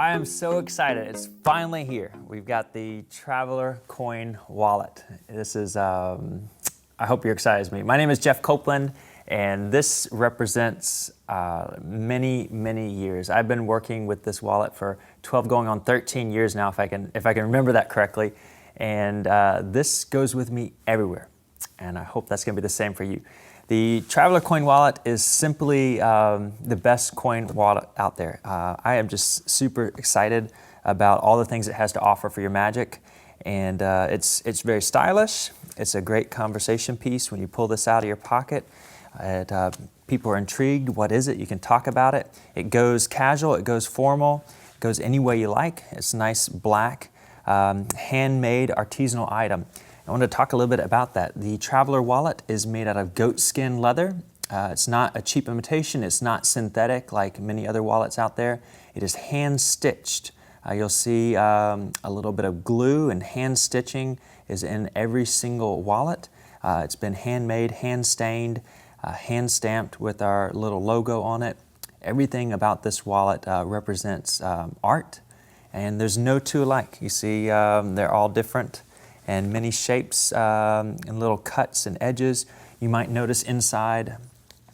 I am so excited. It's finally here. We've got the Traveler Coin Wallet. This is, I hope you're excited as me. My name is Jeff Copeland, and this represents many, many years. I've been working with this wallet for 12 going on 13 years now, if I can remember that correctly. And this goes with me everywhere. And I hope that's gonna be the same for you. The Traveler Coin Wallet is simply the best coin wallet out there. I am just super excited about all the things it has to offer for your magic. And it's very stylish. It's a great conversation piece when you pull this out of your pocket. People are intrigued. What is it? You can talk about it. It goes casual, it goes formal, it goes any way you like. It's nice black, handmade artisanal item. I want to talk a little bit about that. The Traveler Wallet is made out of goat skin leather. It's not a cheap imitation. It's not synthetic like many other wallets out there. It is hand stitched. You'll see a little bit of glue and hand stitching is in every single wallet. It's been handmade, hand stained, hand stamped with our little logo on it. Everything about this wallet represents art, and there's no two alike. You see, they're all different and many shapes and little cuts and edges. You might notice inside,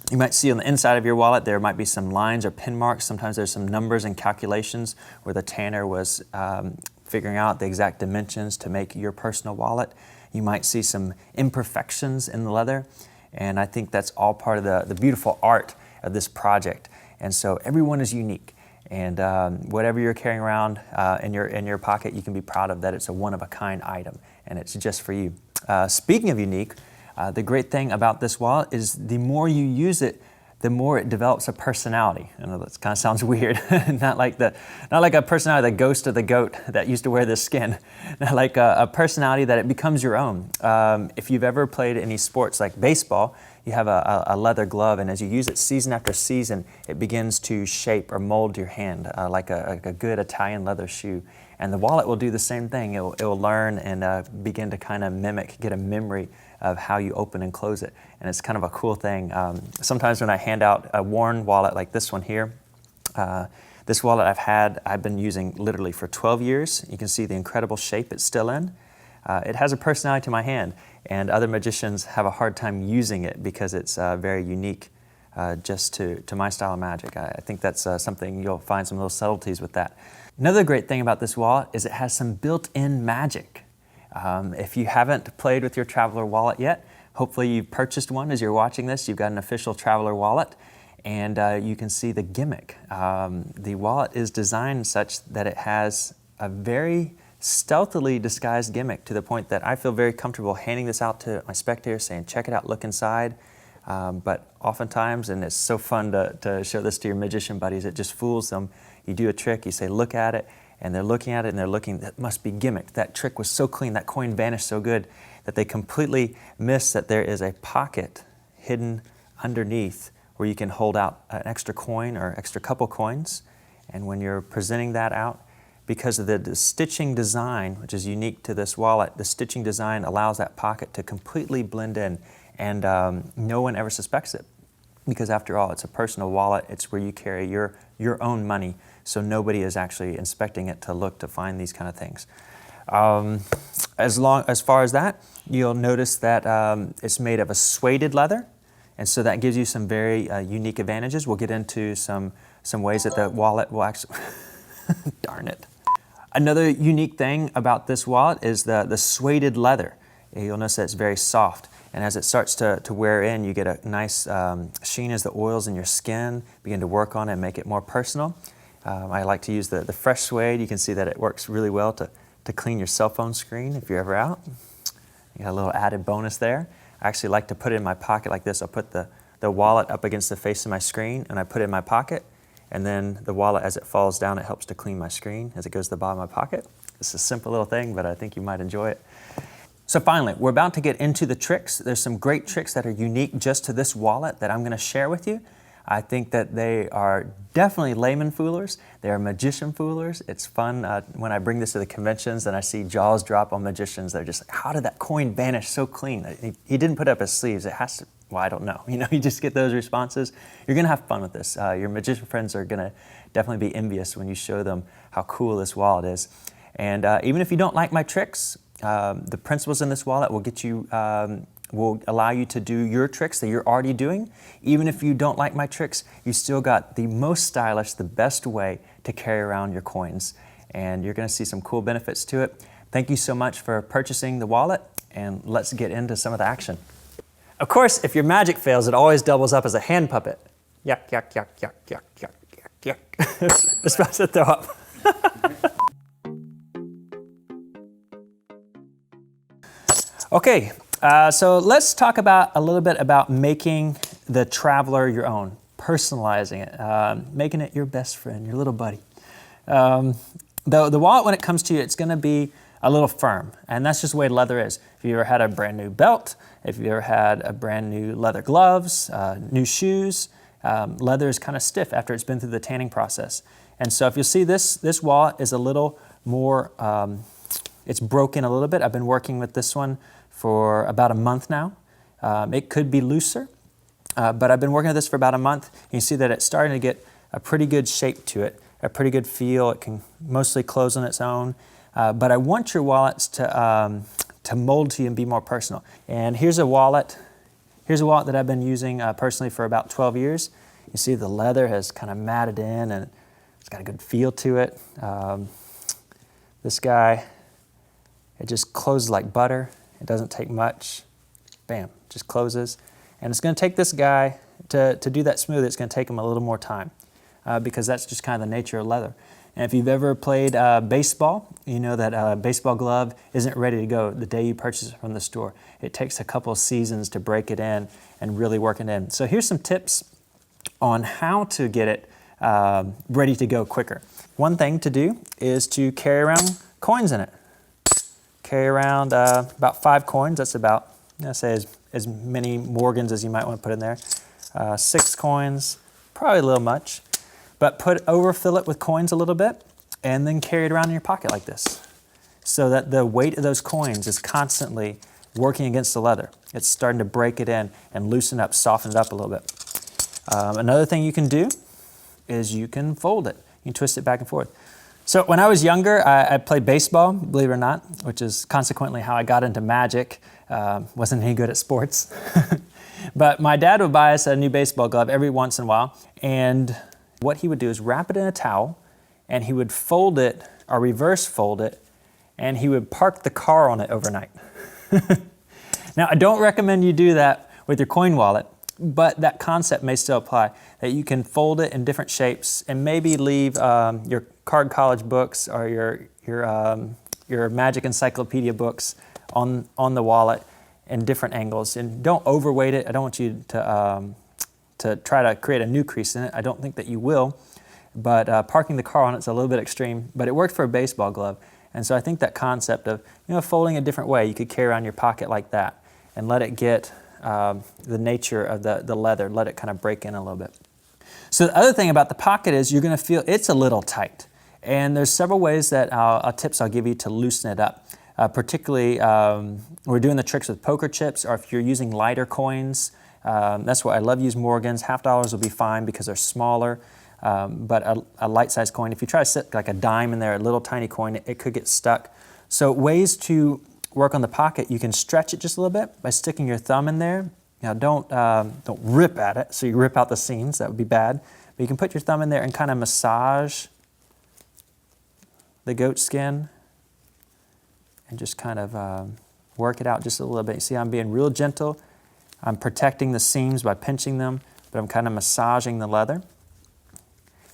you might see on the inside of your wallet there might be some lines or pin marks. Sometimes there's some numbers and calculations where the tanner was figuring out the exact dimensions to make your personal wallet. You might see some imperfections in the leather, and I think that's all part of the beautiful art of this project. And so everyone is unique. And whatever you're carrying around in your pocket, you can be proud of that. It's a one-of-a-kind item, and it's just for you. Speaking of unique, the great thing about this wallet is the more you use it, the more it develops a personality. I know that kind of sounds weird. not like a personality, the ghost of the goat that used to wear this skin. Not like a personality that it becomes your own. If you've ever played any sports like baseball, you have a leather glove, and as you use it season after season, it begins to shape or mold your hand like a good Italian leather shoe. And the wallet will do the same thing. It will learn and begin to kind of mimic, get a memory of how you open and close it. And it's kind of a cool thing. Sometimes when I hand out a worn wallet like this one here, this wallet I've been using literally for 12 years. You can see the incredible shape it's still in. It has a personality to my hand, and other magicians have a hard time using it because it's very unique just to my style of magic. I think that's something you'll find some little subtleties with that. Another great thing about this wallet is it has some built-in magic. If you haven't played with your Traveler wallet yet, hopefully you've purchased one as you're watching this. You've got an official Traveler wallet, and you can see the gimmick. The wallet is designed such that it has a very stealthily disguised gimmick to the point that I feel very comfortable handing this out to my spectators saying, check it out, look inside. But oftentimes, and it's so fun to show this to your magician buddies, it just fools them. You do a trick, you say, look at it, and they're looking at it and they're looking, that must be gimmicked. That trick was so clean, that coin vanished so good that they completely miss that there is a pocket hidden underneath where you can hold out an extra coin or extra couple coins. And when you're presenting that out, because of the stitching design, which is unique to this wallet, the stitching design allows that pocket to completely blend in, and no one ever suspects it. Because after all, it's a personal wallet. It's where you carry your own money, so nobody is actually inspecting it to look to find these kind of things. As far as that, you'll notice that it's made of a suede leather, and so that gives you some very unique advantages. We'll get into some ways that the wallet will actually, darn it. Another unique thing about this wallet is the suede leather. You'll notice that it's very soft. And as it starts to wear in, you get a nice sheen as the oils in your skin begin to work on it and make it more personal. I like to use the fresh suede. You can see that it works really well to clean your cell phone screen if you're ever out. You got a little added bonus there. I actually like to put it in my pocket like this. I'll put the wallet up against the face of my screen, and I put it in my pocket. And then the wallet, as it falls down, it helps to clean my screen as it goes to the bottom of my pocket. It's a simple little thing, but I think you might enjoy it. So finally, we're about to get into the tricks. There's some great tricks that are unique just to this wallet that I'm going to share with you. I think that they are definitely layman foolers. They are magician foolers. It's fun when I bring this to the conventions and I see jaws drop on magicians. They're just like, how did that coin vanish so clean? He didn't put up his sleeves. It has to, well, I don't know. You just get those responses. You're going to have fun with this. Your magician friends are going to definitely be envious when you show them how cool this wallet is. And even if you don't like my tricks, the principles in this wallet will get you, will allow you to do your tricks that you're already doing. Even if you don't like my tricks, you still got the most stylish, the best way to carry around your coins. And you're going to see some cool benefits to it. Thank you so much for purchasing the wallet, and let's get into some of the action. Of course, if your magic fails, it always doubles up as a hand puppet. Yuck, yuck, yuck, yuck, yuck, yuck, yuck, yuck. It's about to throw up. Okay, so let's talk about a little bit about making the Traveler your own, personalizing it, making it your best friend, your little buddy. The wallet, when it comes to you, it's going to be a little firm, and that's just the way leather is. If you ever had a brand new belt, if you ever had a brand new leather gloves, new shoes, leather is kind of stiff after it's been through the tanning process. And so if you see this wallet is a little more, it's broken a little bit. I've been working with this one for about a month now. It could be looser, but I've been working with this for about a month. You see that it's starting to get a pretty good shape to it, a pretty good feel. It can mostly close on its own, but I want your wallets to mold to you and be more personal. And here's a wallet. Here's a wallet that I've been using personally for about 12 years. You see the leather has kind of matted in and it's got a good feel to it. This guy, it just closes like butter. It doesn't take much. Bam, just closes. And it's going to take this guy, to do that smooth, it's going to take him a little more time because that's just kind of the nature of leather. And if you've ever played baseball, you know that a baseball glove isn't ready to go the day you purchase it from the store. It takes a couple of seasons to break it in and really work it in. So here's some tips on how to get it ready to go quicker. One thing to do is to carry around coins in it. Carry around about 5 coins. That's about, let's say, as many Morgans as you might want to put in there. 6 coins, probably a little much. But overfill it with coins a little bit and then carry it around in your pocket like this so that the weight of those coins is constantly working against the leather. It's starting to break it in and loosen up, soften it up a little bit. Another thing you can do is you can fold it. You can twist it back and forth. So when I was younger, I played baseball, believe it or not, which is consequently how I got into magic. Wasn't any good at sports. But my dad would buy us a new baseball glove every once in a while. And what he would do is wrap it in a towel, and he would fold it or reverse fold it, and he would park the car on it overnight. Now, I don't recommend you do that with your coin wallet, but that concept may still apply, that you can fold it in different shapes and maybe leave your card college books or your magic encyclopedia books on the wallet in different angles. And don't overweight it. I don't want you to try to create a new crease in it. I don't think that you will, but parking the car on it's a little bit extreme, but it worked for a baseball glove. And so I think that concept of folding a different way, you could carry around your pocket like that and let it get the nature of the leather, let it kind of break in a little bit. So the other thing about the pocket is you're going to feel it's a little tight. And there's several ways that tips I'll give you to loosen it up. Particularly, we're doing the tricks with poker chips, or if you're using lighter coins. That's why I love use Morgans. $50 will be fine because they're smaller. But a light-sized coin, if you try to sit like a dime in there, a little tiny coin, it could get stuck. So ways to work on the pocket, you can stretch it just a little bit by sticking your thumb in there. Now don't rip at it, so you rip out the seams, that would be bad. But you can put your thumb in there and kind of massage the goat skin and just kind of work it out just a little bit. You see, I'm being real gentle. I'm protecting the seams by pinching them, but I'm kind of massaging the leather.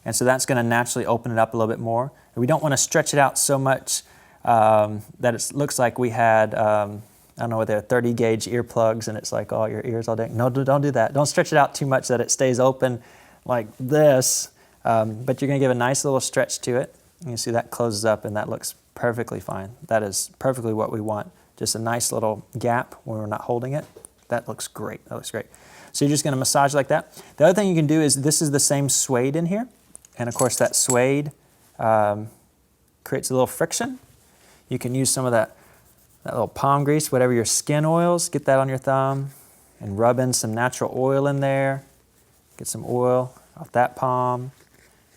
And so that's going to naturally open it up a little bit more. And we don't want to stretch it out so much that it looks like we had, I don't know, they're 30 gauge earplugs and it's like all your ears all day. No, don't do that. Don't stretch it out too much that it stays open like this. But you're going to give a nice little stretch to it. You see that closes up and that looks perfectly fine. That is perfectly what we want. Just a nice little gap when we're not holding it. That looks great. That looks great. So you're just going to massage like that. The other thing you can do is, this is the same suede in here. And of course that suede creates a little friction. You can use some of that little palm grease, whatever your skin oils, get that on your thumb and rub in some natural oil in there. Get some oil off that palm.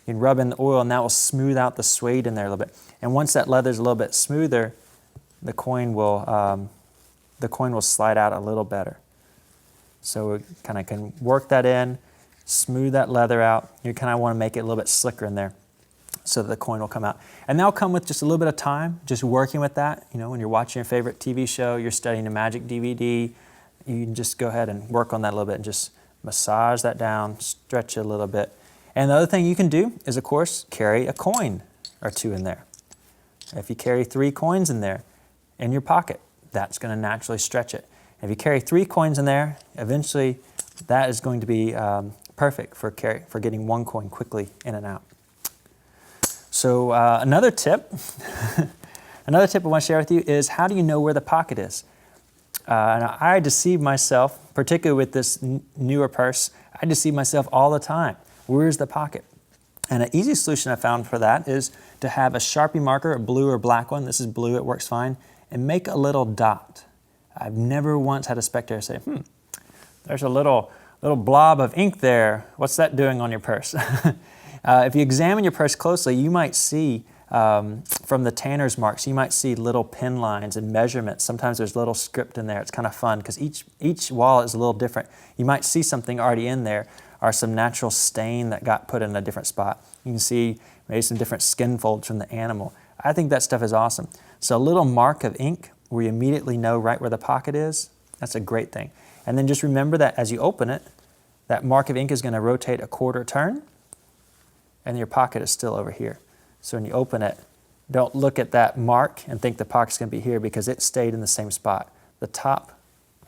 You can rub in the oil and that will smooth out the suede in there a little bit. And once that leather's a little bit smoother, the coin will slide out a little better. So we kind of can work that in, smooth that leather out. You kind of want to make it a little bit slicker in there so that the coin will come out. And that'll come with just a little bit of time, just working with that. You know, when you're watching your favorite TV show, you're studying a magic DVD, you can just go ahead and work on that a little bit and just massage that down, stretch it a little bit. And the other thing you can do is, of course, carry a coin or two in there. If you carry 3 coins in there in your pocket, that's going to naturally stretch it. If you carry 3 coins in there, eventually that is going to be perfect for getting 1 coin quickly in and out. So another tip I want to share with you is, how do you know where the pocket is? And I deceive myself, particularly with this newer purse. I deceive myself all the time. Where's the pocket? And an easy solution I found for that is to have a Sharpie marker, a blue or black one. This is blue, it works fine. And make a little dot. I've never once had a spectator say, there's a little blob of ink there. What's that doing on your purse? If you examine your purse closely, you might see from the tanner's marks, you might see little pin lines and measurements. Sometimes there's little script in there. It's kind of fun because each wallet is a little different. You might see something already in there, or some natural stain that got put in a different spot. You can see maybe some different skin folds from the animal. I think that stuff is awesome. So a little mark of ink where you immediately know right where the pocket is, that's a great thing. And then just remember that as you open it, that mark of ink is going to rotate a quarter turn, and your pocket is still over here. So when you open it, don't look at that mark and think the pocket's going to be here, because it stayed in the same spot. The top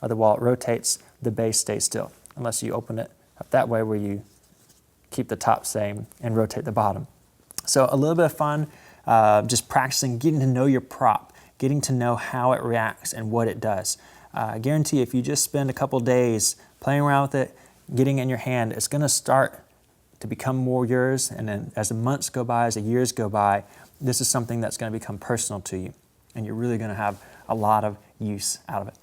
of the wallet rotates, the base stays still, unless you open it up that way where you keep the top same and rotate the bottom. So a little bit of fun, just practicing, getting to know your prop, getting to know how it reacts and what it does. I guarantee if you just spend a couple days playing around with it, getting it in your hand, it's going to start to become more yours. And then as the months go by, as the years go by, this is something that's going to become personal to you. And you're really going to have a lot of use out of it.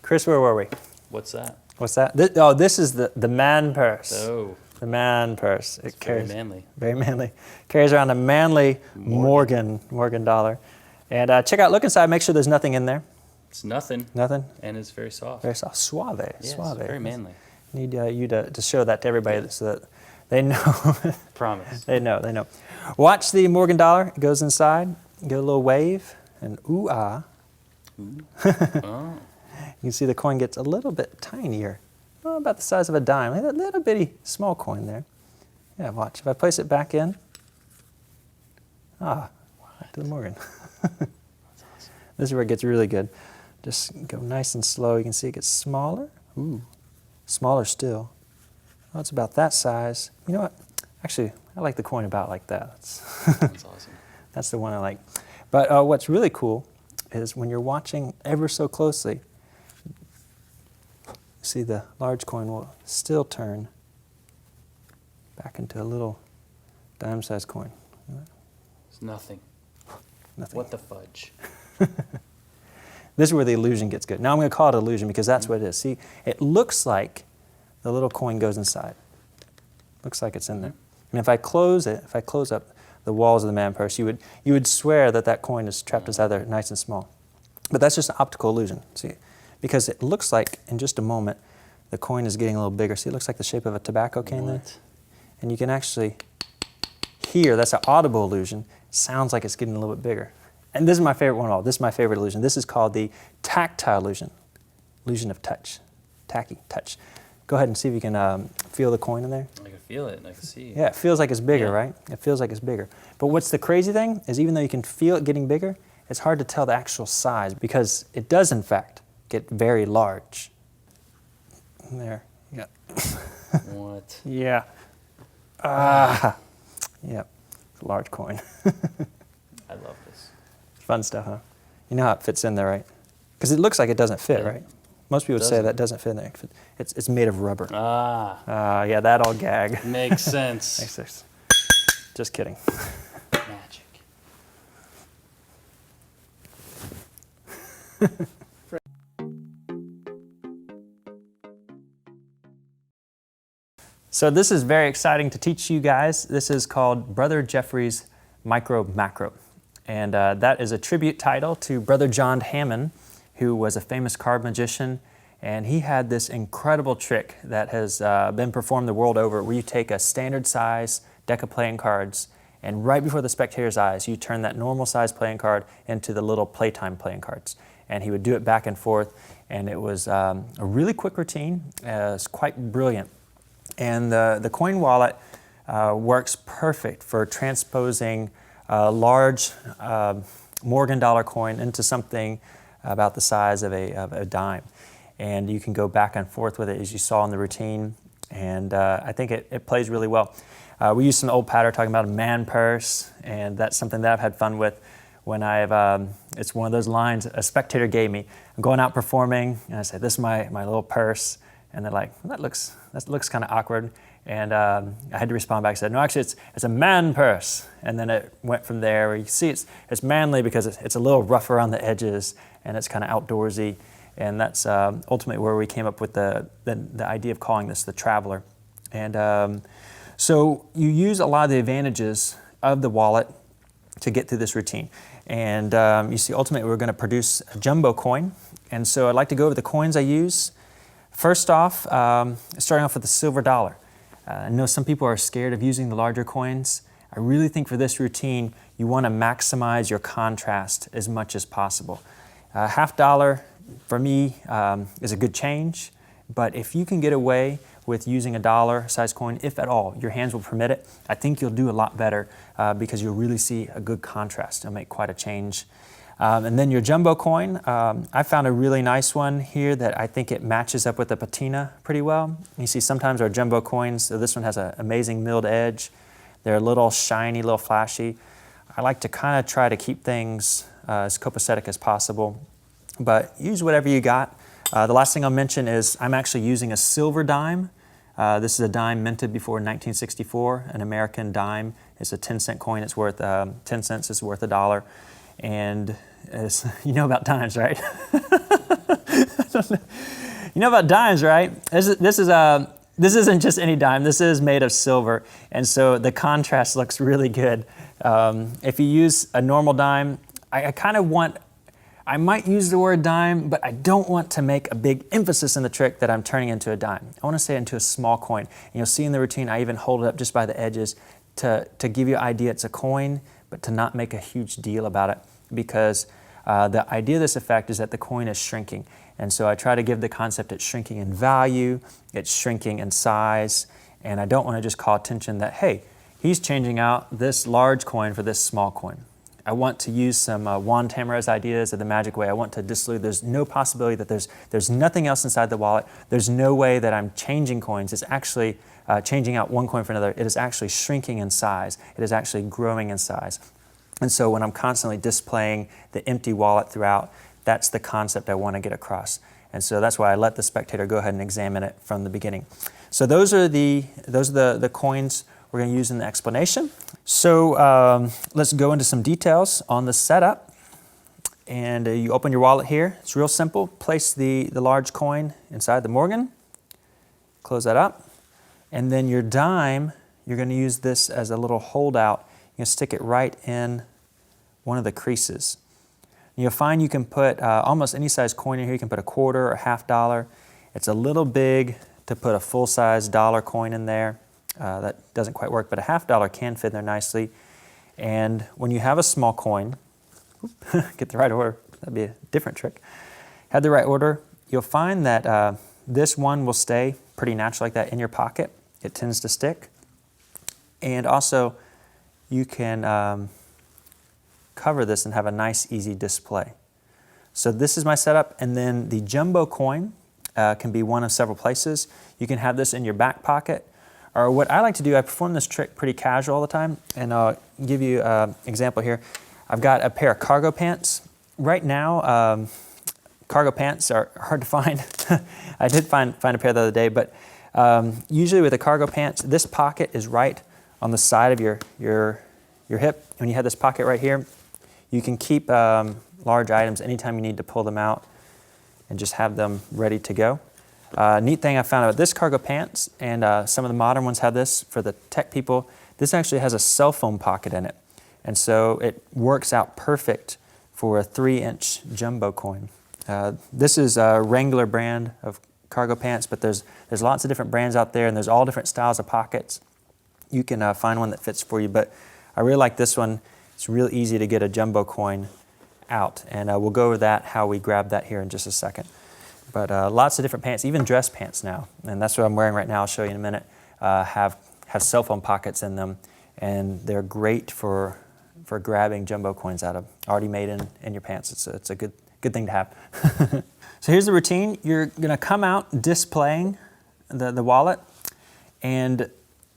Chris, where were we? What's that? What's that? This is the man purse. Oh. The man purse. It carries, very manly. Very manly. Carries around a manly Morgan dollar. And check out, look inside, make sure there's nothing in there. It's nothing. Nothing? And it's very soft. Very soft. Suave. Yes, Suave. very manly. Need you to show that to everybody so that they know. Promise. They know. Watch the Morgan dollar. It goes inside. Get a little wave. And ooh-ah. Ooh. Oh. You can see the coin gets a little bit tinier. Oh, about the size of a dime. Look at that little bitty small coin there. Yeah, watch. If I place it back in. Back to the Morgan. That's awesome. This is where it gets really good. Just go nice and slow. You can see it gets smaller. Ooh, smaller still. Oh, it's about that size. You know what? Actually, I like the coin about like that. That's awesome. That's the one I like. But what's really cool is when you're watching ever so closely, see the large coin will still turn back into a little dime-sized coin. It's nothing. Nothing. What the fudge? This is where the illusion gets good. Now I'm going to call it illusion because that's what it is. See, it looks like the little coin goes inside. Looks like it's in there. And if I close it, if I close up the walls of the man purse, you would swear that that coin is trapped inside there, nice and small. But that's just an optical illusion. See, because it looks like in just a moment the coin is getting a little bigger. See, it looks like the shape of a tobacco cane there. And you can actually hear, that's an audible illusion. It sounds like it's getting a little bit bigger. And this is my favorite one of all. This is my favorite illusion. This is called the tactile illusion. Illusion of touch. Tacky, touch. Go ahead and see if you can feel the coin in there. I can feel it. I can see. Yeah, it feels like it's bigger, Yeah. right? It feels like it's bigger. But what's the crazy thing is even though you can feel it getting bigger, it's hard to tell the actual size because it does, in fact, get very large. There. Yeah. What? Yeah. Yeah. It's a large coin. I love this. Fun stuff, huh? You know how it fits in there, right? Because it looks like it doesn't fit, Yeah. right? Most people would say that doesn't fit in there. It's made of rubber. Yeah, that all gag. Makes sense. Makes sense. Just kidding. Magic. So this is very exciting to teach you guys. This is called Brother Jeffrey's Micro Macro. And that is a tribute title to Brother John Hammond, who was a famous card magician. And he had this incredible trick that has been performed the world over, where you take a standard size deck of playing cards, and right before the spectator's eyes, you turn that normal size playing card into the little playtime playing cards. And he would do it back and forth, and it was a really quick routine. It's quite brilliant. And the coin wallet works perfect for transposing a large Morgan dollar coin into something about the size of a dime. And you can go back and forth with it, as you saw in the routine. And I think it plays really well. We use some old patter talking about a man purse, and that's something that I've had fun with when it's one of those lines a spectator gave me. I'm going out performing, and I say, "This is my little purse." And they're like, well, that looks kind of awkward. And I had to respond back and said, no, actually it's a man purse. And then it went from there, where you see it's manly because it's a little rough around the edges, and it's kind of outdoorsy. And that's ultimately where we came up with the idea of calling this the Traveler. And so you use a lot of the advantages of the wallet to get through this routine. And you see, ultimately we're going to produce a jumbo coin. And so I'd like to go over the coins I use. First off, starting off with the silver dollar. I know some people are scared of using the larger coins. I really think for this routine, you want to maximize your contrast as much as possible. $50 for me is a good change, but if you can get away with using a dollar size coin, if at all, your hands will permit it, I think you'll do a lot better because you'll really see a good contrast. It'll make quite a change. And then your jumbo coin, I found a really nice one here that I think it matches up with the patina pretty well. You see sometimes our jumbo coins, so this one has an amazing milled edge. They're a little shiny, a little flashy. I like to kind of try to keep things as copacetic as possible, but use whatever you got. The last thing I'll mention is I'm actually using a silver dime. This is a dime minted before 1964, an American dime. It's a 10-cent coin. It's worth 10 cents is worth $1. And you know about dimes, right? You know about dimes, right? This isn't just any dime. This is made of silver, and so the contrast looks really good. If you use a normal dime, I might use the word dime, but I don't want to make a big emphasis in the trick that I'm turning into a dime. I want to say it into a small coin. And you'll see in the routine, I even hold it up just by the edges to give you an idea it's a coin, but to not make a huge deal about it, because the idea of this effect is that the coin is shrinking. And so I try to give the concept it's shrinking in value, it's shrinking in size, and I don't want to just call attention that, hey, he's changing out this large coin for this small coin. I want to use some Juan Tamara's ideas of the magic way. I want to dissolve. There's no possibility that there's nothing else inside the wallet. There's no way that I'm changing coins. It's actually changing out one coin for another. It is actually shrinking in size. It is actually growing in size. And so when I'm constantly displaying the empty wallet throughout, that's the concept I want to get across. And so that's why I let the spectator go ahead and examine it from the beginning. So those are the coins we're going to use in the explanation. So let's go into some details on the setup. And you open your wallet here. It's real simple. Place the large coin inside the Morgan. Close that up. And then your dime, you're going to use this as a little holdout. You're going to stick it right in one of the creases. And you'll find you can put almost any size coin in here. You can put a quarter or $50. It's a little big to put a full-size dollar coin in there. That doesn't quite work, but a $50 can fit in there nicely. And when you have a small coin, get the right order, that'd be a different trick. Have the right order, you'll find that this one will stay pretty natural like that in your pocket. It tends to stick. And also, you can cover this and have a nice, easy display. So this is my setup, and then the jumbo coin can be one of several places. You can have this in your back pocket. Or what I like to do, I perform this trick pretty casual all the time, and I'll give you an example here. I've got a pair of cargo pants. Right now, cargo pants are hard to find. I did find a pair the other day, but usually with the cargo pants, this pocket is right on the side of your hip. When you have this pocket right here, you can keep large items anytime you need to pull them out and just have them ready to go. Neat thing I found about this cargo pants, and some of the modern ones have this for the tech people, this actually has a cell phone pocket in it. And so it works out perfect for a 3-inch jumbo coin. This is a Wrangler brand of cargo pants, but there's lots of different brands out there, and there's all different styles of pockets. You can find one that fits for you, but I really like this one. It's real easy to get a jumbo coin out, and we'll go over that, how we grab that here in just a second. But lots of different pants, even dress pants now, and that's what I'm wearing right now. I'll show you in a minute. Have cell phone pockets in them, and they're great for grabbing jumbo coins out of, already made in your pants. It's a good thing to have. So here's the routine. You're going to come out displaying the wallet, and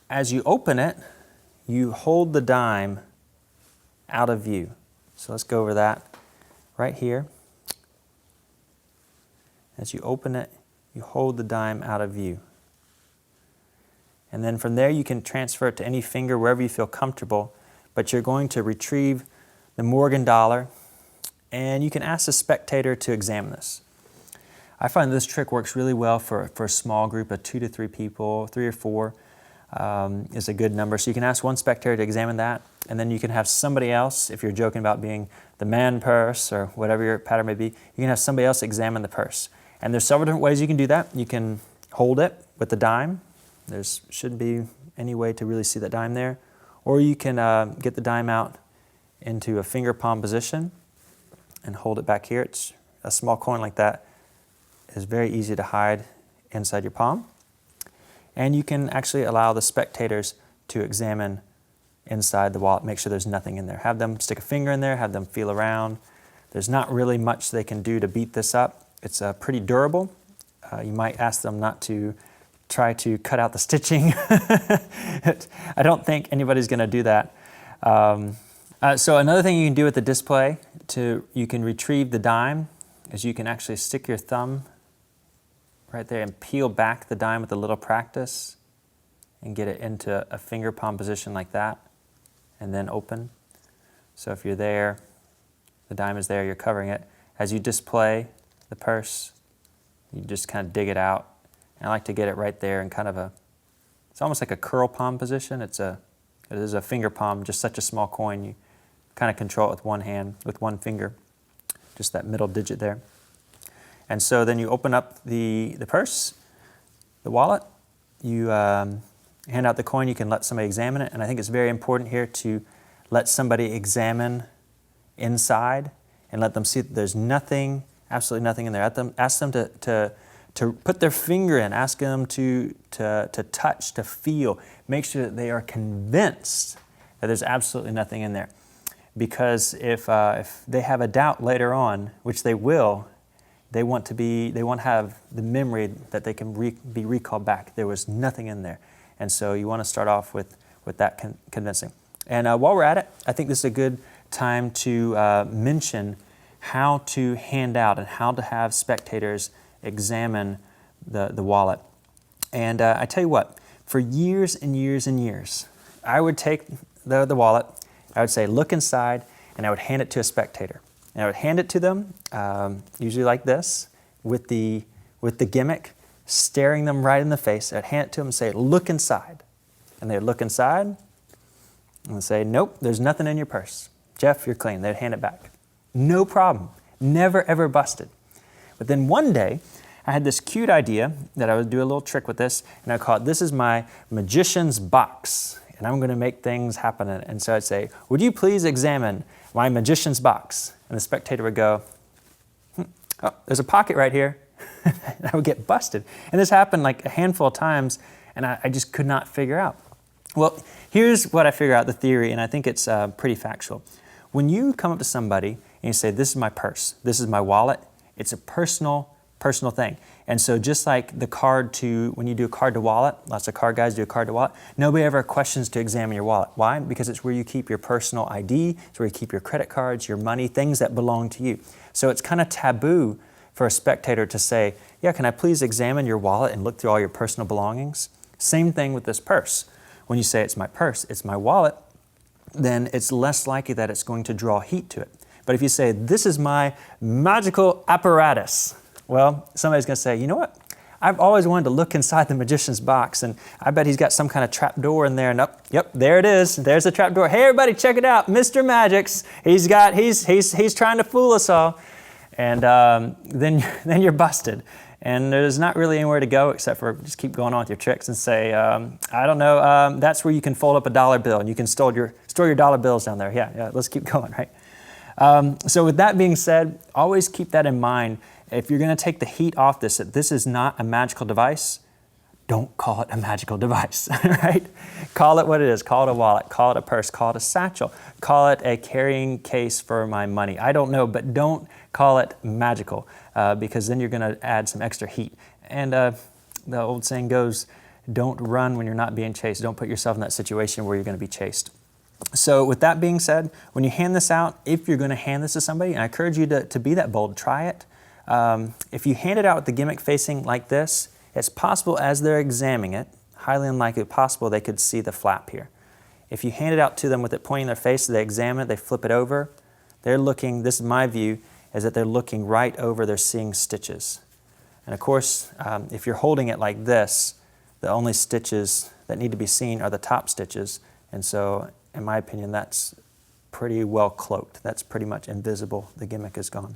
as you open it, you hold the dime out of view. So let's go over that right here. As you open it, you hold the dime out of view. And then from there you can transfer it to any finger wherever you feel comfortable, but you're going to retrieve the Morgan dollar, and you can ask the spectator to examine this. I find this trick works really well for a small group of 2 to 3 people. 3 or 4 is a good number. So you can ask one spectator to examine that, and then you can have somebody else, if you're joking about being the man purse or whatever your pattern may be, you can have somebody else examine the purse. And there's several different ways you can do that. You can hold it with the dime. There shouldn't be any way to really see that dime there. Or you can get the dime out into a finger palm position and hold it back here. It's a small coin like that is very easy to hide inside your palm. And you can actually allow the spectators to examine inside the wallet, make sure there's nothing in there. Have them stick a finger in there, have them feel around. There's not really much they can do to beat this up. It's pretty durable. You might ask them not to try to cut out the stitching. I don't think anybody's going to do that. So another thing you can do with the display, you can retrieve the dime, is you can actually stick your thumb right there and peel back the dime with a little practice and get it into a finger palm position like that, and then open. So if you're there, the dime is there, you're covering it. As you display the purse, you just kind of dig it out. And I like to get it right there in kind of it's almost like a curl palm position. It is a finger palm, just such a small coin. You kind of control it with one hand, with one finger, just that middle digit there. And so then you open up the purse, the wallet, you hand out the coin, you can let somebody examine it, and I think it's very important here to let somebody examine inside and let them see that there's nothing, absolutely nothing in there. Ask them to put their finger in, ask them to touch, to feel, make sure that they are convinced that there's absolutely nothing in there. Because if they have a doubt later on, which they will, they want to have the memory that they can be recalled back. There was nothing in there. And so you want to start off with that convincing. And while we're at it, I think this is a good time to mention how to hand out and how to have spectators examine the wallet. And I tell you what, for years and years and years, I would take the wallet, I would say, look inside, and I would hand it to a spectator. And I would hand it to them, usually like this, with the gimmick, staring them right in the face. I'd hand it to them and say, look inside. And they'd look inside and say, nope, there's nothing in your purse. Jeff, you're clean. They'd hand it back. No problem. Never, ever busted. But then one day, I had this cute idea that I would do a little trick with this, and I call it, this is my magician's box, and I'm going to make things happen in it. And so I'd say, would you please examine my magician's box? And the spectator would go, oh, there's a pocket right here. And I would get busted. And this happened like a handful of times, and I just could not figure out. Well, here's what I figure out, the theory, and I think it's pretty factual. When you come up to somebody and you say, this is my purse, this is my wallet, it's a personal personal thing. And so just like the card to, when you do a card to wallet, lots of card guys do a card to wallet, nobody ever questions to examine your wallet. Why? Because it's where you keep your personal ID, it's where you keep your credit cards, your money, things that belong to you. So it's kind of taboo for a spectator to say, yeah, can I please examine your wallet and look through all your personal belongings? Same thing with this purse. When you say it's my purse, it's my wallet, then it's less likely that it's going to draw heat to it. But if you say, this is my magical apparatus, well, somebody's going to say, you know what? I've always wanted to look inside the magician's box, and I bet he's got some kind of trap door in there. And yep, there it is. There's the trap door. Hey, everybody, check it out. Mr. Magic's. He's trying to fool us all. And then you're busted. And there's not really anywhere to go except for just keep going on with your tricks and say, I don't know, that's where you can fold up a dollar bill and you can store your dollar bills down there. Yeah, let's keep going, right? So with that being said, always keep that in mind. If you're going to take the heat off this, that this is not a magical device, don't call it a magical device, right? Call it what it is. Call it a wallet, call it a purse, call it a satchel, call it a carrying case for my money. I don't know, but don't call it magical because then you're going to add some extra heat. And the old saying goes, don't run when you're not being chased. Don't put yourself in that situation where you're going to be chased. So with that being said, when you hand this out, if you're going to hand this to somebody, and I encourage you to be that bold, try it. If you hand it out with the gimmick facing like this, it's possible as they're examining it, highly unlikely possible they could see the flap here. If you hand it out to them with it pointing their face, they examine it, they flip it over, they're looking, this is my view, is that they're looking right over, they're seeing stitches. And of course, if you're holding it like this, the only stitches that need to be seen are the top stitches. And so, in my opinion, that's pretty well cloaked. That's pretty much invisible. The gimmick is gone.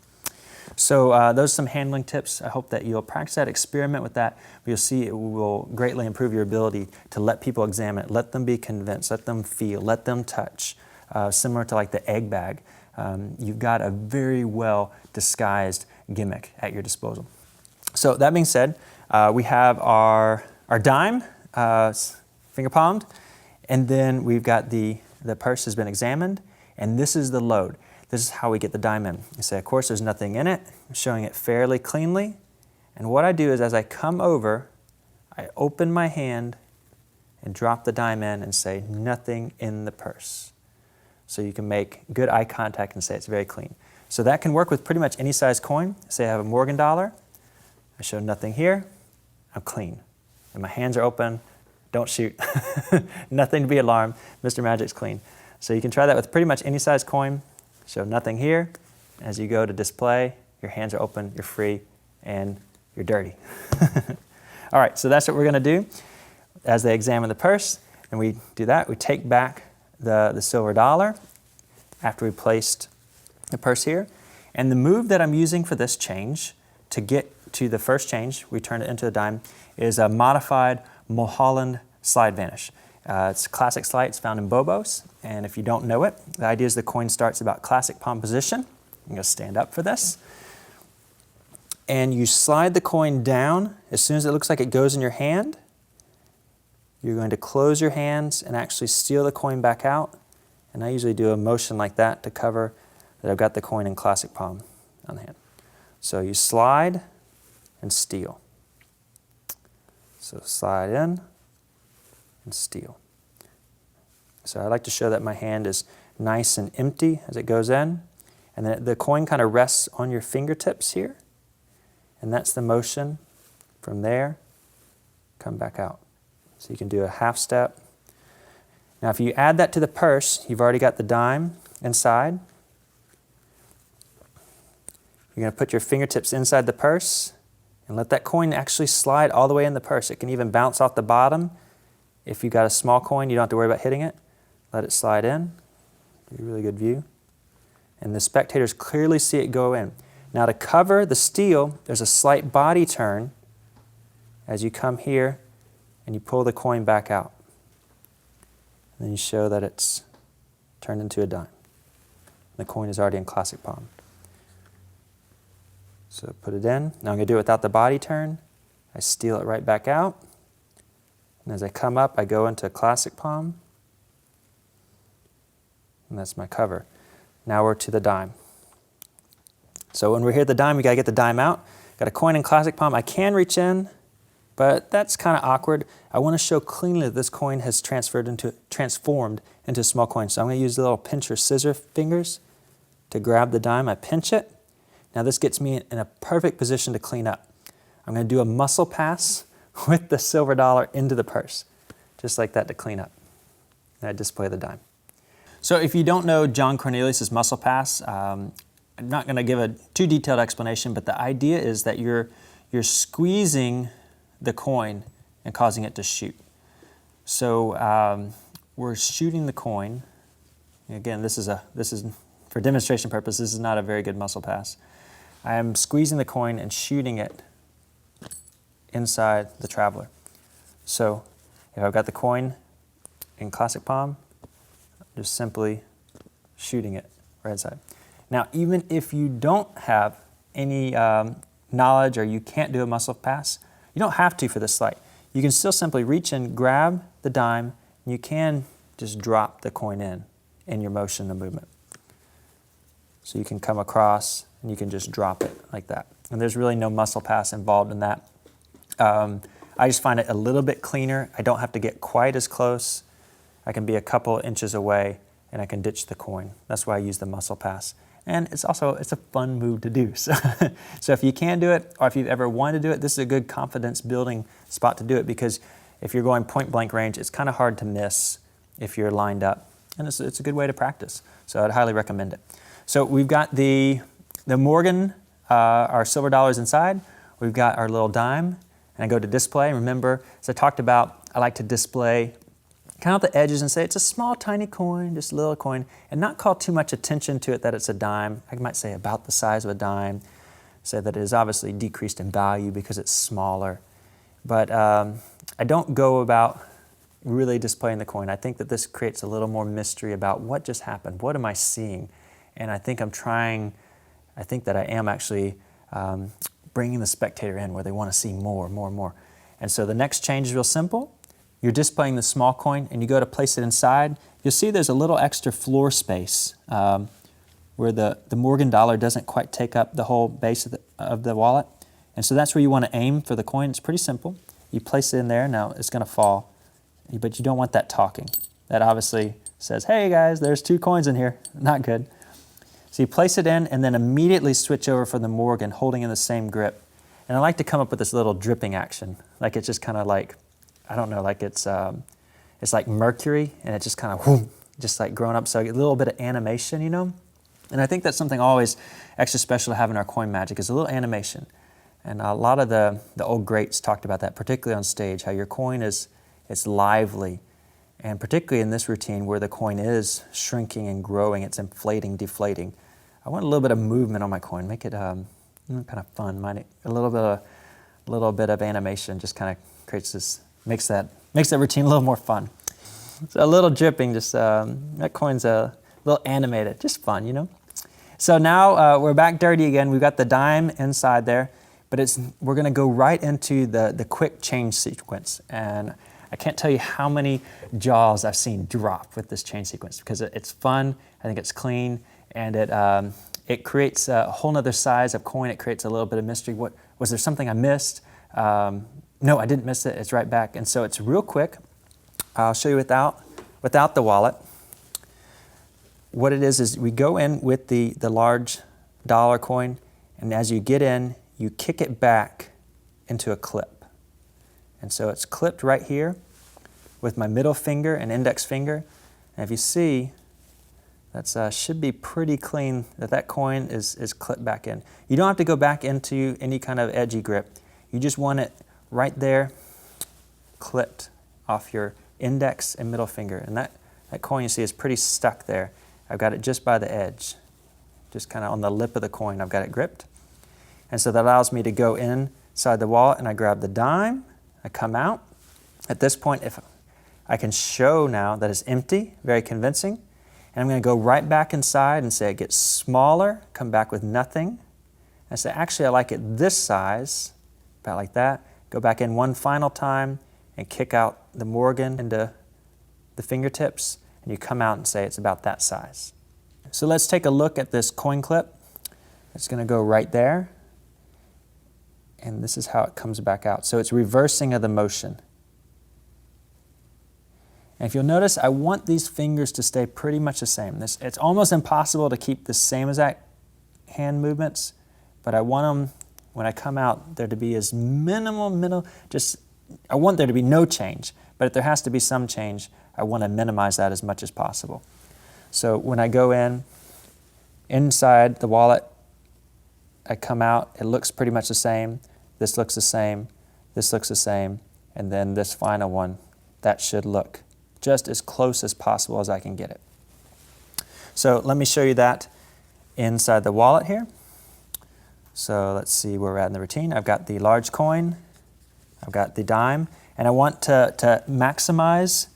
So those are some handling tips. I hope that you'll practice that, experiment with that. You'll see it will greatly improve your ability to let people examine it, let them be convinced, let them feel, let them touch. Similar to like the egg bag. You've got a very well disguised gimmick at your disposal. So that being said, we have our dime, finger palmed, and then we've got the purse has been examined, and this is the load. This is how we get the dime in. You say, of course, there's nothing in it. I'm showing it fairly cleanly. And what I do is as I come over, I open my hand and drop the dime in and say, nothing in the purse. So you can make good eye contact and say it's very clean. So that can work with pretty much any size coin. Say I have a Morgan dollar. I show nothing here. I'm clean. And my hands are open. Don't shoot. Nothing to be alarmed. Mr. Magic's clean. So you can try that with pretty much any size coin. Show nothing here. As you go to display, your hands are open, you're free, and you're dirty. All right, so that's what we're going to do. As they examine the purse, and we do that, we take back the silver dollar after we placed the purse here. And the move that I'm using for this change to get to the first change, we turn it into a dime, is a modified Mulholland slide vanish. It's a classic slide. It's found in Bobos. And if you don't know it, the idea is the coin starts about classic palm position. I'm going to stand up for this. And you slide the coin down. As soon as it looks like it goes in your hand, you're going to close your hands and actually steal the coin back out. And I usually do a motion like that to cover that I've got the coin in classic palm on the hand. So you slide and steal. So slide in and steal. So I like to show that my hand is nice and empty as it goes in. And then the coin kind of rests on your fingertips here. And that's the motion from there, come back out. So you can do a half step. Now if you add that to the purse, you've already got the dime inside. You're going to put your fingertips inside the purse and let that coin actually slide all the way in the purse. It can even bounce off the bottom. If you've got a small coin, you don't have to worry about hitting it. Let it slide in. Get a really good view. And the spectators clearly see it go in. Now to cover the steal, there's a slight body turn as you come here and you pull the coin back out. And then you show that it's turned into a dime. The coin is already in classic palm. So put it in. Now I'm going to do it without the body turn. I steal it right back out. And as I come up, I go into classic palm. And that's my cover. Now we're to the dime. So when we're here at the dime, we got to get the dime out. Got a coin in classic palm. I can reach in, but that's kind of awkward. I want to show cleanly that this coin has transformed into a small coin. So I'm going to use the little pincher scissor fingers to grab the dime. I pinch it. Now this gets me in a perfect position to clean up. I'm going to do a muscle pass with the silver dollar into the purse, just like that to clean up. And I display the dime. So if you don't know John Cornelius's muscle pass, I'm not going to give a too detailed explanation, but the idea is that you're squeezing the coin and causing it to shoot. So we're shooting the coin. Again, this is for demonstration purposes. This is not a very good muscle pass. I am squeezing the coin and shooting it inside the traveler. So if I've got the coin in classic palm, just simply shooting it right inside. Now, even if you don't have any knowledge or you can't do a muscle pass, you don't have to for this sleight. You can still simply reach and grab the dime, and you can just drop the coin in your motion of movement. So you can come across and you can just drop it like that. And there's really no muscle pass involved in that. I just find it a little bit cleaner. I don't have to get quite as close. I can be a couple inches away and I can ditch the coin. That's why I use the muscle pass. And it's a fun move to do. So if you can do it, or if you've ever wanted to do it, this is a good confidence building spot to do it, because if you're going point blank range, it's kind of hard to miss if you're lined up. And it's a good way to practice. So I'd highly recommend it. So we've got the Morgan, our silver dollars inside. We've got our little dime. And I go to display. Remember, as I talked about, I like to display, count the edges and say it's a small, tiny coin, just a little coin, and not call too much attention to it that it's a dime. I might say about the size of a dime, say that it is obviously decreased in value because it's smaller. But I don't go about really displaying the coin. I think that this creates a little more mystery about what just happened. What am I seeing? And I think that I am actually bringing the spectator in where they want to see more and more and more. And so the next change is real simple. You're displaying the small coin and you go to place it inside. You'll see there's a little extra floor space where the Morgan dollar doesn't quite take up the whole base of the wallet. And so that's where you want to aim for the coin. It's pretty simple. You place it in there. Now it's going to fall, but you don't want that talking. That obviously says, hey guys, there's 2 coins in here. Not good. So you place it in and then immediately switch over for the Morgan, holding in the same grip. And I like to come up with this little dripping action. Like it's just kind of like, I don't know, like it's like mercury, and it's just kind of whoom, just like growing up. So a little bit of animation, you know? And I think that's something always extra special to have in our coin magic, is a little animation. And a lot of the old greats talked about that, particularly on stage, how your coin it's lively. And particularly in this routine where the coin is shrinking and growing, it's inflating, deflating. I want a little bit of movement on my coin, make it kind of fun. A little bit of animation just kind of creates this, makes that routine a little more fun. So a little dripping, just that coin's a little animated, just fun, you know. So now we're back dirty again. We've got the dime inside there, but we're going to go right into the quick change sequence. And I can't tell you how many jaws I've seen drop with this change sequence, because it's fun. I think it's clean, and it creates a whole nother size of coin. It creates a little bit of mystery. What was there something I missed? No, I didn't miss it. It's right back, and so it's real quick. I'll show you without the wallet. What it is we go in with the large dollar coin, and as you get in, you kick it back into a clip. And so it's clipped right here with my middle finger and index finger. And if you see, that should be pretty clean, that coin is clipped back in. You don't have to go back into any kind of edgy grip. You just want it right there, clipped off your index and middle finger. And that coin, you see, is pretty stuck there. I've got it just by the edge, just kind of on the lip of the coin. I've got it gripped. And so that allows me to go inside the wallet, and I grab the dime, I come out. At this point, if I can show now that it's empty, very convincing. And I'm going to go right back inside and say it gets smaller, come back with nothing. And say, actually, I like it this size, about like that. Go back in one final time and kick out the Morgan into the fingertips, and you come out and say it's about that size. So let's take a look at this coin clip. It's going to go right there. and this is how it comes back out. So it's reversing of the motion. And if you'll notice, I want these fingers to stay pretty much the same. It's almost impossible to keep the same exact hand movements, but I want them, when I come out, there to be as minimal, I want there to be no change, but if there has to be some change, I want to minimize that as much as possible. So when I go inside the wallet, I come out, it looks pretty much the same. This looks the same, this looks the same, and then this final one, that should look just as close as possible as I can get it. So let me show you that inside the wallet here. So let's see where we're at in the routine. I've got the large coin, I've got the dime, and I want to maximize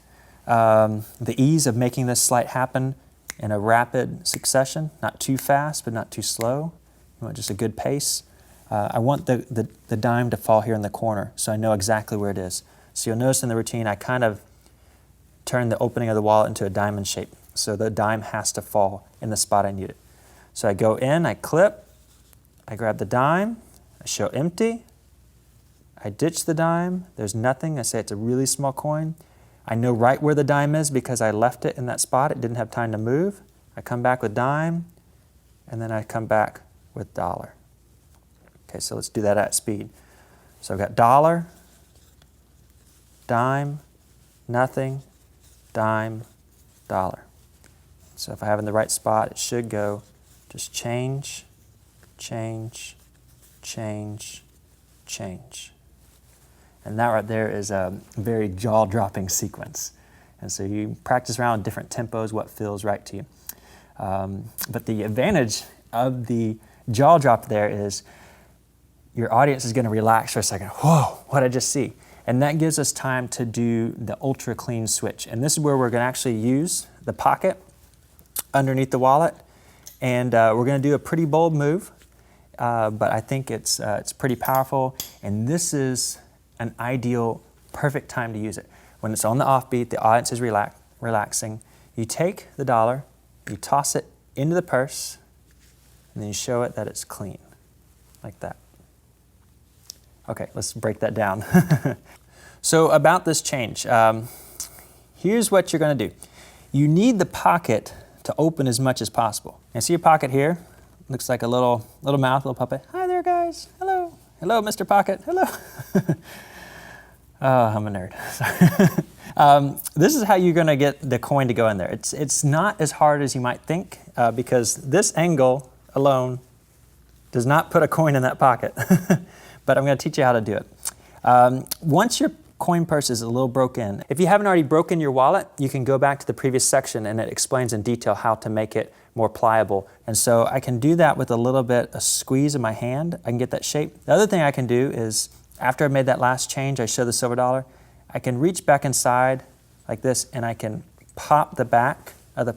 the ease of making this slide happen in a rapid succession, not too fast, but not too slow. You want just a good pace. I want the dime to fall here in the corner so I know exactly where it is. So you'll notice in the routine I kind of turn the opening of the wallet into a diamond shape. So the dime has to fall in the spot I need it. So I go in, I clip, I grab the dime, I show empty, I ditch the dime, there's nothing, I say it's a really small coin. I know right where the dime is because I left it in that spot, it didn't have time to move. I come back with dime, and then I come back with dollar. Okay, so let's do that at speed. So I've got dollar, dime, nothing, dime, dollar. So if I have it in the right spot, it should go just change, change, change, change. And that right there is a very jaw-dropping sequence. And so you practice around different tempos, what feels right to you. But the advantage of the jaw drop there is your audience is going to relax for a second. Whoa, what did I just see? And that gives us time to do the ultra clean switch. And this is where we're going to actually use the pocket underneath the wallet. And we're going to do a pretty bold move, but I think it's pretty powerful. And this is an ideal, perfect time to use it. When it's on the offbeat, the audience is relaxing. You take the dollar, you toss it into the purse, and then you show it that it's clean, like that. Okay, let's break that down. So about this change, here's what you're going to do. You need the pocket to open as much as possible. And see your pocket here? Looks like a little mouth, little puppet. Hi there, guys. Hello. Hello, Mr. Pocket. Hello. Oh, I'm a nerd. Sorry. This is how you're going to get the coin to go in there. It's not as hard as you might think because this angle alone does not put a coin in that pocket. But I'm going to teach you how to do it. Once your coin purse is a little broken, if you haven't already broken your wallet, you can go back to the previous section and it explains in detail how to make it more pliable. And so I can do that with a little bit of squeeze of my hand. I can get that shape. The other thing I can do is after I've made that last change, I show the silver dollar, I can reach back inside like this and I can pop the back of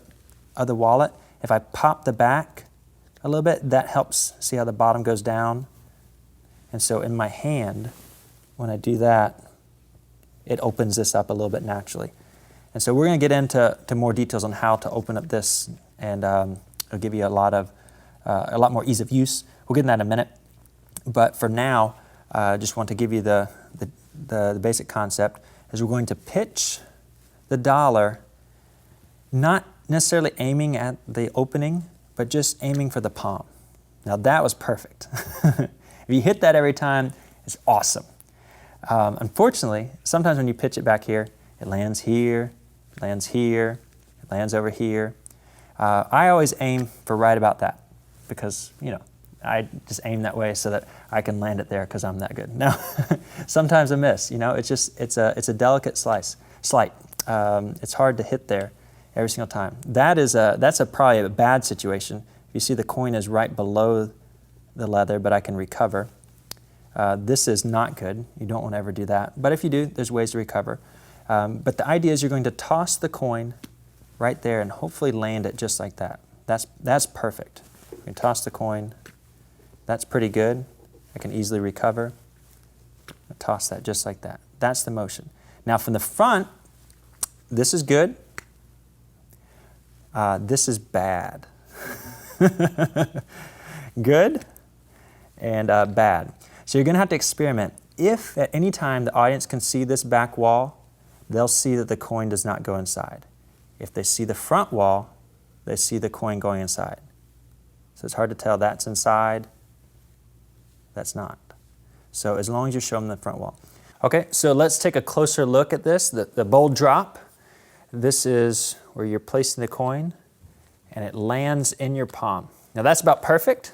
the wallet. If I pop the back a little bit, that helps see how the bottom goes down. And so in my hand, when I do that, it opens this up a little bit naturally. And so we're going to get into more details on how to open up this, and it'll give you a lot more ease of use. We'll get into that in a minute. But for now, I just want to give you the basic concept, is we're going to pitch the dollar, not necessarily aiming at the opening, but just aiming for the palm. Now that was perfect. If you hit that every time, it's awesome. Unfortunately, sometimes when you pitch it back here, it lands here, it lands here, it lands over here. I always aim for right about that because, I just aim that way so that I can land it there because I'm that good. Now, sometimes I miss, it's a delicate slight. It's hard to hit there every single time. That's probably a bad situation. If you see the coin is right below the leather, but I can recover. This is not good. You don't want to ever do that. But if you do, there's ways to recover. But the idea is you're going to toss the coin right there and hopefully land it just like that. That's perfect. You can toss the coin. That's pretty good. I can easily recover. Toss that just like that. That's the motion. Now from the front, this is good. This is bad. Good and bad. So you're going to have to experiment. If at any time the audience can see this back wall, they'll see that the coin does not go inside. If they see the front wall, they see the coin going inside. So it's hard to tell that's inside, that's not. So as long as you show them the front wall. Okay, so let's take a closer look at this, the bold drop. This is where you're placing the coin and it lands in your palm. Now that's about perfect.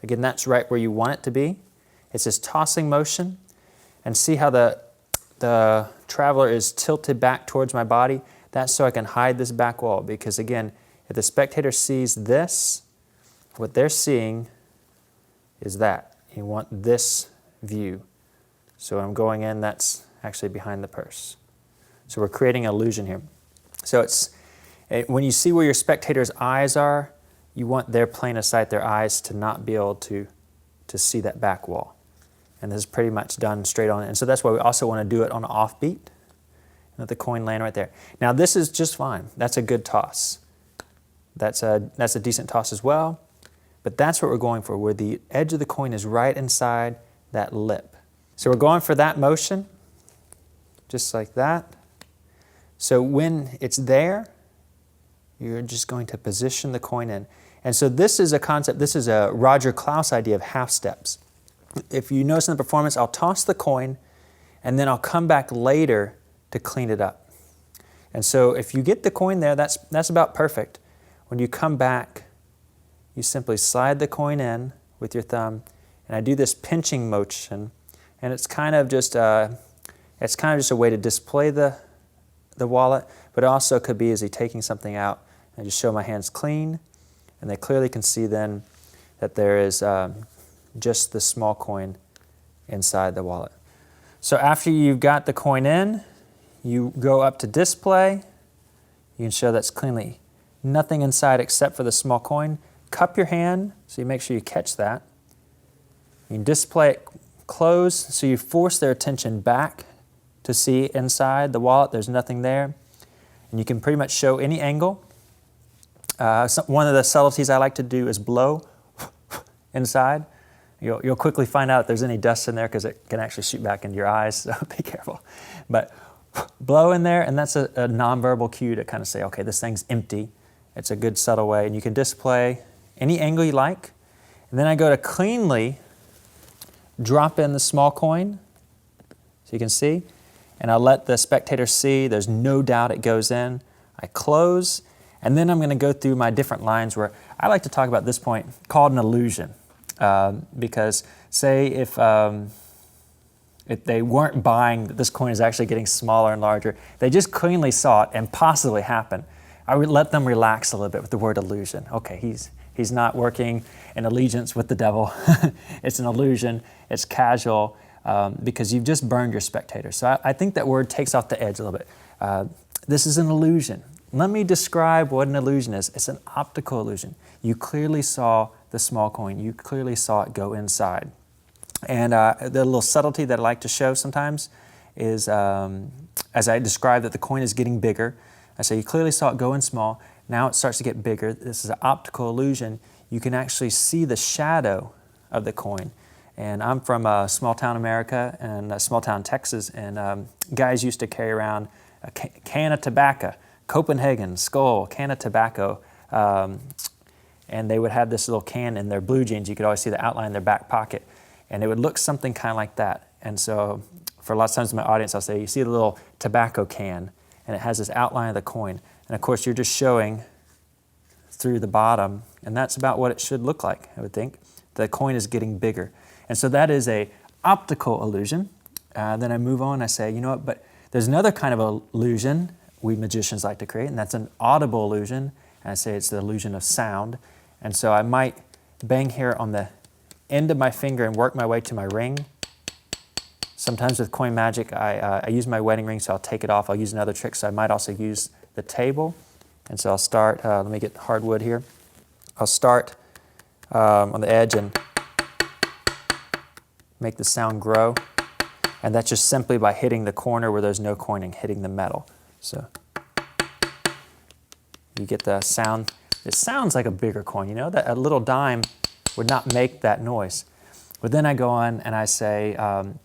Again, that's right where you want it to be. It's this tossing motion. And see how the traveler is tilted back towards my body? That's so I can hide this back wall, because again, if the spectator sees this, what they're seeing is that. You want this view. So when I'm going in, that's actually behind the purse. So we're creating an illusion here. So when you see where your spectator's eyes are, you want their plane of sight, their eyes, to not be able to see that back wall. And this is pretty much done straight on. And so that's why we also want to do it on an offbeat. Let the coin land right there. Now this is just fine. That's a good toss. That's a decent toss as well. But that's what we're going for, where the edge of the coin is right inside that lip. So we're going for that motion, just like that. So when it's there, you're just going to position the coin in. And so this is a concept, this is a Roger Klaus idea of half steps. If you notice in the performance, I'll toss the coin and then I'll come back later to clean it up. And so if you get the coin there, that's about perfect. When you come back, you simply slide the coin in with your thumb, and I do this pinching motion, and it's kind of just a way to display the wallet, but it also could be as he's taking something out. I just show my hands clean, and they clearly can see then that there is just the small coin inside the wallet. So after you've got the coin in, you go up to display. You can show that's cleanly nothing inside except for the small coin. Cup your hand so you make sure you catch that. You can display it closed so you force their attention back to see inside the wallet. There's nothing there. And you can pretty much show any angle. One of the subtleties I like to do is blow inside. You'll quickly find out if there's any dust in there because it can actually shoot back into your eyes, so be careful. But blow in there, and that's a nonverbal cue to kind of say, okay, this thing's empty. It's a good subtle way, and you can display any angle you like. And then I go to cleanly drop in the small coin, so you can see, and I'll let the spectator see. There's no doubt it goes in. I close, and then I'm going to go through my different lines where I like to talk about this point called an illusion. Because say if they weren't buying that this coin is actually getting smaller and larger, they just cleanly saw it and possibly happen, I would let them relax a little bit with the word illusion. Okay, he's not working in allegiance with the devil. It's an illusion. It's casual because you've just burned your spectator. So I think that word takes off the edge a little bit. This is an illusion. Let me describe what an illusion is. It's an optical illusion. You clearly saw the small coin. You clearly saw it go inside. And the little subtlety that I like to show sometimes is, as I describe that the coin is getting bigger, I say you clearly saw it go in small. Now it starts to get bigger. This is an optical illusion. You can actually see the shadow of the coin. And I'm from small town America and small town Texas, and guys used to carry around a can of tobacco, Copenhagen, Skull, can of tobacco, and they would have this little can in their blue jeans. You could always see the outline in their back pocket, and it would look something kind of like that. And so for lots of times in my audience, I'll say, you see the little tobacco can, and it has this outline of the coin. And of course, you're just showing through the bottom, and that's about what it should look like, I would think. The coin is getting bigger. And so that is a optical illusion. Then I move on, I say, you know what, but there's another kind of illusion we magicians like to create, and that's an audible illusion. And I say it's the illusion of sound. And so I might bang here on the end of my finger and work my way to my ring. Sometimes with coin magic, I use my wedding ring, so I'll take it off. I'll use another trick, so I might also use the table. And so I'll start, let me get hardwood here. I'll start on the edge and make the sound grow. And that's just simply by hitting the corner where there's no coining, hitting the metal. So you get the sound. It sounds like a bigger coin, you know, that a little dime would not make that noise. But then I go on and I say,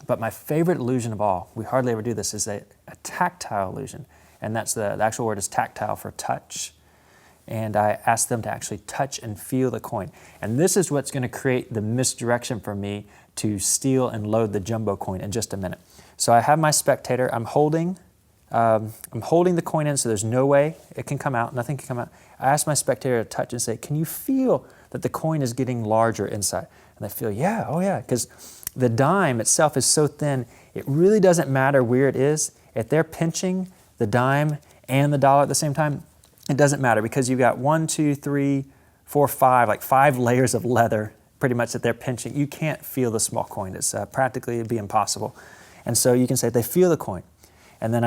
but my favorite illusion of all, we hardly ever do this, is a tactile illusion. And that's the actual word is tactile for touch. And I ask them to actually touch and feel the coin. And this is what's going to create the misdirection for me to steal and load the jumbo coin in just a minute. So I have my spectator. I'm holding the coin in, so there's no way it can come out. Nothing can come out. I ask my spectator to touch and say, can you feel that the coin is getting larger inside? And they feel, yeah, oh yeah, because the dime itself is so thin, it really doesn't matter where it is. If they're pinching the dime and the dollar at the same time, it doesn't matter because you've got 1, 2, 3, 4, 5, like 5 layers of leather pretty much that they're pinching. You can't feel the small coin. It's practically, it'd be impossible. And so you can say, they feel the coin. And then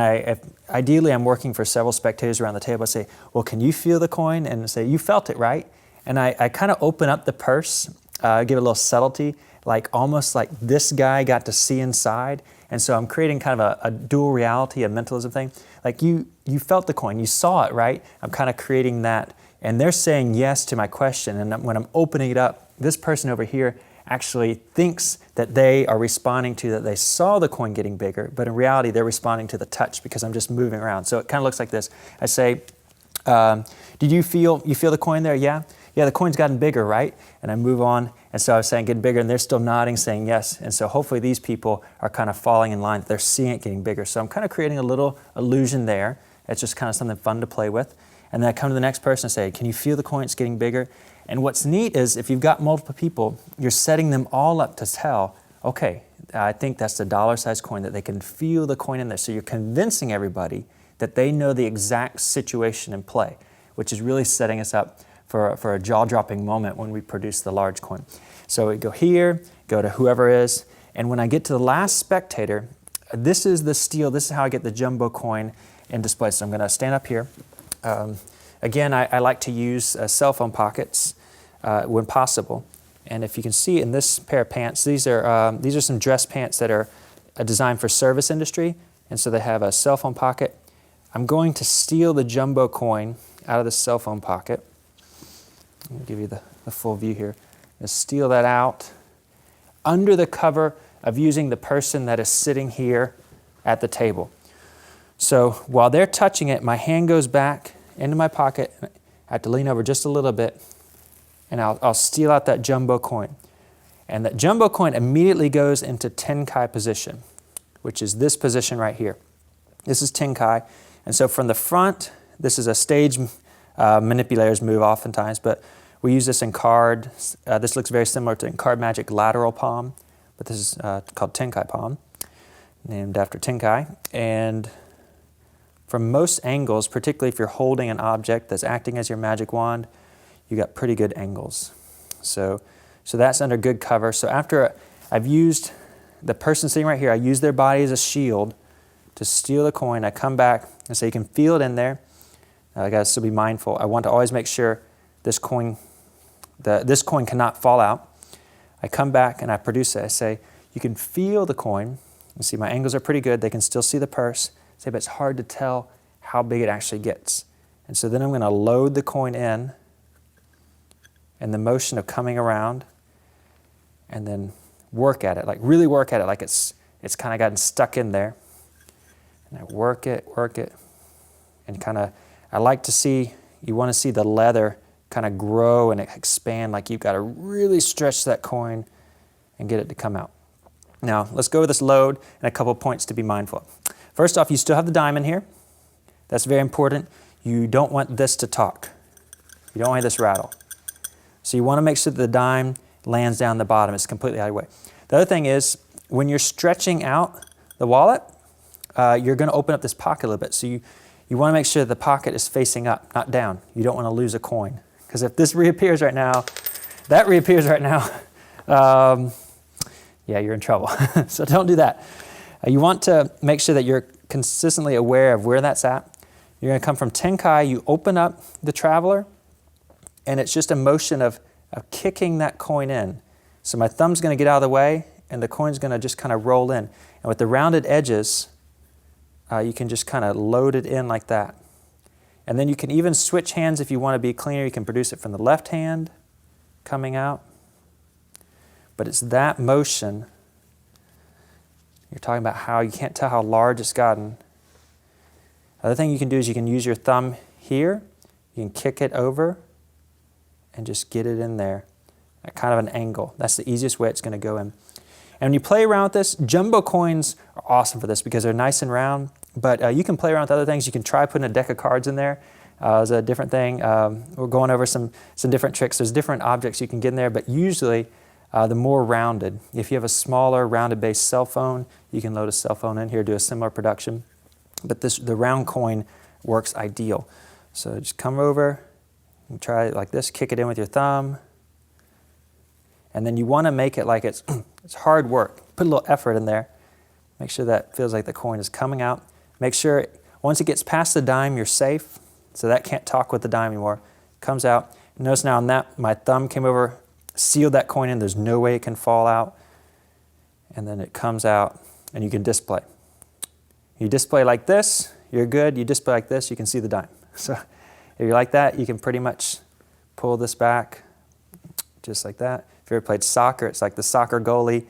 ideally I'm working for several spectators around the table. I say, well, can you feel the coin? And say, you felt it, right? And I kind of open up the purse, give it a little subtlety, like almost like this guy got to see inside. And so I'm creating kind of a dual reality, a mentalism thing. Like you felt the coin, you saw it, right? I'm kind of creating that. And they're saying yes to my question. And when I'm opening it up, this person over here actually thinks that they are responding to that they saw the coin getting bigger, but in reality they're responding to the touch because I'm just moving around. So it kind of looks like this. I say, did you feel the coin there? Yeah? Yeah, the coin's gotten bigger, right? And I move on. And so I was saying getting bigger, and they're still nodding, saying yes. And so hopefully these people are kind of falling in line. They're seeing it getting bigger. So I'm kind of creating a little illusion there. It's just kind of something fun to play with. And then I come to the next person and say, can you feel the coin? It's getting bigger. And what's neat is if you've got multiple people, you're setting them all up to tell, okay, I think that's the dollar-sized coin, that they can feel the coin in there. So you're convincing everybody that they know the exact situation in play, which is really setting us up for a jaw-dropping moment when we produce the large coin. So we go here, go to whoever is, and when I get to the last spectator, this is the steal. This is how I get the jumbo coin in display. So I'm going to stand up here. Again, I like to use cell phone pockets when possible. And if you can see in this pair of pants, these are some dress pants that are designed for service industry. And so they have a cell phone pocket. I'm going to steal the jumbo coin out of the cell phone pocket. Let me give you the full view here. Just steal that out under the cover of using the person that is sitting here at the table. So while they're touching it, my hand goes back into my pocket. I have to lean over just a little bit, and I'll steal out that jumbo coin. And that jumbo coin immediately goes into tenkai position, which is this position right here. This is tenkai. And so from the front, this is a stage manipulators move oftentimes, but we use this in card. This looks very similar to in Card Magic lateral palm, but this is called tenkai palm, named after Tenkai. And from most angles, particularly if you're holding an object that's acting as your magic wand, you got pretty good angles. So that's under good cover. So after I've used the person sitting right here, I use their body as a shield to steal the coin. I come back and say, you can feel it in there. I got to still be mindful. I want to always make sure this coin cannot fall out. I come back and I produce it. I say, you can feel the coin. You see my angles are pretty good. They can still see the purse. I say, but it's hard to tell how big it actually gets. And so then I'm going to load the coin in, and the motion of coming around, and then work at it, like really work at it, like it's kind of gotten stuck in there. And I work it, and kind of, I like to see, you want to see the leather kind of grow and expand, like you've got to really stretch that coin and get it to come out. Now, let's go with this load and a couple of points to be mindful of. First off, you still have the diamond here. That's very important. You don't want this to talk. You don't want this rattle. So you want to make sure that the dime lands down the bottom. It's completely out of your way. The other thing is, when you're stretching out the wallet, you're going to open up this pocket a little bit. So you want to make sure the pocket is facing up, not down. You don't want to lose a coin. Because if this reappears right now, that reappears right now, yeah, you're in trouble. So don't do that. You want to make sure that you're consistently aware of where that's at. You're going to come from tenkai, you open up the traveler, and it's just a motion of kicking that coin in. So my thumb's going to get out of the way, and the coin's going to just kind of roll in. And with the rounded edges, you can just kind of load it in like that. And then you can even switch hands if you want to be cleaner. You can produce it from the left hand, coming out. but it's that motion. You're talking about how you can't tell how large it's gotten. Other thing you can do is you can use your thumb here. You can kick it over and just get it in there at kind of an angle. That's the easiest way it's going to go in. And when you play around with this, jumbo coins are awesome for this because they're nice and round, but you can play around with other things. You can try putting a deck of cards in there. It's a different thing. We're going over some different tricks. There's different objects you can get in there, but usually the more rounded. If you have a smaller rounded base cell phone, you can load a cell phone in here, do a similar production. But the round coin works ideal. So just come over and try it like this, kick it in with your thumb. And then you want to make it like it's hard work. Put a little effort in there. Make sure that feels like the coin is coming out. Make sure once it gets past the dime, you're safe. So that can't talk with the dime anymore. Comes out. Notice now on that, my thumb came over, sealed that coin in. There's no way it can fall out. And then it comes out and you can display. You display like this, you're good. You display like this, you can see the dime. So if you like that, you can pretty much pull this back just like that. If you ever played soccer, it's like the soccer goalie.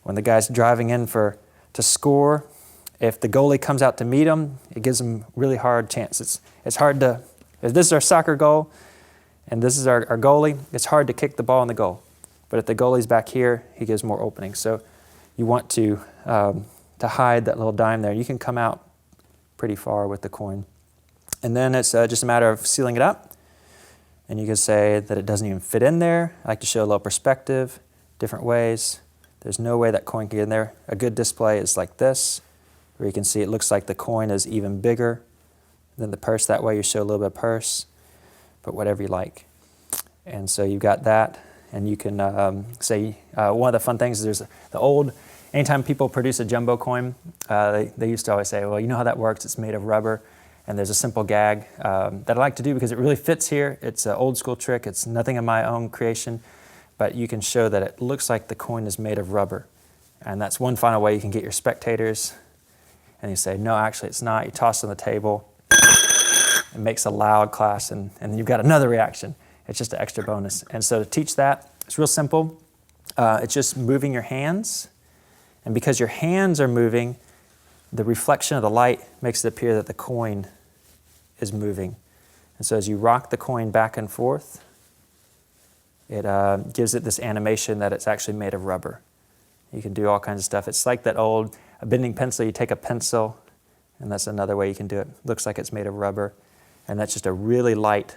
When the guy's driving in to score, if the goalie comes out to meet him, it gives him really hard chance. It's hard to, if this is our soccer goal and this is our goalie, it's hard to kick the ball in the goal. But if the goalie's back here, he gives more openings. So you want to hide that little dime there. You can come out pretty far with the coin. And then it's just a matter of sealing it up. And you can say that it doesn't even fit in there. I like to show a little perspective, different ways. There's no way that coin can get in there. A good display is like this, where you can see it looks like the coin is even bigger than the purse. That way you show a little bit of purse, but whatever you like. And so you've got that. And you can say, one of the fun things is there's the old, anytime people produce a jumbo coin, they used to always say, well, you know how that works, it's made of rubber. And there's a simple gag that I like to do because it really fits here. It's an old school trick, it's nothing of my own creation, but you can show that it looks like the coin is made of rubber. And that's one final way you can get your spectators. And you say, no, actually it's not. You toss it on the table, it makes a loud clash, and you've got another reaction. It's just an extra bonus. And so to teach that, it's real simple. It's just moving your hands. And because your hands are moving, the reflection of the light makes it appear that the coin is moving. And so as you rock the coin back and forth, it gives it this animation that it's actually made of rubber. You can do all kinds of stuff. It's like that old bending pencil. You take a pencil, and that's another way you can do it. Looks like it's made of rubber. And that's just a really light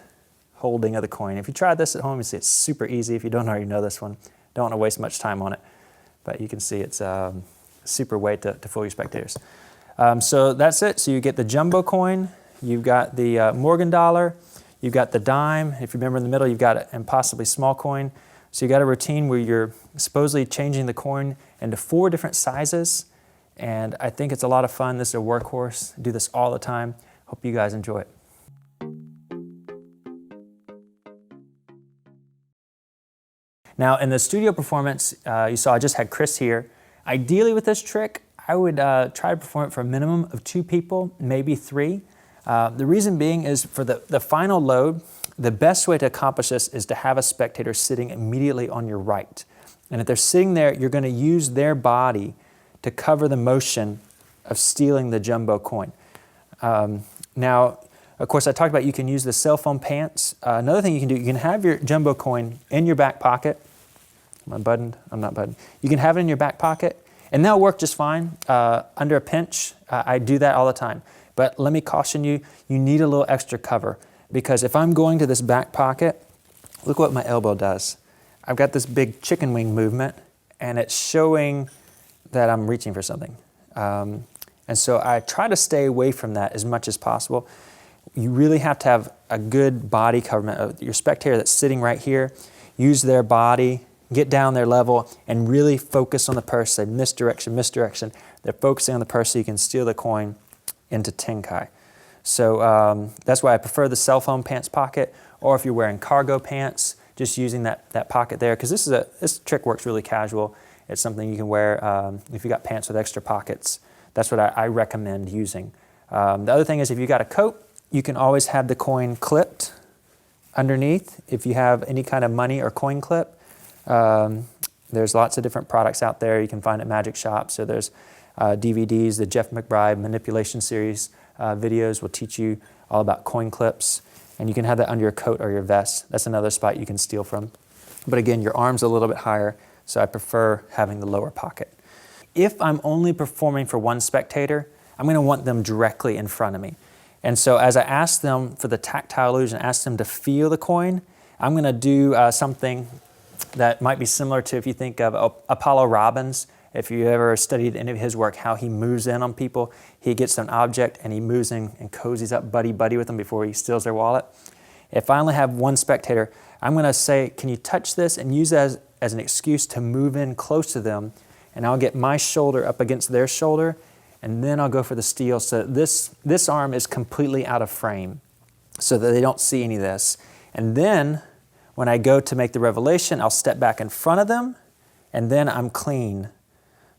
holding of the coin. If you try this at home, you see it's super easy. If you don't already know this one, don't want to waste much time on it. But you can see it's a super way to fool your spectators. So that's it. So you get the jumbo coin, you've got the Morgan dollar, you've got the dime. If you remember in the middle, you've got an impossibly small coin. So you got a routine where you're supposedly changing the coin into 4 different sizes. And I think it's a lot of fun. This is a workhorse. I do this all the time. Hope you guys enjoy it. Now in the studio performance, you saw I just had Chris here. Ideally with this trick, I would try to perform it for a minimum of 2 people, maybe 3. The reason being is for the final load, the best way to accomplish this is to have a spectator sitting immediately on your right. And if they're sitting there, you're going to use their body to cover the motion of stealing the jumbo coin. Now, of course, I talked about you can use the cell phone pants. Another thing you can do, you can have your jumbo coin in your back pocket. Am I buttoned? I'm not buttoned. You can have it in your back pocket, and that'll work just fine. Under a pinch, I do that all the time. But let me caution you, you need a little extra cover, because if I'm going to this back pocket, look what my elbow does. I've got this big chicken wing movement, and it's showing that I'm reaching for something. And so I try to stay away from that as much as possible. You really have to have a good body coverage. Your spectator that's sitting right here, use their body, get down their level, and really focus on the purse. Say misdirection, misdirection. They're focusing on the purse so you can steal the coin into Tenkai. So that's why I prefer the cell phone pants pocket, or if you're wearing cargo pants, just using that pocket there, because this trick works really casual. It's something you can wear if you got pants with extra pockets. That's what I recommend using. The other thing is if you got a coat, you can always have the coin clipped underneath. If you have any kind of money or coin clip, There's lots of different products out there you can find at magic shops. So there's DVDs, the Jeff McBride Manipulation Series videos will teach you all about coin clips. And you can have that under your coat or your vest. That's another spot you can steal from. But again, your arm's a little bit higher, so I prefer having the lower pocket. If I'm only performing for one spectator, I'm going to want them directly in front of me. And so as I ask them for the tactile illusion, ask them to feel the coin, I'm going to do something that might be similar to if you think of Apollo Robbins. If you ever studied any of his work, how he moves in on people, he gets an object and he moves in and cozies up buddy-buddy with them before he steals their wallet. If I only have one spectator, I'm going to say, can you touch this, and use that as an excuse to move in close to them, and I'll get my shoulder up against their shoulder, and then I'll go for the steal. So this arm is completely out of frame so that they don't see any of this. And then when I go to make the revelation, I'll step back in front of them, and then I'm clean.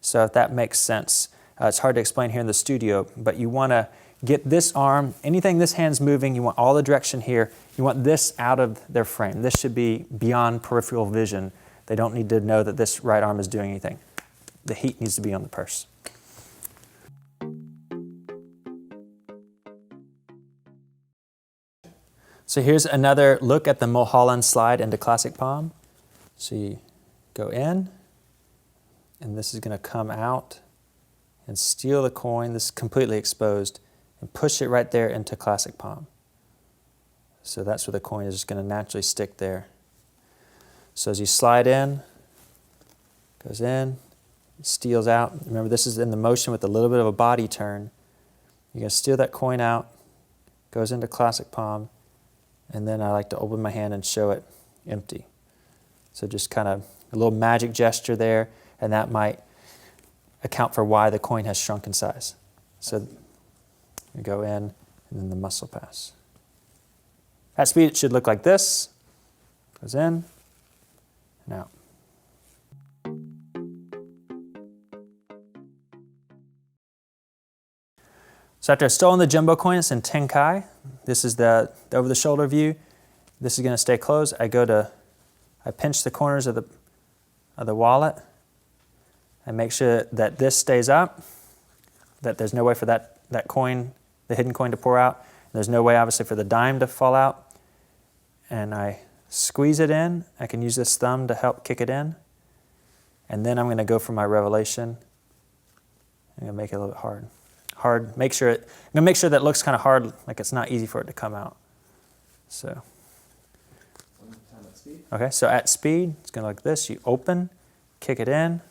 So if that makes sense. It's hard to explain here in the studio, but you want to get this arm, anything this hand's moving, you want all the direction here. You want this out of their frame. This should be beyond peripheral vision. They don't need to know that this right arm is doing anything. The heat needs to be on the purse. So here's another look at the Mulholland slide into classic palm. So you go in, and this is going to come out and steal the coin. This is completely exposed, and push it right there into classic palm. So that's where the coin is just going to naturally stick there. So as you slide in, goes in, steals out. Remember, this is in the motion with a little bit of a body turn. You're going to steal that coin out, goes into classic palm, and then I like to open my hand and show it empty. So just kind of a little magic gesture there, and that might account for why the coin has shrunk in size. So you go in, and then the muscle pass. At speed, it should look like this. Goes in and out. So after I've stolen the jumbo coin, it's in Tenkai. This is the over-the-shoulder view. This is going to stay closed. I pinch the corners of the wallet. I make sure that this stays up, that there's no way for that coin, the hidden coin, to pour out. There's no way, obviously, for the dime to fall out. And I squeeze it in. I can use this thumb to help kick it in. And then I'm going to go for my revelation. I'm going to make it a little bit hard. I'm going to make sure that it looks kind of hard, like it's not easy for it to come out. So, okay, so at speed, it's going to look like this. You open, kick it in,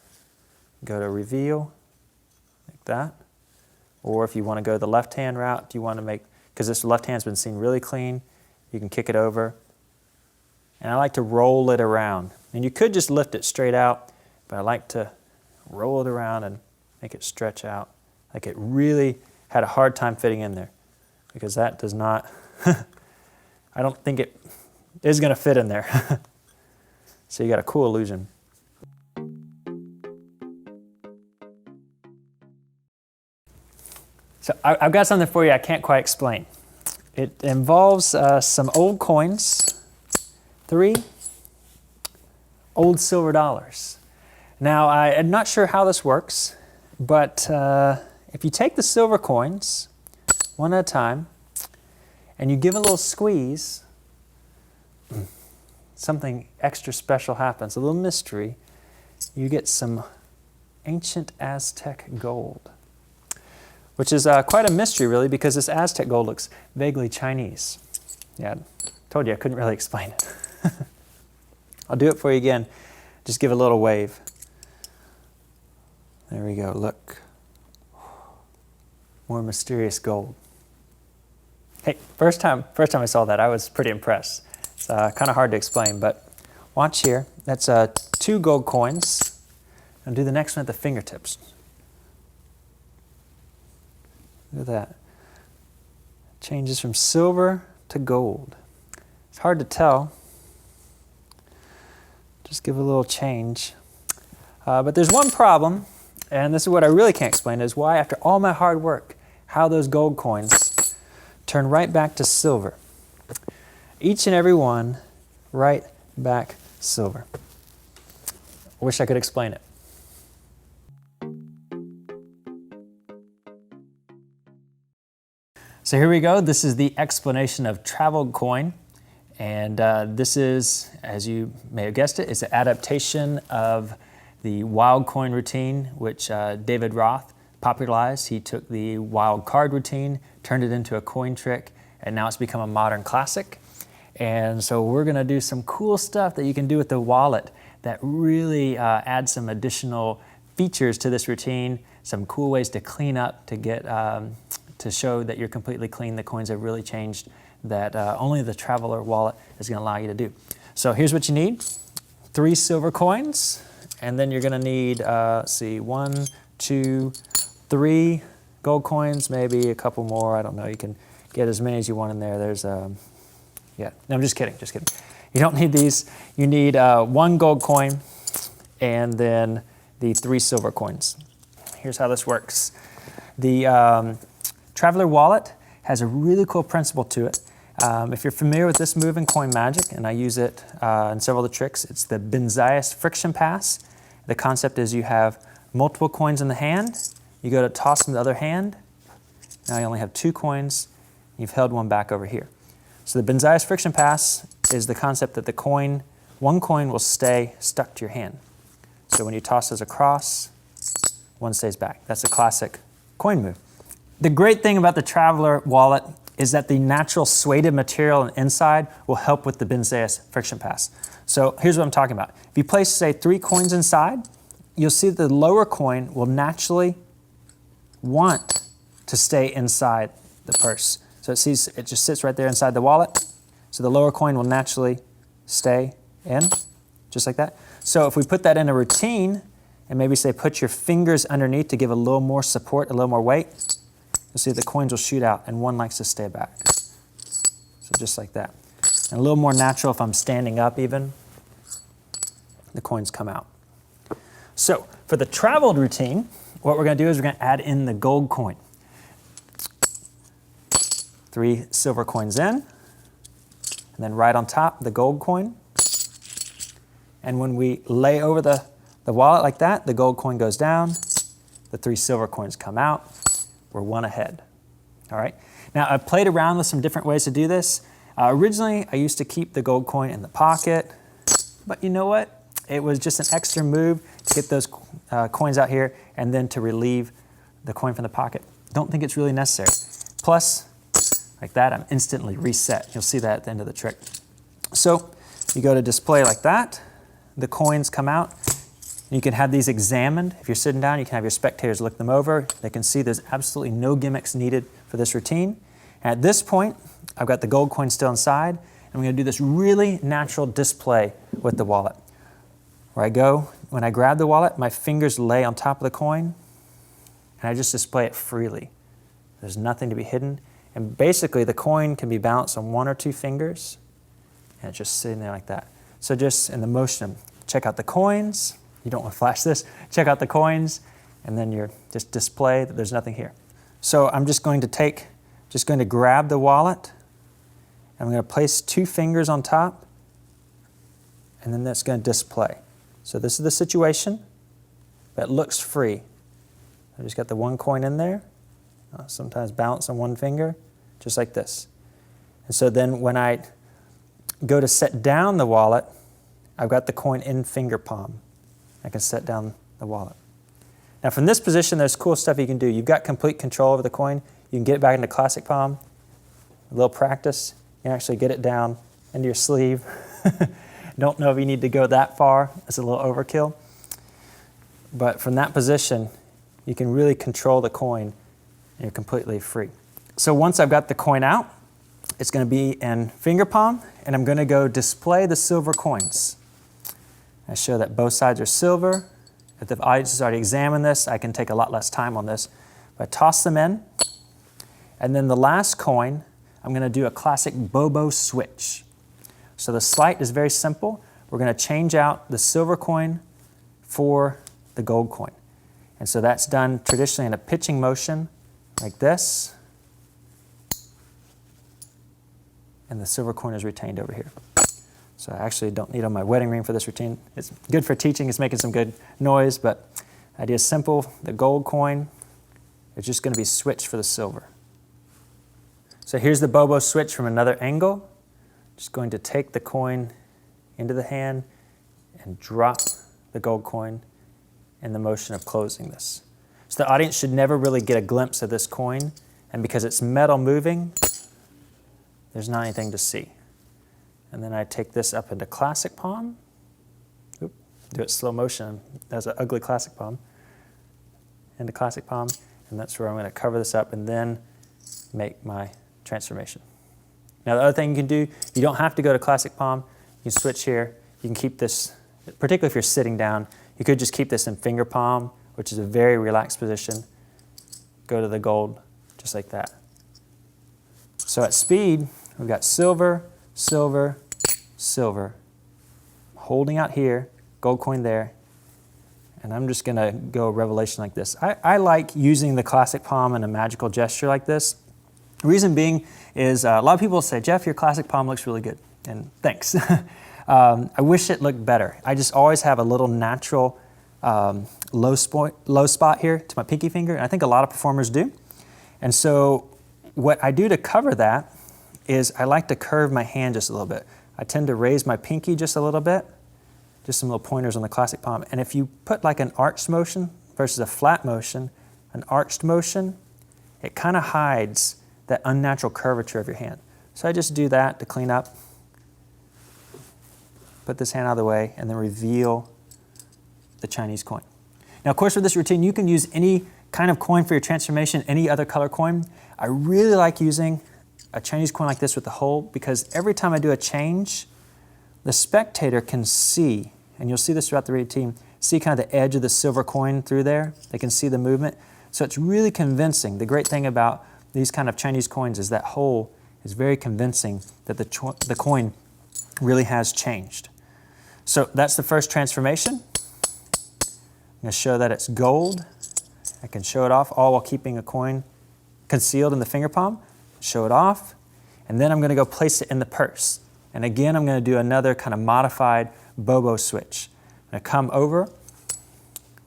go to reveal, like that. Or if you want to go the left-hand route, if you want to make, because this left hand's been seen really clean, you can kick it over. And I like to roll it around. And you could just lift it straight out, but I like to roll it around and make it stretch out. Like it really had a hard time fitting in there, because that does not, I don't think it is going to fit in there. So you got a cool illusion. So I've got something for you I can't quite explain. It involves some old coins, 3 old silver dollars. Now, I'm not sure how this works, but if you take the silver coins one at a time and you give a little squeeze, something extra special happens, a little mystery. You get some ancient Aztec gold, which is quite a mystery, really, because this Aztec gold looks vaguely Chinese. Yeah, I told you I couldn't really explain it. I'll do it for you again. Just give a little wave. There we go, look. More mysterious gold. Hey, first time I saw that, I was pretty impressed. It's kind of hard to explain, but watch here. That's 2 gold coins. I'll do the next one at the fingertips. Look at that. Changes from silver to gold. It's hard to tell. Just give a little change. But there's one problem, and this is what I really can't explain, is why, after all my hard work, how those gold coins turn right back to silver. Each and every one right back silver. I wish I could explain it. So here we go. This is the explanation of traveled coin. And this is, as you may have guessed it, it's an adaptation of the wild coin routine, which David Roth popularized. He took the wild card routine, turned it into a coin trick, and now it's become a modern classic. And so we're gonna do some cool stuff that you can do with the wallet that really add some additional features to this routine, some cool ways to clean up, to get to show that you're completely clean. The coins have really changed, that only the Traveler wallet is going to allow you to do. So here's what you need: 3 silver coins, and then you're going to need, let's see, 1, 2, 3 gold coins, maybe a couple more. I don't know. You can get as many as you want in there. There's, yeah, no, I'm just kidding, just kidding. You don't need these. You need 1 gold coin and then the 3 silver coins. Here's how this works. The Traveler wallet has a really cool principle to it. If you're familiar with this move in coin magic, and I use it in several of the tricks, it's the Benzias friction pass. The concept is you have multiple coins in the hand, you go to toss them to the other hand, now you only have 2 coins, you've held one back over here. So the Benzias friction pass is the concept that one coin will stay stuck to your hand. So when you toss those across, one stays back. That's a classic coin move. The great thing about the Traveler wallet is that the natural suede material on the inside will help with the Benzias friction pass. So here's what I'm talking about. If you place, say, 3 coins inside, you'll see that the lower coin will naturally want to stay inside the purse. So it just sits right there inside the wallet. So the lower coin will naturally stay in, just like that. So if we put that in a routine, and maybe say put your fingers underneath to give a little more support, a little more weight, you'll see the coins will shoot out, and one likes to stay back. So just like that. And a little more natural if I'm standing up even, the coins come out. So for the traveled routine, what we're gonna do is we're gonna add in the gold coin. 3 silver coins in, and then right on top, the gold coin. And when we lay over the wallet like that, the gold coin goes down, the 3 silver coins come out, we're 1 ahead. All right. Now I've played around with some different ways to do this. Originally, I used to keep the gold coin in the pocket, but you know what? It was just an extra move to get those coins out here and then to relieve the coin from the pocket. Don't think it's really necessary. Plus, like that, I'm instantly reset. You'll see that at the end of the trick. So you go to display like that, the coins come out. You can have these examined. If you're sitting down, you can have your spectators look them over. They can see there's absolutely no gimmicks needed for this routine. And at this point, I've got the gold coin still inside, and I'm going to do this really natural display with the wallet. Where I go, when I grab the wallet, my fingers lay on top of the coin, and I just display it freely. There's nothing to be hidden. And basically, the coin can be balanced on 1 or 2 fingers, and it's just sitting there like that. So just in the motion, check out the coins. You don't want to flash this. Check out the coins, and then you're just display that there's nothing here. So I'm just going to grab the wallet, and I'm going to place 2 fingers on top, and then that's going to display. So this is the situation, but it looks free. I just got the 1 coin in there, sometimes balance on 1 finger, just like this. And so then when I go to set down the wallet, I've got the coin in finger palm. I can set down the wallet. Now from this position, there's cool stuff you can do. You've got complete control over the coin. You can get it back into classic palm. A little practice, you can actually get it down into your sleeve. Don't know if you need to go that far. It's a little overkill. But from that position, you can really control the coin, and you're completely free. So once I've got the coin out, it's going to be in finger palm, and I'm going to go display the silver coins. I show that both sides are silver. If the audience has already examined this, I can take a lot less time on this. But I toss them in, and then the last coin, I'm going to do a classic Bobo switch. So the sleight is very simple. We're going to change out the silver coin for the gold coin. And so that's done traditionally in a pitching motion like this. And the silver coin is retained over here. So I actually don't need on my wedding ring for this routine. It's good for teaching, it's making some good noise, but the idea is simple. The gold coin is just going to be switched for the silver. So here's the Bobo switch from another angle. Just going to take the coin into the hand and drop the gold coin in the motion of closing this. So the audience should never really get a glimpse of this coin, and because it's metal moving, there's not anything to see. And then I take this up into classic palm. Oop, do it slow motion. That's an ugly classic palm. Into classic palm, and that's where I'm going to cover this up and then make my transformation. Now the other thing you can do, you don't have to go to classic palm. You can switch here. You can keep this, particularly if you're sitting down, you could just keep this in finger palm, which is a very relaxed position. Go to the gold, just like that. So at speed, we've got silver, silver, silver. Holding out here, gold coin there, and I'm just gonna go revelation like this. I like using the classic palm in a magical gesture like this. The reason being is a lot of people say, Jeff, your classic palm looks really good, and thanks. I wish it looked better. I just always have a little natural low spot here to my pinky finger, and I think a lot of performers do. And so what I do to cover that is I like to curve my hand just a little bit. I tend to raise my pinky just a little bit, just some little pointers on the classic palm. And if you put like an arched motion versus a flat motion, an arched motion, it kind of hides that unnatural curvature of your hand. So I just do that to clean up, put this hand out of the way, and then reveal the Chinese coin. Now, of course, with this routine, you can use any kind of coin for your transformation, any other color coin. I really like using a Chinese coin like this with the hole, because every time I do a change, the spectator can see, and you'll see this throughout the routine, see kind of the edge of the silver coin through there. They can see the movement. So it's really convincing. The great thing about these kind of Chinese coins is that hole is very convincing that the coin really has changed. So that's the first transformation. I'm going to show that it's gold. I can show it off all while keeping a coin concealed in the finger palm. Show it off, and then I'm going to go place it in the purse. And again, I'm going to do another kind of modified Bobo switch. I'm going to come over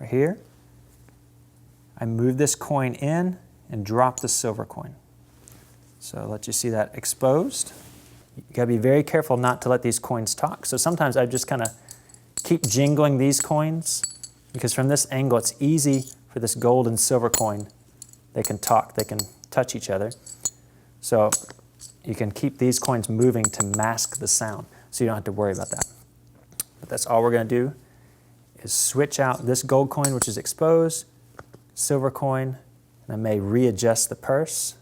right here. I move this coin in and drop the silver coin. So I'll let you see that exposed. You got to be very careful not to let these coins talk. So sometimes I just kind of keep jingling these coins, because from this angle it's easy for this gold and silver coin. They can talk, they can touch each other. So you can keep these coins moving to mask the sound, so you don't have to worry about that. But that's all we're going to do, is switch out this gold coin, which is exposed, silver coin, and I may readjust the purse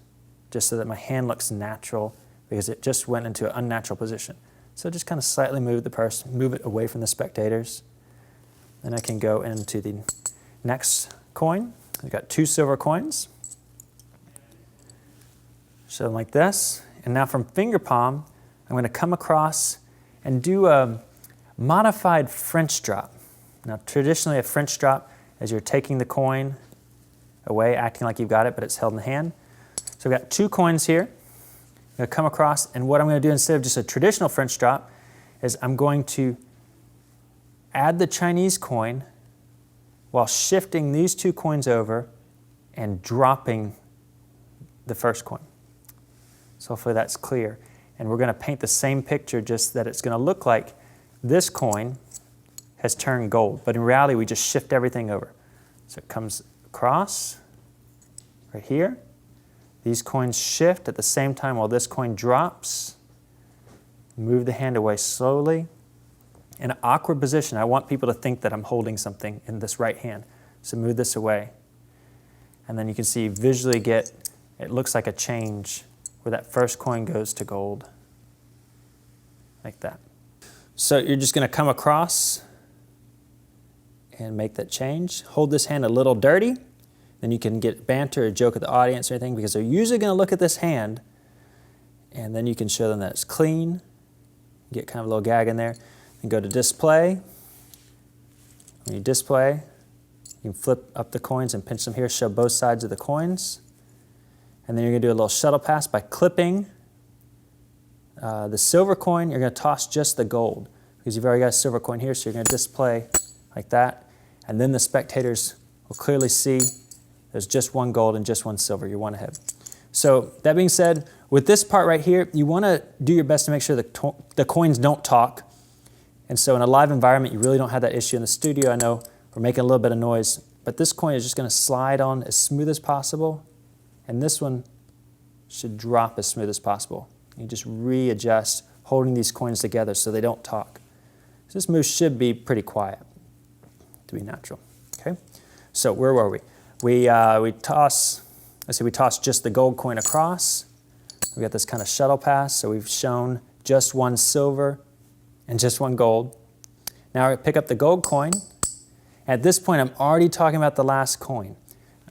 just so that my hand looks natural, because it just went into an unnatural position. So just kind of slightly move the purse, move it away from the spectators. Then I can go into the next coin. I've got 2 silver coins. Show them like this. And now from finger palm, I'm going to come across and do a modified French drop. Now traditionally a French drop is you're taking the coin away, acting like you've got it, but it's held in the hand. So I've got 2 coins here. I'm going to come across, and what I'm going to do instead of just a traditional French drop is I'm going to add the Chinese coin while shifting these 2 coins over and dropping the first coin. So hopefully that's clear. And we're going to paint the same picture, just that it's going to look like this coin has turned gold. But in reality, we just shift everything over. So it comes across right here. These coins shift at the same time while this coin drops. Move the hand away slowly. In an awkward position, I want people to think that I'm holding something in this right hand. So move this away. And then you can see visually it looks like a change where that first coin goes to gold, like that. So you're just going to come across and make that change. Hold this hand a little dirty, then you can get banter or joke at the audience or anything, because they're usually going to look at this hand, and then you can show them that it's clean. Get kind of a little gag in there. Then go to display. When you display, you can flip up the coins and pinch them here, show both sides of the coins. And then you're going to do a little shuttle pass by clipping the silver coin, you're going to toss just the gold because you've already got a silver coin here, so you're going to display like that. And then the spectators will clearly see there's just one gold and just one silver. You're one ahead. So that being said, with this part right here, you want to do your best to make sure the coins don't talk. And so in a live environment, you really don't have that issue. In the studio, I know we're making a little bit of noise, but this coin is just going to slide on as smooth as possible. And this one should drop as smooth as possible. You just readjust, holding these coins together so they don't talk. So this move should be pretty quiet to be natural. Okay. So where were we? We toss just the gold coin across. We got this kind of shuttle pass, so we've shown just one silver and just one gold. Now I pick up the gold coin. At this point, I'm already talking about the last coin.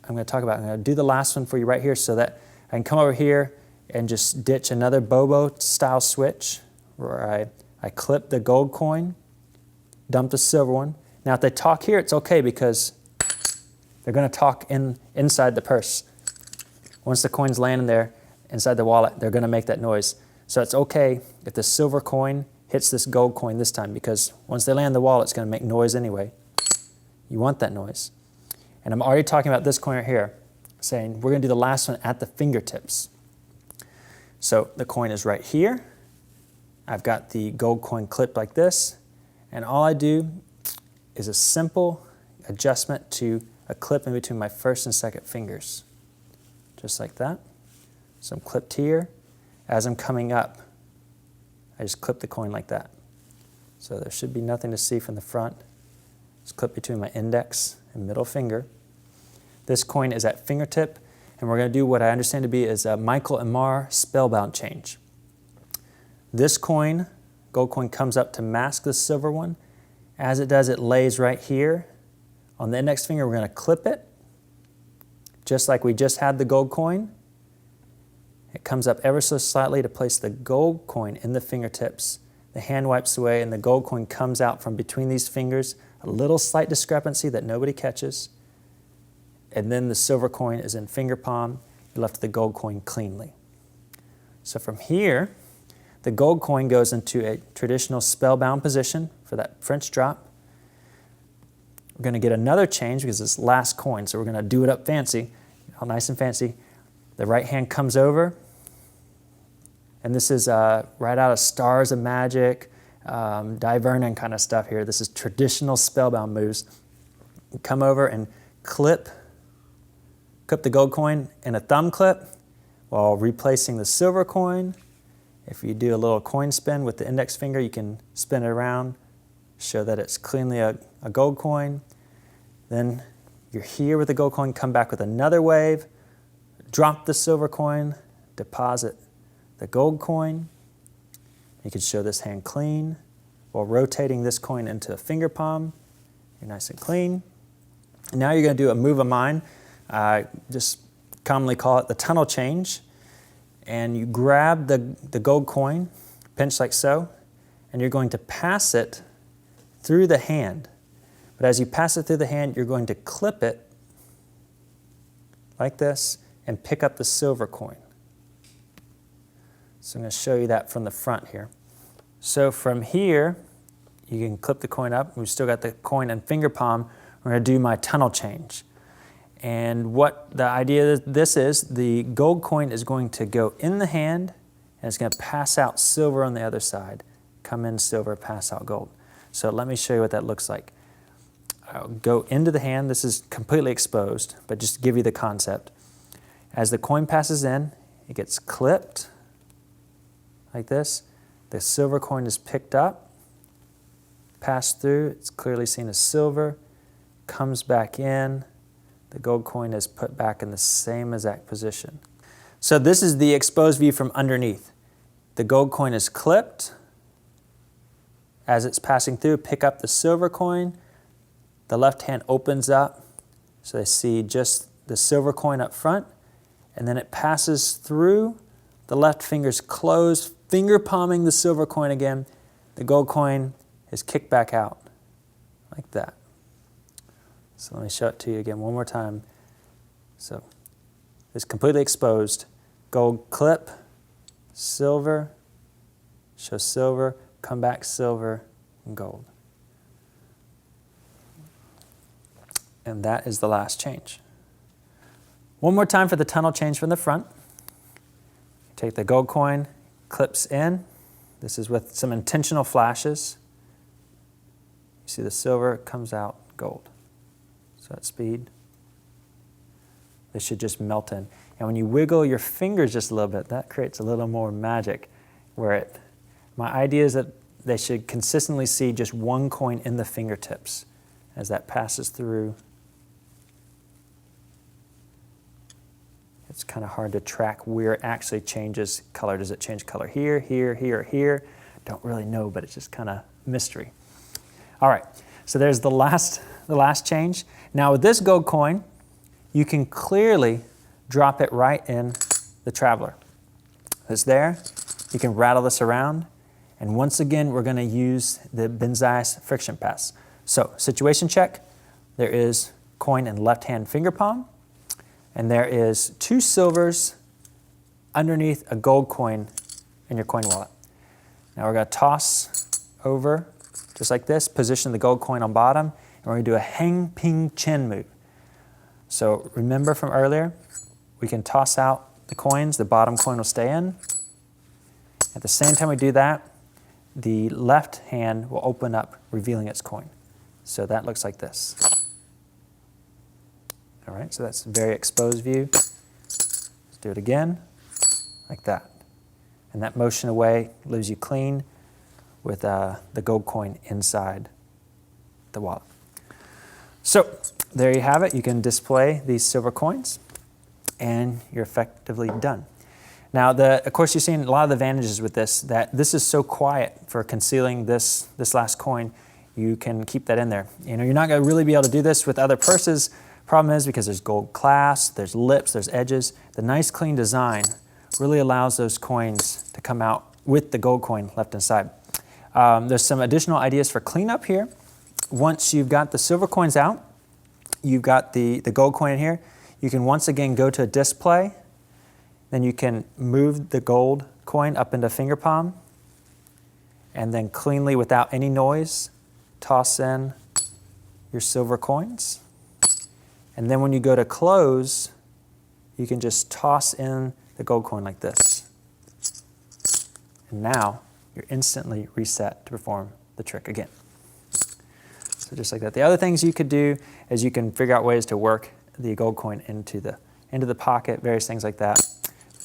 I'm going to do the last one for you right here so that I can come over here and just ditch another Bobo style switch where I clip the gold coin, dump the silver one. Now if they talk here, it's okay because they're going to talk inside the purse. Once the coins land in there, inside the wallet, they're going to make that noise. So it's okay if the silver coin hits this gold coin this time because once they land in the wallet, it's going to make noise anyway. You want that noise. And I'm already talking about this coin right here, saying we're going to do the last one at the fingertips. So the coin is right here. I've got the gold coin clipped like this. And all I do is a simple adjustment to a clip in between my first and second fingers. Just like that. So I'm clipped here. As I'm coming up, I just clip the coin like that. So there should be nothing to see from the front. It's clipped between my index and middle finger. This coin is at fingertip, and we're going to do what I understand to be is a Michael and Mar spellbound change. This coin, gold coin, comes up to mask the silver one. As it does, it lays right here. On the index finger, we're going to clip it, just like we just had the gold coin. It comes up ever so slightly to place the gold coin in the fingertips. The hand wipes away, and the gold coin comes out from between these fingers. A little slight discrepancy that nobody catches. And then the silver coin is in finger palm. You left the gold coin cleanly. So from here, the gold coin goes into a traditional spellbound position for that French drop. We're going to get another change because it's last coin, so we're going to do it up fancy, all nice and fancy. The right hand comes over, and this is right out of Stars of Magic, Die Vernon kind of stuff here. This is traditional spellbound moves. You come over and clip the gold coin in a thumb clip while replacing the silver coin. If you do a little coin spin with the index finger, you can spin it around, show that it's cleanly a gold coin. Then you're here with the gold coin, come back with another wave, drop the silver coin, deposit the gold coin. You can show this hand clean while rotating this coin into a finger palm. You're nice and clean. And now you're going to do a move of mine. Just commonly call it the tunnel change. And you grab the gold coin, pinch like so, and you're going to pass it through the hand. But as you pass it through the hand, you're going to clip it like this and pick up the silver coin. So I'm going to show you that from the front here. So from here, you can clip the coin up. We've still got the coin in finger palm. We're going to do my tunnel change. And what the idea of this is, the gold coin is going to go in the hand, and it's going to pass out silver on the other side. Come in silver, pass out gold. So let me show you what that looks like. I'll go into the hand. This is completely exposed, but just to give you the concept. As the coin passes in, it gets clipped like this. The silver coin is picked up, passed through. It's clearly seen as silver, comes back in. The gold coin is put back in the same exact position. So this is the exposed view from underneath. The gold coin is clipped. As it's passing through, pick up the silver coin. The left hand opens up, so they see just the silver coin up front, and then it passes through. The left finger's closed, finger palming the silver coin again. The gold coin is kicked back out, like that. So let me show it to you again one more time. So it's completely exposed. Gold clip, silver, show silver, come back silver, and gold. And that is the last change. One more time for the tunnel change from the front. Take the gold coin, clips in. This is with some intentional flashes. You see the silver comes out gold. So at speed, this should just melt in. And when you wiggle your fingers just a little bit, that creates a little more magic. My idea is that they should consistently see just one coin in the fingertips as that passes through. It's kind of hard to track where it actually changes color. Does it change color here, here, here, here? Don't really know, but it's just kind of mystery. All right, so there's the last change. Now with this gold coin, you can clearly drop it right in the traveler. It's there. You can rattle this around. And once again, we're going to use the Benzias friction pass. So situation check. There is coin in left-hand finger palm. And there is 2 silvers underneath a gold coin in your coin wallet. Now we're going to toss over just like this, position the gold coin on bottom, and we're going to do a hang ping chin move. So remember from earlier, we can toss out the coins, the bottom coin will stay in. At the same time we do that, the left hand will open up, revealing its coin. So that looks like this. All right, so that's a very exposed view. Let's do it again, like that. And that motion away leaves you clean with the gold coin inside the wallet. So there you have it. You can display these silver coins, and you're effectively done. Now, of course, you're seeing a lot of the advantages with this, that this is so quiet for concealing this last coin. You can keep that in there. You know, you're not going to really be able to do this with other purses. Problem is, because there's gold clasp, there's lips, there's edges, the nice clean design really allows those coins to come out with the gold coin left inside. There's some additional ideas for cleanup here. Once you've got the silver coins out, you've got the gold coin in here, you can once again go to display, then you can move the gold coin up into finger palm, and then cleanly, without any noise, toss in your silver coins. And then when you go to close, you can just toss in the gold coin like this. And now you're instantly reset to perform the trick again. So just like that. The other things you could do is you can figure out ways to work the gold coin into the pocket, various things like that.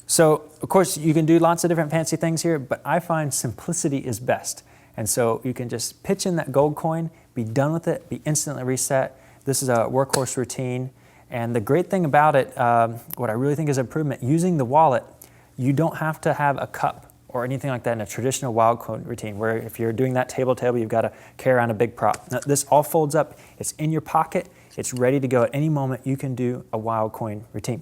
So of course you can do lots of different fancy things here, but I find simplicity is best. And so you can just pitch in that gold coin, be done with it, be instantly reset. This is a workhorse routine, and the great thing about it, what I really think is an improvement, using the wallet, you don't have to have a cup or anything like that in a traditional wild coin routine, where if you're doing that table, you've got to carry around a big prop. Now, this all folds up, it's in your pocket, it's ready to go at any moment. You can do a wild coin routine.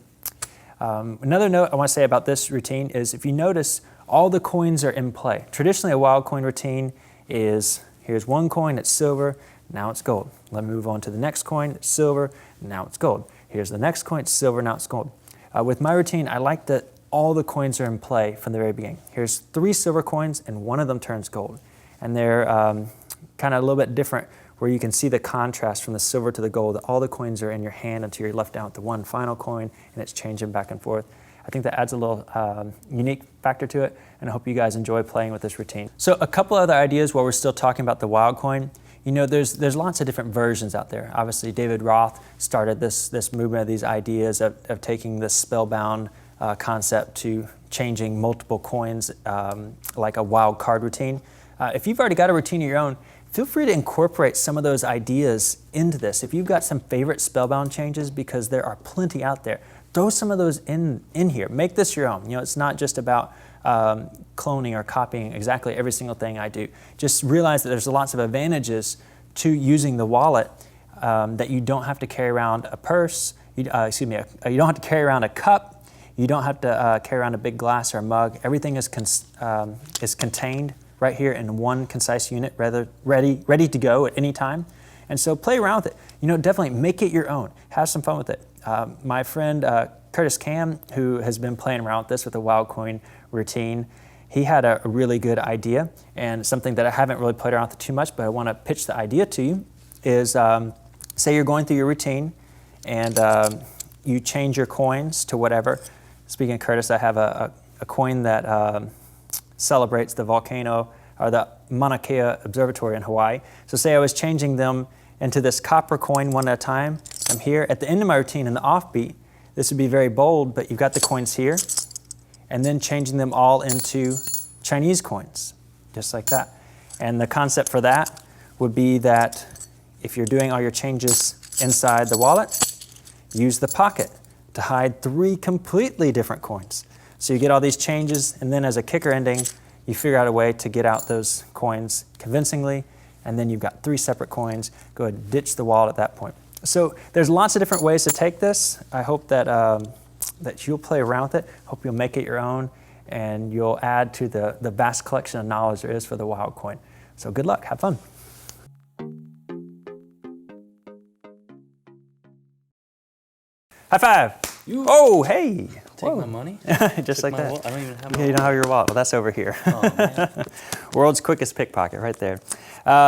Another note I want to say about this routine is, if you notice, all the coins are in play. Traditionally, a wild coin routine is, here's one coin, it's silver, now it's gold. Let me move on to the next coin, it's silver, now it's gold. Here's the next coin, it's silver, now it's gold. With my routine, I like that all the coins are in play from the very beginning. Here's 3 silver coins, and one of them turns gold. And they're kind of a little bit different, where you can see the contrast from the silver to the gold. All the coins are in your hand until you're left out with the one final coin, and it's changing back and forth. I think that adds a little unique factor to it, and I hope you guys enjoy playing with this routine. So a couple other ideas while we're still talking about the wild coin. You know, there's lots of different versions out there. Obviously, David Roth started this movement of these ideas of taking this spellbound concept to changing multiple coins like a wild card routine. If you've already got a routine of your own, feel free to incorporate some of those ideas into this. If you've got some favorite spellbound changes, because there are plenty out there, throw some of those in here. Make this your own. You know, it's not just about cloning or copying exactly every single thing I do. Just realize that there's lots of advantages to using the wallet, that you don't have to carry around a purse, you don't have to carry around a cup, you don't have to carry around a big glass or a mug. Everything is contained right here in one concise unit, ready to go at any time. And so play around with it. You know, definitely make it your own. Have some fun with it. My friend Curtis Cam, who has been playing around with this with the wild coin routine, he had a really good idea, and something that I haven't really played around with too much, but I want to pitch the idea to you, is say you're going through your routine, and you change your coins to whatever. Speaking of Curtis, I have a coin that celebrates the volcano, or the Mauna Kea Observatory in Hawaii. So say I was changing them into this copper coin one at a time. I'm here. At the end of my routine, in the offbeat, this would be very bold, but you've got the coins here, and then changing them all into Chinese coins, just like that. And the concept for that would be that if you're doing all your changes inside the wallet, use the pocket to hide 3 completely different coins. So you get all these changes, and then as a kicker ending, you figure out a way to get out those coins convincingly, and then you've got 3 separate coins. Go ahead and ditch the wallet at that point. So there's lots of different ways to take this. I hope that that you'll play around with it. Hope you'll make it your own, and you'll add to the vast collection of knowledge there is for the wild coin. So good luck, have fun. High five. Oh, hey. Take my money? Just like that. I don't even have Yeah, my you don't have your wallet. Well, that's over here. Oh, man. World's quickest pickpocket right there.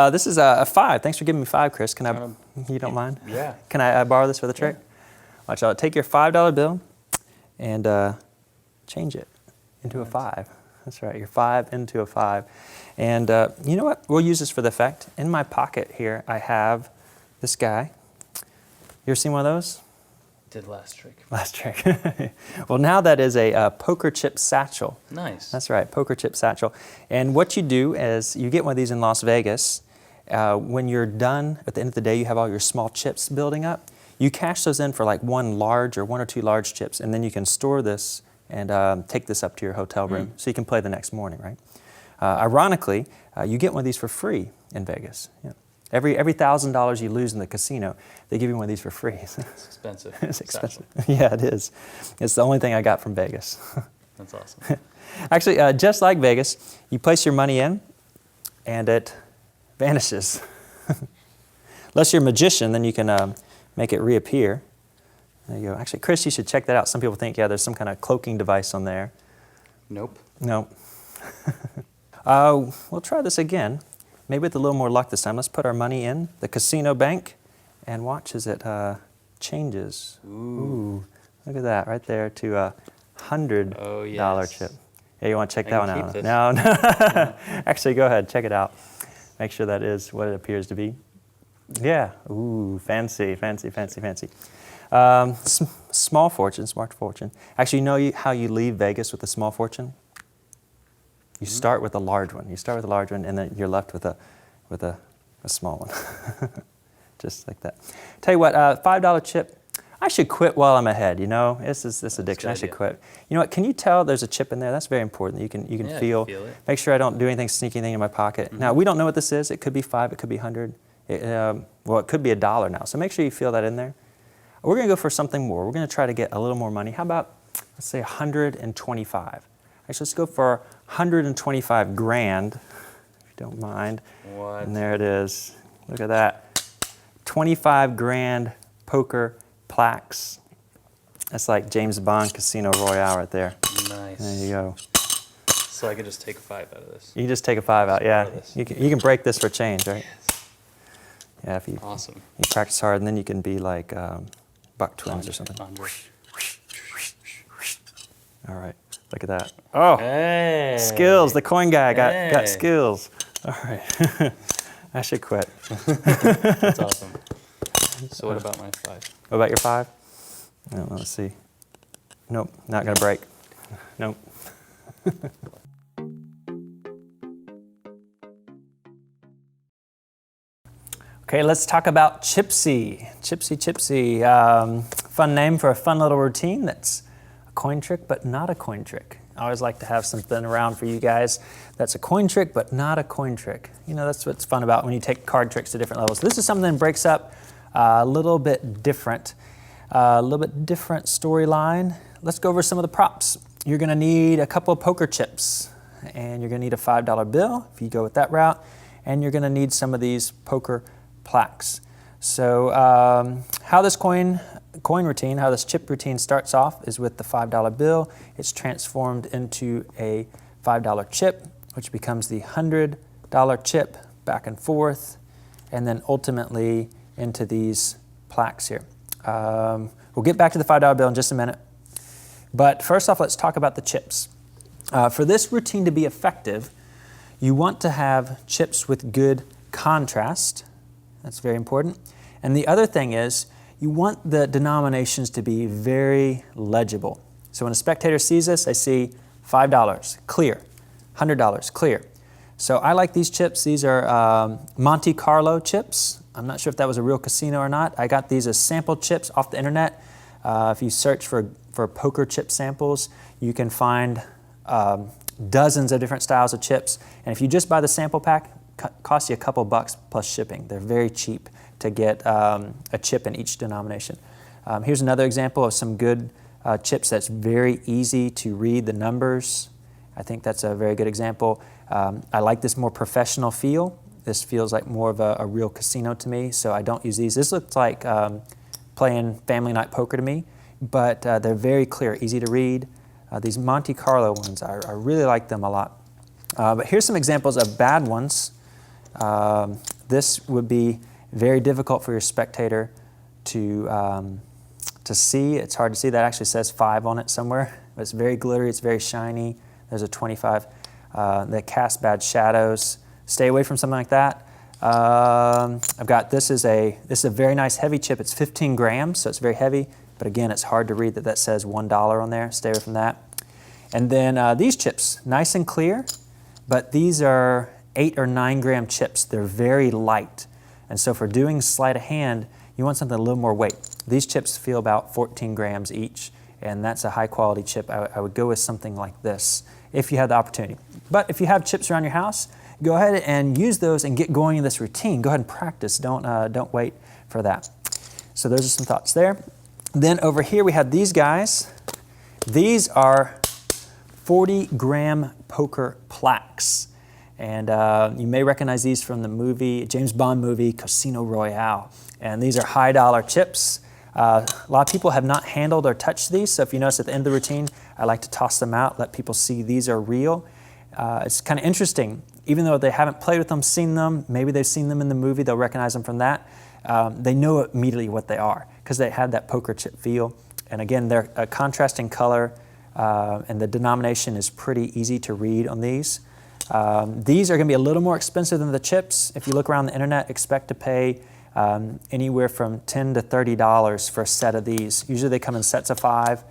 This is a 5. Thanks for giving me 5, Chris. Can I, you don't mind? Yeah. Can I borrow this for the trick? Yeah. Watch out. Take your $5 bill and change it into a 5. That's right. Your 5 into a 5. And you know what? We'll use this for the effect. In my pocket here, I have this guy. You ever seen one of those? Did last trick. Last trick. Well, now that is a poker chip satchel. Nice. That's right, poker chip satchel. And what you do is you get one of these in Las Vegas. When you're done, at the end of the day, you have all your small chips building up. You cash those in for like 1 large or 1 or 2 large chips, and then you can store this and take this up to your hotel room so you can play the next morning, right? Ironically, you get one of these for free in Vegas. Yeah. Every $1,000 you lose in the casino, they give you one of these for free. It's expensive. It's expensive. Yeah, it is. It's the only thing I got from Vegas. That's awesome. Actually, just like Vegas, you place your money in, and it vanishes. Unless you're a magician, then you can make it reappear. There you go. Actually, Chris, you should check that out. Some people think, yeah, there's some kind of cloaking device on there. Nope. Nope. We'll try this again. Maybe with a little more luck this time. Let's put our money in the casino bank and watch as it changes. Ooh. Look at that right there to a $100 chip. Yeah, you want to check that one out? This. No. Actually, go ahead, check it out. Make sure that is what it appears to be. Yeah. Ooh, fancy. Small fortune, smart fortune. Actually, you know how you leave Vegas with a small fortune? You start with a large one. You start with a large one, and then you're left with a small one. Just like that. Tell you what, $5 chip. I should quit while I'm ahead. You know, this addiction. I should quit. You know what? Can you tell there's a chip in there? That's very important. You can feel. Feel it. Make sure I don't do anything, sneak anything in my pocket. Now we don't know what this is. It could be 5. It could be 100. Well, it could be $1 now. So make sure you feel that in there. We're going to go for something more. We're going to try to get a little more money. How about, let's say 125? Actually, let's go for 125 grand, if you don't mind. What? And there it is. Look at that. 25 grand poker plaques. That's like James Bond Casino Royale right there. Nice. There you go. So I could just take a 5 out of this. You can just take a 5 out, yeah. You can break this for change, right? Yes. Yeah, if you Awesome. you practice hard, and then you can be like Buck Twins or something. All right, look at that. Oh, Hey. skills. The coin guy got Hey. skills. All right. I should quit. That's awesome. So what about my 5? What about your 5? No, let's see. Nope, not gonna break. Nope. Okay, let's talk about Chipsy. Chipsy. Fun name for a fun little routine that's a coin trick, but not a coin trick. I always like to have something around for you guys that's a coin trick, but not a coin trick. You know, that's what's fun about when you take card tricks to different levels. This is something that breaks up a little bit different storyline. Let's go over some of the props. You're gonna need a couple of poker chips, and you're gonna need a $5 bill if you go with that route, and you're gonna need some of these poker plaques. So how this coin routine, how this chip routine starts off is with the $5 bill. It's transformed into a $5 chip, which becomes the $100 chip, back and forth, and then ultimately into these plaques here. We'll get back to the $5 bill in just a minute. But first off, let's talk about the chips. For this routine to be effective, you want to have chips with good contrast. That's very important. And the other thing is, you want the denominations to be very legible. So when a spectator sees this, they see $5, clear, $100, clear. So I like these chips. These are Monte Carlo chips. I'm not sure if that was a real casino or not. I got these as sample chips off the internet. If you search for poker chip samples, you can find dozens of different styles of chips. And if you just buy the sample pack, it costs you a couple bucks plus shipping. They're very cheap to get a chip in each denomination. Here's another example of some good chips that's very easy to read the numbers. I think that's a very good example. I like this more professional feel. This feels like more of a real casino to me, so I don't use these. This looks like playing family night poker to me, but they're very clear, easy to read. These Monte Carlo ones, I really like them a lot. But here's some examples of bad ones. This would be very difficult for your spectator to see. It's hard to see. That actually says 5 on it somewhere. But it's very glittery, it's very shiny. There's a 25. They cast bad shadows. Stay away from something like that. I've got, this is a very nice heavy chip. It's 15 grams, so it's very heavy. But again, it's hard to read that says $1 on there. Stay away from that. And then these chips, nice and clear, but these are 8 or 9 gram chips. They're very light. And so for doing sleight of hand, you want something a little more weight. These chips feel about 14 grams each, and that's a high quality chip. I would go with something like this if you have the opportunity. But if you have chips around your house, go ahead and use those and get going in this routine. Go ahead and practice. Don't wait for that. So those are some thoughts there. Then over here we have these guys. These are 40-gram poker plaques. And you may recognize these from the James Bond movie, Casino Royale. And these are high dollar chips. A lot of people have not handled or touched these, so if you notice at the end of the routine, I like to toss them out, let people see these are real. It's kind of interesting. Even though they haven't played with them, seen them, maybe they've seen them in the movie, they'll recognize them from that. They know immediately what they are because they have that poker chip feel. And again, they're a contrasting color, and the denomination is pretty easy to read on these. These are going to be a little more expensive than the chips. If you look around the internet, expect to pay anywhere from $10 to $30 for a set of these. Usually they come in sets of 5,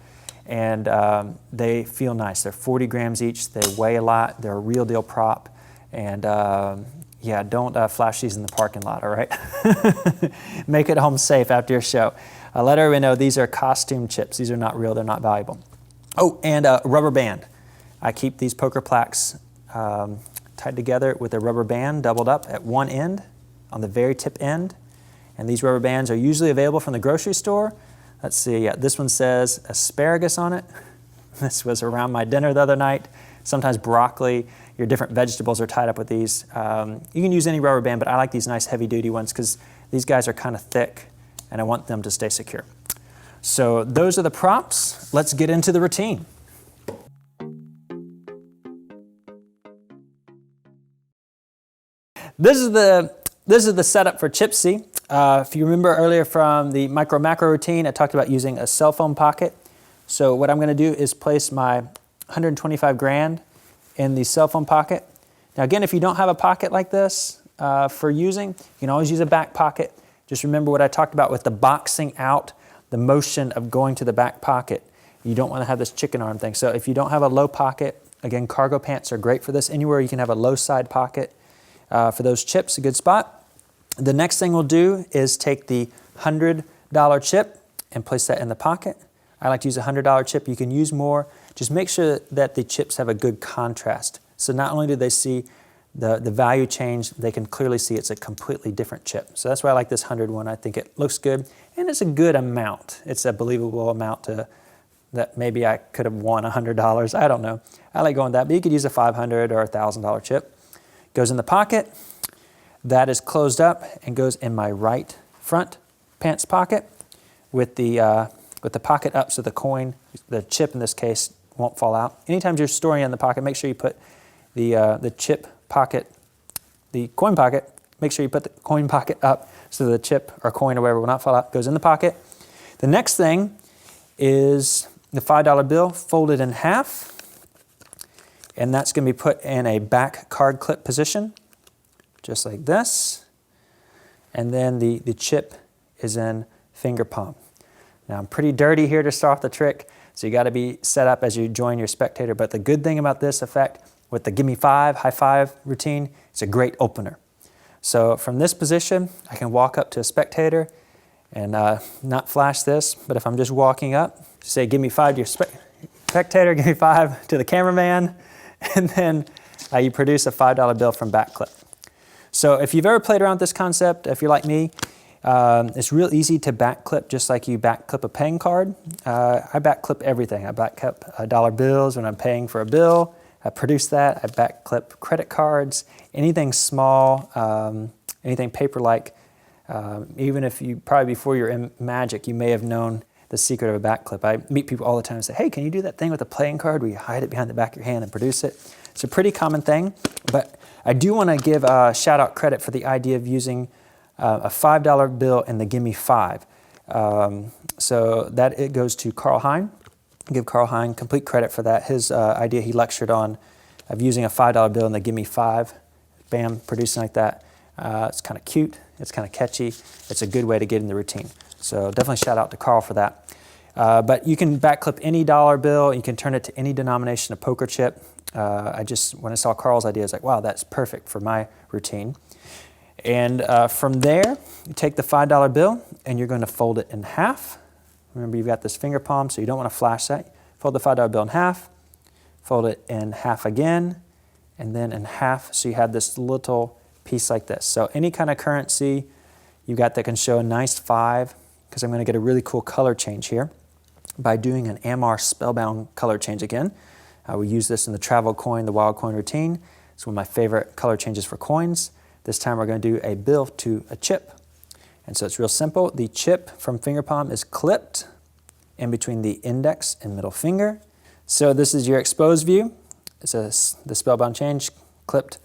and they feel nice. They're 40 grams each. They weigh a lot. They're a real deal prop. And yeah, don't flash these in the parking lot, all right? Make it home safe after your show. Let everyone know these are costume chips. These are not real. They're not valuable. Oh, and a rubber band. I keep these poker plaques tied together with a rubber band doubled up at one end, on the very tip end. And these rubber bands are usually available from the grocery store. Let's see, yeah, this one says asparagus on it. This was around my dinner the other night. Sometimes broccoli, your different vegetables are tied up with these. You can use any rubber band, but I like these nice heavy duty ones because these guys are kind of thick and I want them to stay secure. So those are the props. Let's get into the routine. This is the setup for Chipsy. If you remember earlier from the micro macro routine, I talked about using a cell phone pocket. So what I'm going to do is place my 125 grand in the cell phone pocket. Now again, if you don't have a pocket like this for using, you can always use a back pocket. Just remember what I talked about with the boxing out, the motion of going to the back pocket. You don't want to have this chicken arm thing. So if you don't have a low pocket, again, cargo pants are great for this. Anywhere you can have a low side pocket for those chips, a good spot. The next thing we'll do is take the $100 chip and place that in the pocket. I like to use a $100 chip. You can use more. Just make sure that the chips have a good contrast. So not only do they see the value change, they can clearly see it's a completely different chip. So that's why I like this 100 one. I think it looks good, and it's a good amount. It's a believable amount that maybe I could have won $100. I don't know. I like going with that, but you could use a $500 or a $1,000 chip. Goes in the pocket. That is closed up and goes in my right front pants pocket with the pocket up so the coin, the chip in this case, won't fall out. Anytime you're storing it in the pocket, make sure you put the chip pocket, the coin pocket, make sure you put the coin pocket up so the chip or coin or whatever will not fall out, goes in the pocket. The next thing is the $5 bill folded in half, and that's going to be put in a back card clip position, just like this. And then the chip is in finger palm. Now I'm pretty dirty here to start off the trick, so you got to be set up as you join your spectator. But the good thing about this effect with the gimme five, high five routine, it's a great opener. So from this position, I can walk up to a spectator and not flash this, but if I'm just walking up, say give me five to your spectator, give me five to the cameraman, and then you produce a $5 bill from back clip. So if you've ever played around with this concept, if you're like me, it's real easy to back clip just like you back clip a paying card. I back clip everything. I back clip dollar bills when I'm paying for a bill. I produce that. I back clip credit cards, anything small, anything paper-like. Even if you, probably before you're in Magic, you may have known the secret of a back clip. I meet people all the time and say, hey, can you do that thing with a playing card where you hide it behind the back of your hand and produce it? It's a pretty common thing, but I do want to give a shout out credit for the idea of using a $5 bill in the Gimme 5. So that it goes to Carl Hein. Give Carl Hein complete credit for that. His idea he lectured on of using a $5 bill in the Gimme 5. Bam, producing like that. It's kind of cute. It's kind of catchy. It's a good way to get in the routine. So definitely shout out to Carl for that. But you can back clip any dollar bill. You can turn it to any denomination of poker chip. When I saw Carl's idea, I was like, wow, that's perfect for my routine. And from there, you take the $5 bill and you're going to fold it in half. Remember, you've got this finger palm, so you don't want to flash that. Fold the $5 bill in half, fold it in half again, and then in half, so you have this little piece like this. So any kind of currency you've got that can show a nice 5, because I'm going to get a really cool color change here by doing an Amar Spellbound color change again. We use this in the travel coin, the wild coin routine. It's one of my favorite color changes for coins. This time we're going to do a bill to a chip. And so it's real simple. The chip from finger palm is clipped in between the index and middle finger. So this is your exposed view. It's the spellbound change, clipped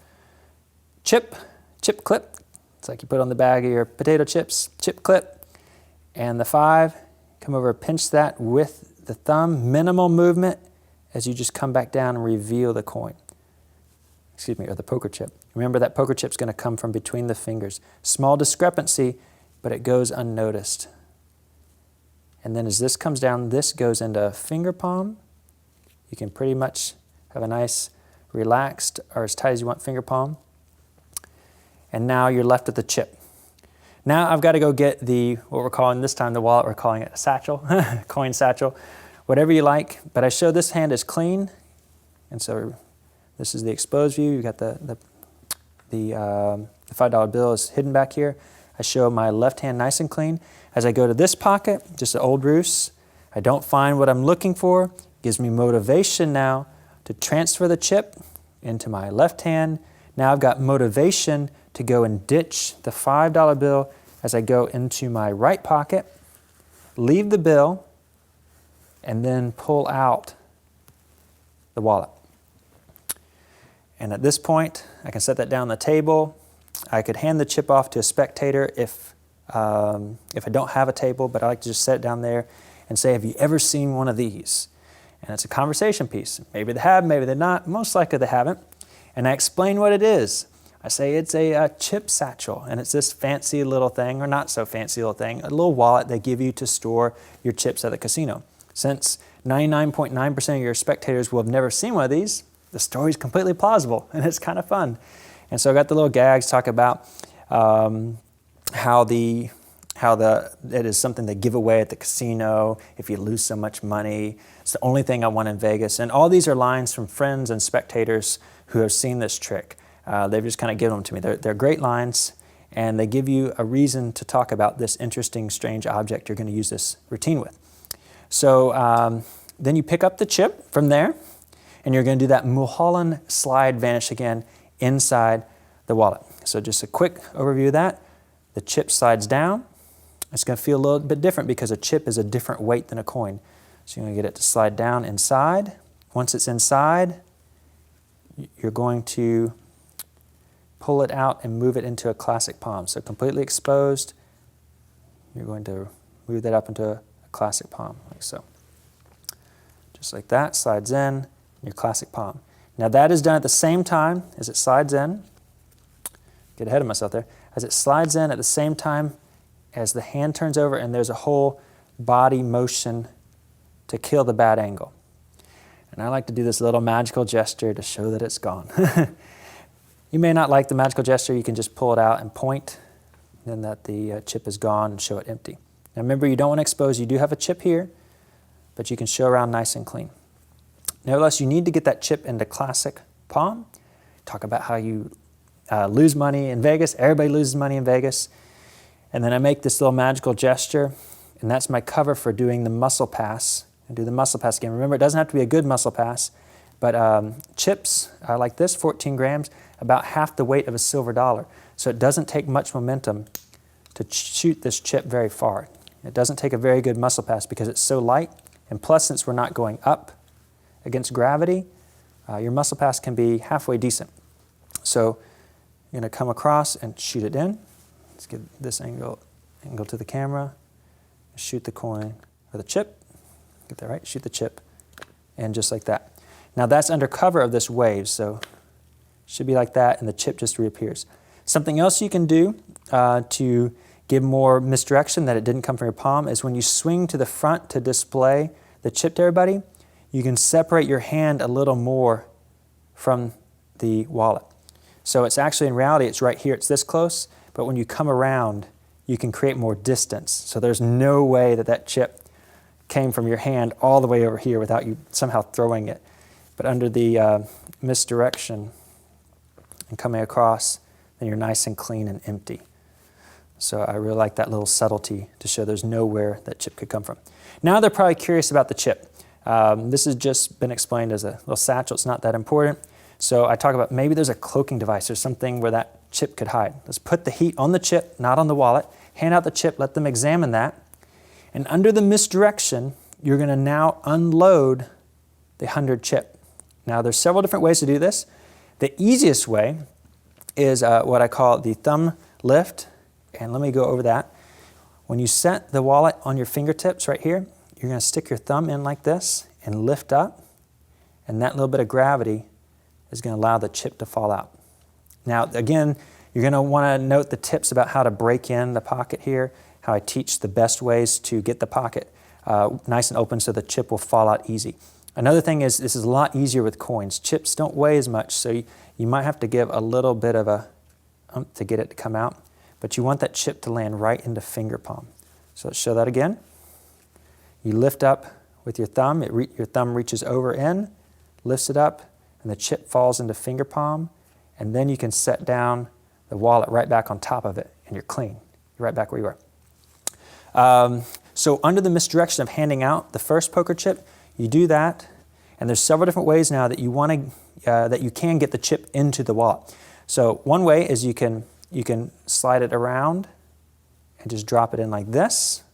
chip, chip clip. It's like you put on the bag of your potato chips, chip clip. And the 5, come over, pinch that with the thumb, minimal movement as you just come back down and reveal the coin. Excuse me, or the poker chip. Remember that poker chip's going to come from between the fingers. Small discrepancy, but it goes unnoticed. And then as this comes down, this goes into finger palm. You can pretty much have a nice relaxed or as tight as you want finger palm. And now you're left with the chip. Now I've got to go get what we're calling this time the wallet, we're calling it a satchel, coin satchel, whatever you like. But I show this hand is clean. And so this is the exposed view. You've got the $5 bill is hidden back here. I show my left hand nice and clean. As I go to this pocket, just an old ruse, I don't find what I'm looking for. Gives me motivation now to transfer the chip into my left hand. Now I've got motivation to go and ditch the $5 bill as I go into my right pocket, leave the bill, and then pull out the wallet. And at this point, I can set that down on the table. I could hand the chip off to a spectator if I don't have a table, but I like to just set it down there and say, have you ever seen one of these? And it's a conversation piece. Maybe they have, maybe they're not. Most likely they haven't. And I explain what it is. I say it's a chip satchel, and it's this fancy little thing, or not so fancy little thing, a little wallet they give you to store your chips at the casino. Since 99.9% of your spectators will have never seen one of these, the story's completely plausible, and it's kind of fun. And so I got the little gags talk about how it is something they give away at the casino if you lose so much money. It's the only thing I want in Vegas. And all these are lines from friends and spectators who have seen this trick. They've just kind of given them to me. They're great lines, and they give you a reason to talk about this interesting, strange object you're going to use this routine with. So then you pick up the chip from there, and you're going to do that Mulholland slide vanish again inside the wallet. So just a quick overview of that. The chip slides down. It's going to feel a little bit different because a chip is a different weight than a coin. So you're going to get it to slide down inside. Once it's inside, you're going to pull it out and move it into a classic palm. So completely exposed, you're going to move that up into a classic palm, like so. Just like that, slides in, your classic palm. Now that is done at the same time as it slides in. Get ahead of myself there. As it slides in at the same time as the hand turns over, and there's a whole body motion to kill the bad angle. And I like to do this little magical gesture to show that it's gone. You may not like the magical gesture. You can just pull it out and point, then that the chip is gone, and show it empty. Now remember, you don't want to expose. You do have a chip here, but you can show around nice and clean. Nevertheless, you need to get that chip into classic palm. Talk about how you lose money in Vegas. Everybody loses money in Vegas. And then I make this little magical gesture, and that's my cover for doing the muscle pass. And do the muscle pass again. Remember, it doesn't have to be a good muscle pass, but chips like this, 14 grams, about half the weight of a silver dollar. So it doesn't take much momentum to shoot this chip very far. It doesn't take a very good muscle pass because it's so light. And plus, since we're not going up against gravity, your muscle pass can be halfway decent. So you're going to come across and shoot it in. Let's give this angle to the camera. Shoot the coin or the chip. Get that right? Shoot the chip. And just like that. Now that's under cover of this wave, so it should be like that, and the chip just reappears. Something else you can do to give more misdirection that it didn't come from your palm is when you swing to the front to display the chip to everybody, you can separate your hand a little more from the wallet. So it's actually, in reality, it's right here, it's this close, but when you come around, you can create more distance. So there's no way that that chip came from your hand all the way over here without you somehow throwing it. But under the misdirection and coming across, then you're nice and clean and empty. So I really like that little subtlety to show there's nowhere that chip could come from. Now they're probably curious about the chip. This has just been explained as a little satchel. It's not that important. So I talk about maybe there's a cloaking device or something where that chip could hide. Let's put the heat on the chip, not on the wallet. Hand out the chip, let them examine that. And under the misdirection, you're going to now unload the 100 chip. Now there's several different ways to do this. The easiest way is what I call the thumb lift. And let me go over that. When you set the wallet on your fingertips right here, you're going to stick your thumb in like this and lift up. And that little bit of gravity is going to allow the chip to fall out. Now, again, you're going to want to note the tips about how to break in the pocket here, how I teach the best ways to get the pocket nice and open so the chip will fall out easy. Another thing is this is a lot easier with coins. Chips don't weigh as much, so you might have to give a little bit of a to get it to come out. But you want that chip to land right into finger palm. So let's show that again. You lift up with your thumb. Your thumb reaches over in, lifts it up, and the chip falls into finger palm. And then you can set down the wallet right back on top of it, and you're clean. You're right back where you were. So under the misdirection of handing out the first poker chip, you do that, and there's several different ways now that you can get the chip into the wallet. So one way is you can slide it around and just drop it in like this.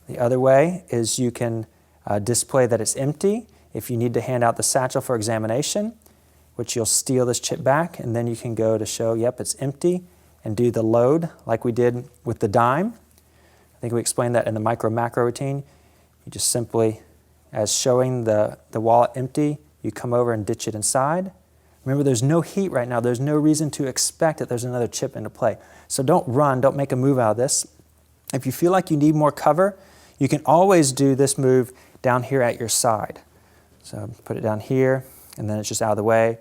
The other way is you can display that it's empty if you need to hand out the satchel for examination, which you'll steal this chip back, and then you can go to show, yep, it's empty, and do the load like we did with the dime. I think we explained that in the micro-macro routine. You just simply, as showing the wallet empty, you come over and ditch it inside. Remember, there's no heat right now. There's no reason to expect that there's another chip into play. So don't run, don't make a move out of this. If you feel like you need more cover, you can always do this move down here at your side. So put it down here, and then it's just out of the way,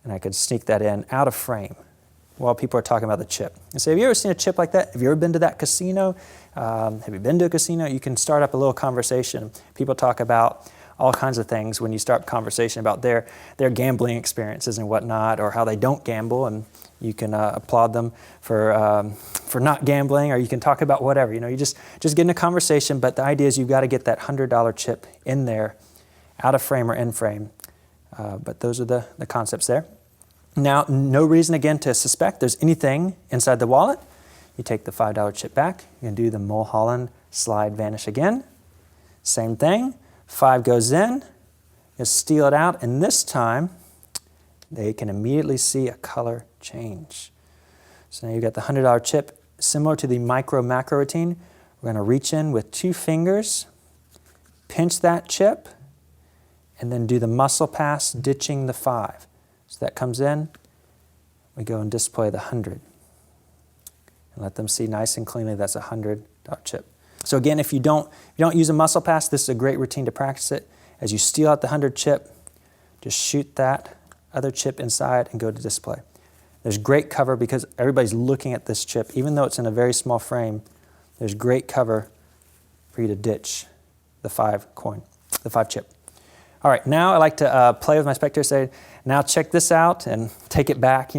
and I could sneak that in out of frame while people are talking about the chip. And say, have you ever seen a chip like that? Have you ever been to that casino? Have you been to a casino? You can start up a little conversation. People talk about all kinds of things when you start a conversation about their gambling experiences and whatnot, or how they don't gamble, and you can applaud them for not gambling, or you can talk about whatever. You just get in a conversation, but the idea is you've got to get that $100 chip in there, out of frame or in frame. But those are the concepts there. Now, no reason, again, to suspect there's anything inside the wallet. You take the $5 chip back. You can do the Mulholland slide vanish again. Same thing. 5 goes in. You steal it out, and this time they can immediately see a color change. So now you've got the $100 chip. Similar to the micro-macro routine, we're going to reach in with 2 fingers, pinch that chip, and then do the muscle pass, ditching the 5. So that comes in, we go and display the 100. And let them see nice and cleanly that's a $100 chip. So again, if you don't use a muscle pass, this is a great routine to practice it. As you steal out the 100 chip, just shoot that other chip inside and go to display. There's great cover because everybody's looking at this chip. Even though it's in a very small frame, there's great cover for you to ditch the 5 coin, the 5 chip. All right, now I like to play with my spectators, say, now check this out, and take it back,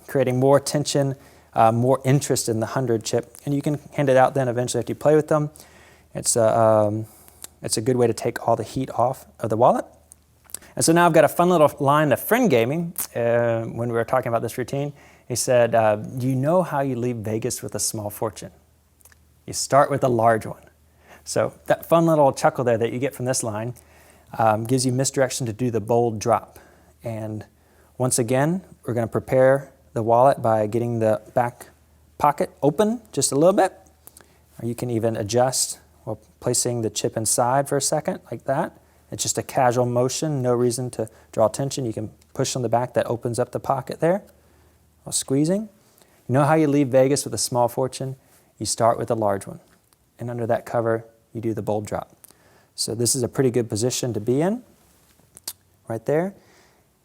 creating more tension, more interest in the 100 chip. And you can hand it out then eventually after you play with them. It's a good way to take all the heat off of the wallet. And so now I've got a fun little line. A friend gave me when we were talking about this routine. He said, do you know how you leave Vegas with a small fortune? You start with a large one. So that fun little chuckle there that you get from this line gives you misdirection to do the bold drop. And once again, we're going to prepare the wallet by getting the back pocket open just a little bit. Or you can even adjust while placing the chip inside for a second, like that. It's just a casual motion, no reason to draw attention. You can push on the back, that opens up the pocket there while squeezing. You know how you leave Vegas with a small fortune? You start with a large one. And under that cover, you do the bold drop. So this is a pretty good position to be in, right there.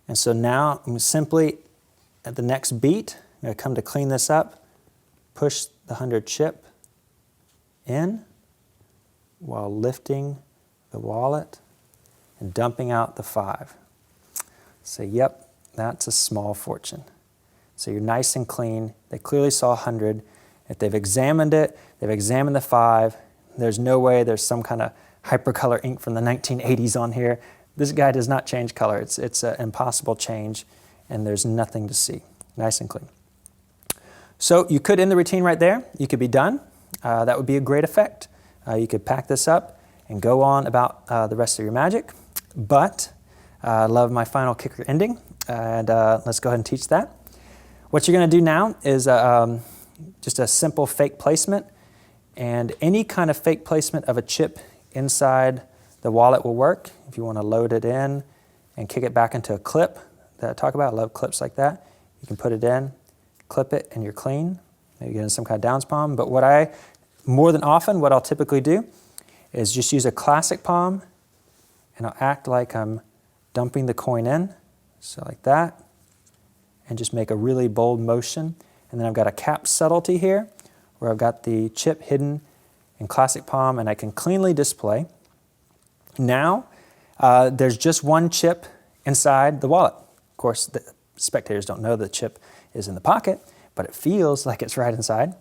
And so now I'm simply, at the next beat, I'm going to come to clean this up, push the 100 chip in while lifting the wallet and dumping out the 5. Say, yep, that's a small fortune. So you're nice and clean. They clearly saw 100. If they've examined it, they've examined the 5. There's no way there's some kind of hypercolor ink from the 1980s on here. This guy does not change color. It's an impossible change, and there's nothing to see. Nice and clean. So you could end the routine right there. You could be done. That would be a great effect. You could pack this up and go on about the rest of your magic. But I love my final kicker ending, and let's go ahead and teach that. What you're going to do now is just a simple fake placement, and any kind of fake placement of a chip inside the wallet will work. If you want to load it in and kick it back into a clip that I talk about, I love clips like that. You can put it in, clip it, and you're clean. Maybe get in some kind of downs palm. But more than often, what I'll typically do is just use a classic palm, and I'll act like I'm dumping the coin in, so like that, and just make a really bold motion. And then I've got a cap subtlety here, where I've got the chip hidden in classic palm, and I can cleanly display. Now, there's just one chip inside the wallet. Of course, the spectators don't know the chip is in the pocket, but it feels like it's right inside.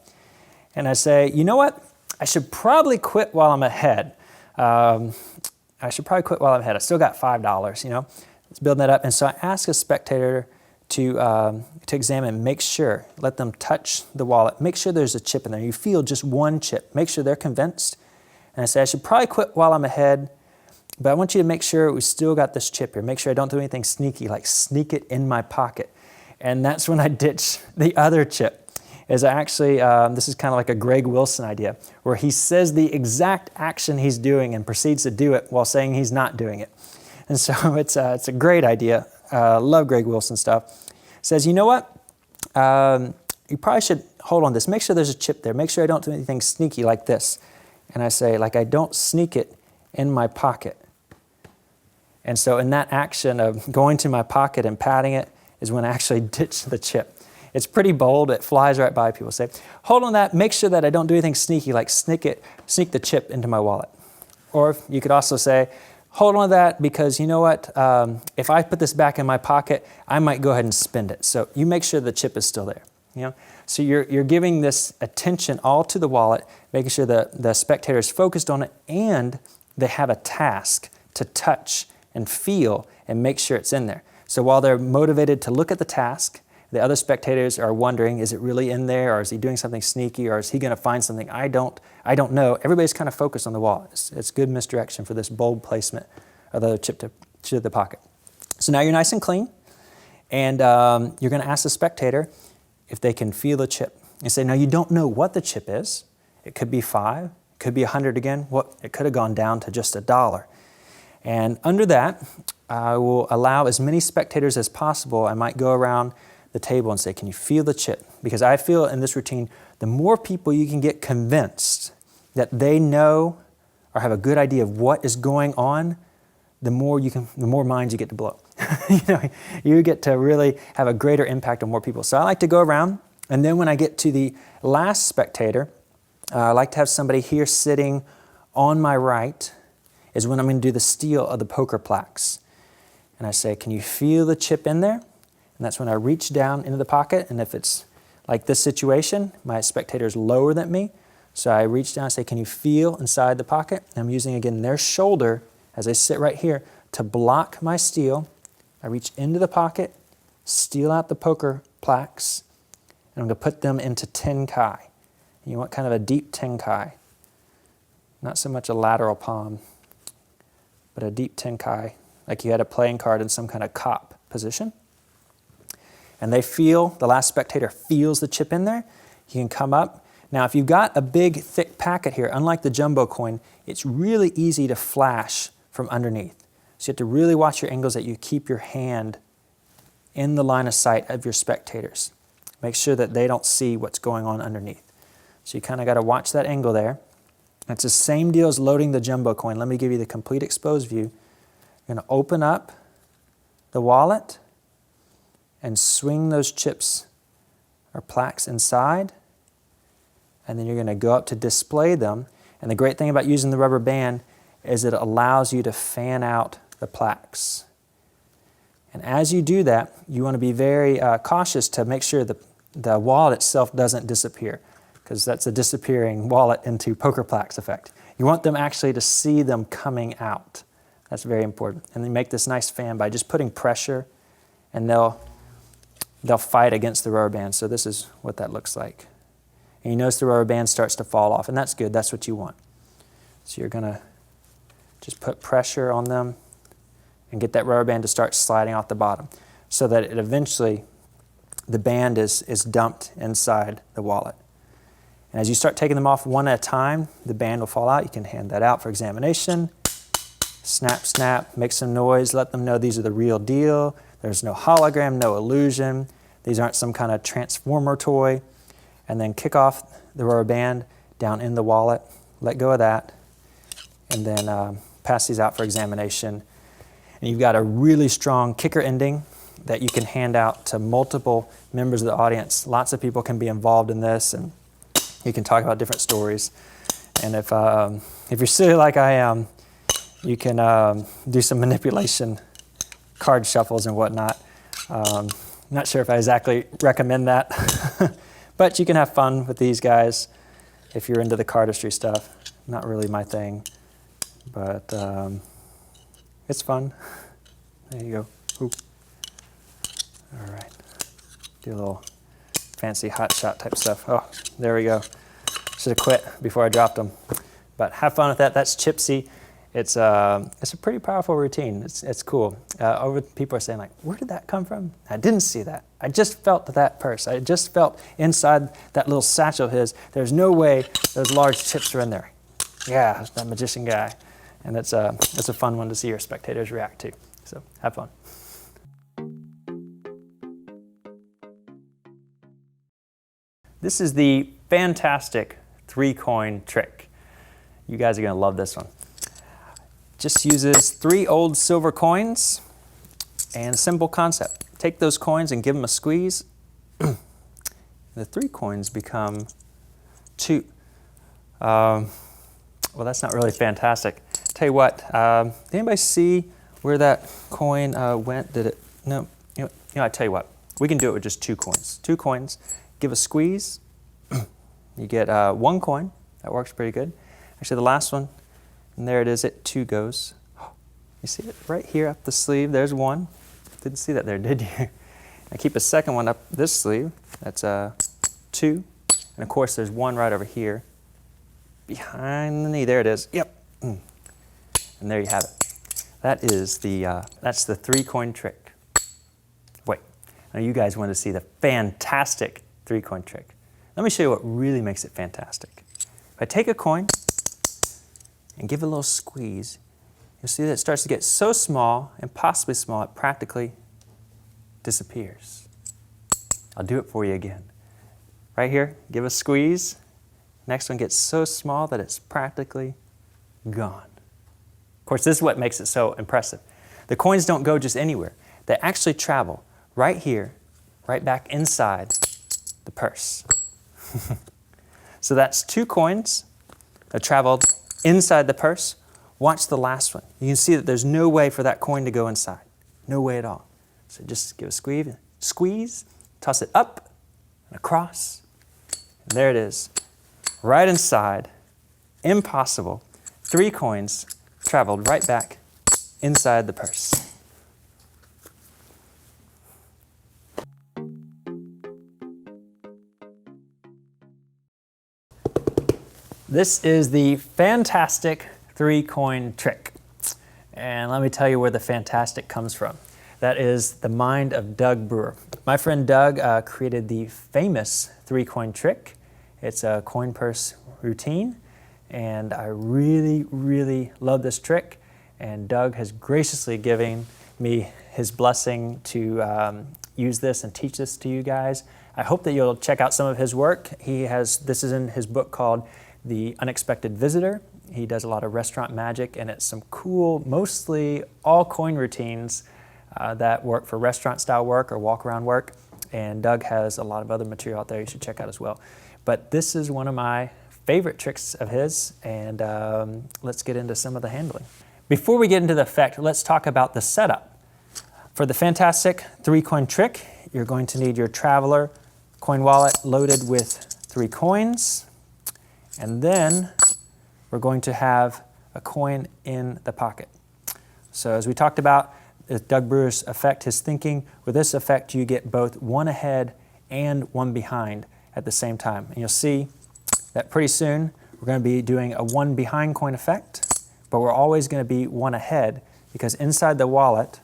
And I say, you know what? I should probably quit while I'm ahead. I still got $5, Let's build that up. And so I ask a spectator to examine, make sure, let them touch the wallet, make sure there's a chip in there. You feel just one chip, make sure they're convinced. And I say, I should probably quit while I'm ahead, but I want you to make sure we still got this chip here. Make sure I don't do anything sneaky, like sneak it in my pocket. And that's when I ditch the other chip. Is I actually, this is kind of like a Greg Wilson idea, where he says the exact action he's doing and proceeds to do it while saying he's not doing it. And so it's a great idea. Love Greg Wilson stuff. Says, you know what? You probably should hold on this. Make sure there's a chip there. Make sure I don't do anything sneaky like this. And I say, like I don't sneak it in my pocket. And so in that action of going to my pocket and patting it is when I actually ditch the chip. It's pretty bold. It flies right by. People say, hold on that. Make sure that I don't do anything sneaky, like sneak the chip into my wallet. Or you could also say, hold on to that because you know what? If I put this back in my pocket, I might go ahead and spend it. So you make sure the chip is still there. So you're giving this attention all to the wallet, making sure the spectator is focused on it, and they have a task to touch and feel and make sure it's in there. So while they're motivated to look at the task, the other spectators are wondering, is it really in there, or is he doing something sneaky, or is he going to find something I don't know? Everybody's kind of focused on the wallet. It's good misdirection for this bold placement of the other chip to the pocket. So now you're nice and clean, and you're going to ask the spectator if they can feel the chip. You say, now you don't know what the chip is. It could be 5, it could be 100 again. It could have gone down to just $1. And under that, I will allow as many spectators as possible. I might go around the table and say, can you feel the chip? Because I feel in this routine, the more people you can get convinced that they know or have a good idea of what is going on, the more minds you get to blow. You get to really have a greater impact on more people. So I like to go around, and then when I get to the last spectator, I like to have somebody here sitting on my right is when I'm going to do the steal of the poker plaques. And I say, can you feel the chip in there? And that's when I reach down into the pocket, and if it's like this situation, my spectator is lower than me, so I reach down and say, can you feel inside the pocket? And I'm using, again, their shoulder as they sit right here to block my steal. I reach into the pocket, steal out the poker plaques, and I'm going to put them into tenkai. You want kind of a deep tenkai, not so much a lateral palm, but a deep tenkai, like you had a playing card in some kind of cop position. And they feel, the last spectator feels the chip in there. You can come up. Now, if you've got a big, thick packet here, unlike the jumbo coin, it's really easy to flash from underneath. So you have to really watch your angles, that you keep your hand in the line of sight of your spectators. Make sure that they don't see what's going on underneath. So you kind of got to watch that angle there. It's the same deal as loading the jumbo coin. Let me give you the complete exposed view. You're going to open up the wallet and swing those chips or plaques inside. And then you're going to go up to display them. And the great thing about using the rubber band is it allows you to fan out the plaques. And as you do that, you want to be very cautious to make sure that the wallet itself doesn't disappear, because that's a disappearing wallet into poker plaques effect. You want them actually to see them coming out. That's very important. And then make this nice fan by just putting pressure, and they'll fight against the rubber band. So this is what that looks like. And you notice the rubber band starts to fall off, and that's good. That's what you want. So you're going to just put pressure on them and get that rubber band to start sliding off the bottom, so that it eventually, the band is dumped inside the wallet. And as you start taking them off one at a time, the band will fall out. You can hand that out for examination. Snap, snap, make some noise, let them know these are the real deal. There's no hologram, no illusion. These aren't some kind of transformer toy. And then kick off the rubber band down in the wallet, let go of that, and then pass these out for examination. And you've got a really strong kicker ending that you can hand out to multiple members of the audience. Lots of people can be involved in this, and you can talk about different stories. And if you're silly like I am, you can do some manipulation, card shuffles and whatnot. Not sure if I exactly recommend that, but you can have fun with these guys if you're into the cardistry stuff. Not really my thing, but it's fun. There you go. Ooh. All right. Do a little fancy hot shot type stuff. Oh, there we go. Should have quit before I dropped them. But have fun with that. That's Chipsy. It's a pretty powerful routine. It's cool. People are saying, like, where did that come from? I didn't see that. I just felt that purse. I just felt inside that little satchel of his, there's no way those large chips are in there. Yeah, that magician guy. And it's a fun one to see your spectators react to. So have fun. This is the fantastic 3-coin trick. You guys are going to love this one. Just uses 3 old silver coins, and a simple concept. Take those coins and give them a squeeze. The 3 coins become 2. Well, that's not really fantastic. Tell you what, did anybody see where that coin went? Did it? No. You know, I tell you what, we can do it with just 2 coins. 2 coins, give a squeeze. You get 1 coin. That works pretty good. Actually, the last one, and there it is, it 2 goes. You see it right here up the sleeve, there's 1. Didn't see that there, did you? I keep a second one up this sleeve, that's 2. And of course there's 1 right over here. Behind the knee, there it is, yep. And there you have it. that's the 3-coin trick. Wait, now you guys want to see the fantastic 3-coin trick. Let me show you what really makes it fantastic. If I take a coin and give it a little squeeze, you'll see that it starts to get so small, impossibly small, it practically disappears. I'll do it for you again. Right here, give a squeeze. Next one gets so small that it's practically gone. Of course, this is what makes it so impressive. The coins don't go just anywhere. They actually travel right here, right back inside the purse. So that's 2 coins that traveled inside the purse. Watch the last one. You can see that there's no way for that coin to go inside. No way at all. So just give a squeeze, toss it up and across. And there it is, right inside. Impossible. 3 coins traveled right back inside the purse. This is the fantastic 3-coin trick. And let me tell you where the fantastic comes from. That is the mind of Doug Brewer. My friend Doug created the famous 3-coin trick. It's a coin purse routine, and I really, really love this trick. And Doug has graciously given me his blessing to use this and teach this to you guys. I hope that you'll check out some of his work. This is in his book called The Unexpected Visitor. He does a lot of restaurant magic, and it's some cool, mostly all coin routines that work for restaurant style work or walk around work. And Doug has a lot of other material out there you should check out as well. But this is one of my favorite tricks of his, and let's get into some of the handling. Before we get into the effect, let's talk about the setup. For the fantastic 3-coin trick, you're going to need your traveler coin wallet loaded with 3 coins, and then we're going to have a coin in the pocket. So as we talked about, Doug Brewer's effect, his thinking, with this effect you get both one ahead and one behind at the same time. And you'll see that pretty soon we're going to be doing a one behind coin effect, but we're always going to be one ahead because inside the wallet,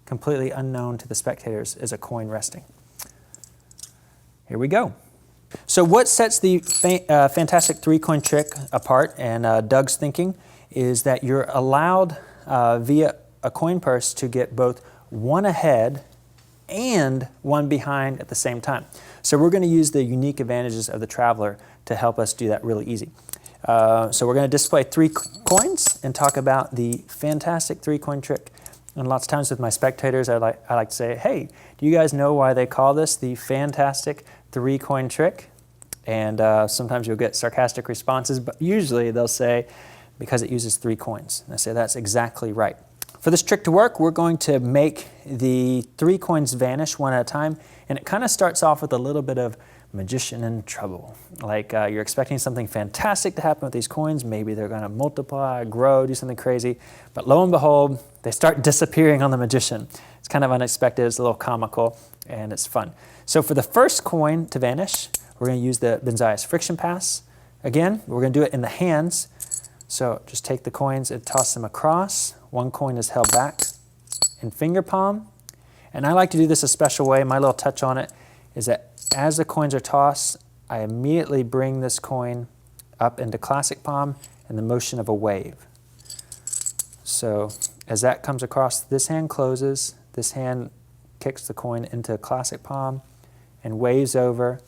completely unknown to the spectators, is a coin resting. Here we go. So what sets the fantastic 3-coin trick apart and Doug's thinking is that you're allowed via a coin purse to get both one ahead and one behind at the same time. So we're going to use the unique advantages of the traveler to help us do that really easy. So we're going to display 3 coins and talk about the fantastic 3-coin trick. And lots of times with my spectators, I like to say, hey, do you guys know why they call this the fantastic 3-coin trick? And sometimes you'll get sarcastic responses, but usually they'll say, because it uses 3 coins. And I say, that's exactly right. For this trick to work, we're going to make the 3 coins vanish one at a time, and it kind of starts off with a little bit of magician in trouble. Like you're expecting something fantastic to happen with these coins. Maybe they're going to multiply, grow, do something crazy, but lo and behold, they start disappearing on the magician. It's kind of unexpected, it's a little comical, and it's fun. So for the first coin to vanish, we're going to use the Benzias friction pass. Again, we're going to do it in the hands. So just take the coins and toss them across. One coin is held back in finger palm. And I like to do this a special way. My little touch on it is that as the coins are tossed, I immediately bring this coin up into classic palm in the motion of a wave. So as that comes across, this hand closes, this hand kicks the coin into classic palm and waves over,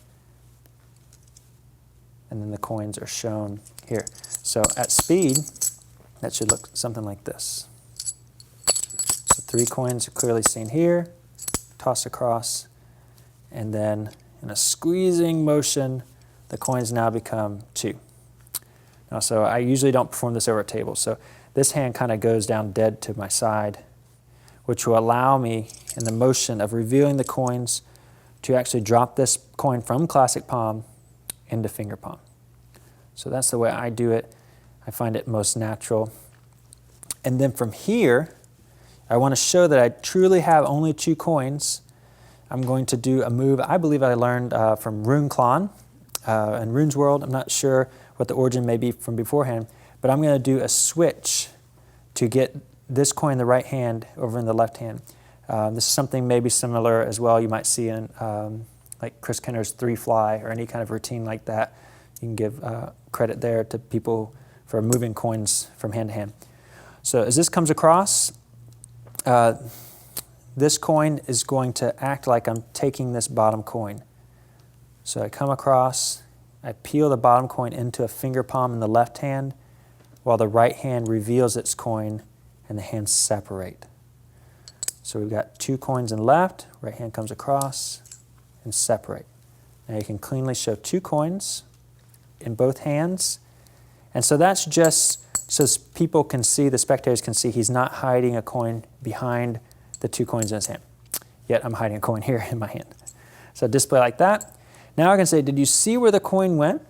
and then the coins are shown here. So at speed, that should look something like this. So 3 coins are clearly seen here, toss across, and then in a squeezing motion, the coins now become 2. Now, so I usually don't perform this over a table. So this hand kind of goes down dead to my side, which will allow me, in the motion of revealing the coins, to actually drop this coin from classic palm into finger palm. So that's the way I do it. I find it most natural. And then from here, I want to show that I truly have only 2 coins. I'm going to do a move I believe I learned from Rune Klon in Rune's World. I'm not sure what the origin may be from beforehand, but I'm going to do a switch to get this coin in the right hand over in the left hand. This is something maybe similar as well you might see in like Chris Kenner's 3-fly or any kind of routine like that. You can give credit there to people for moving coins from hand to hand. So as this comes across, this coin is going to act like I'm taking this bottom coin. So I come across, I peel the bottom coin into a finger palm in the left hand, while the right hand reveals its coin and the hands separate. So we've got 2 coins in left, right hand comes across and separate. Now you can cleanly show 2 coins in both hands. And so that's just so people can see, the spectators can see he's not hiding a coin behind the 2 coins in his hand. Yet I'm hiding a coin here in my hand. So display like that. Now I can say, did you see where the coin went?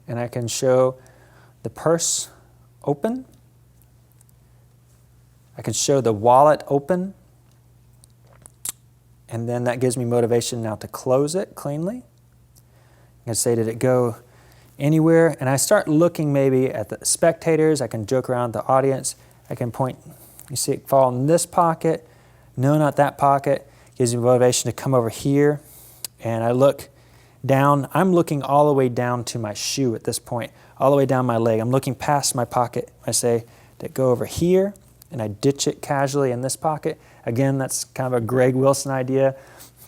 And I can show the purse open. I can show the wallet open. And then that gives me motivation now to close it cleanly. I can say, did it go anywhere? And I start looking maybe at the spectators. I can joke around with the audience. I can point, you see it fall in this pocket. No, not that pocket. Gives me motivation to come over here. And I look down. I'm looking all the way down to my shoe at this point, all the way down my leg. I'm looking past my pocket. I say, did it go over here? And I ditch it casually in this pocket. Again, that's kind of a Greg Wilson idea,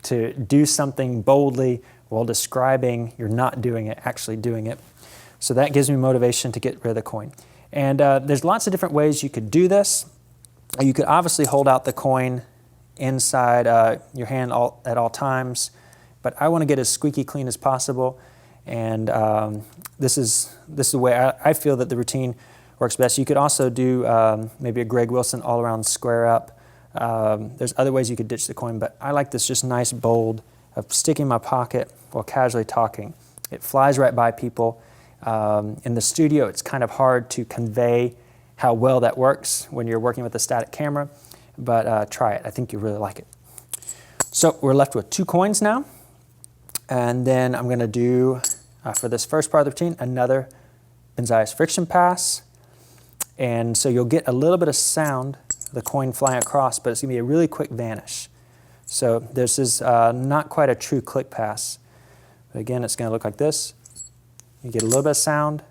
to do something boldly while describing you're not doing it, actually doing it. So that gives me motivation to get rid of the coin. And there's lots of different ways you could do this. You could obviously hold out the coin inside your hand at all times, but I want to get as squeaky clean as possible. And this is the way I feel that the routine works best. You could also do maybe a Greg Wilson all-around square up. There's other ways you could ditch the coin, but I like this just nice bold of sticking in my pocket while casually talking. It flies right by people. In the studio, it's kind of hard to convey how well that works when you're working with a static camera, but try it. I think you'll really like it. So we're left with 2 coins now, and then I'm going to do, for this first part of the routine, another Benzias friction pass. And so you'll get a little bit of sound, the coin flying across, but it's going to be a really quick vanish. So this is not quite a true click pass. But again, it's going to look like this. You get a little bit of sound,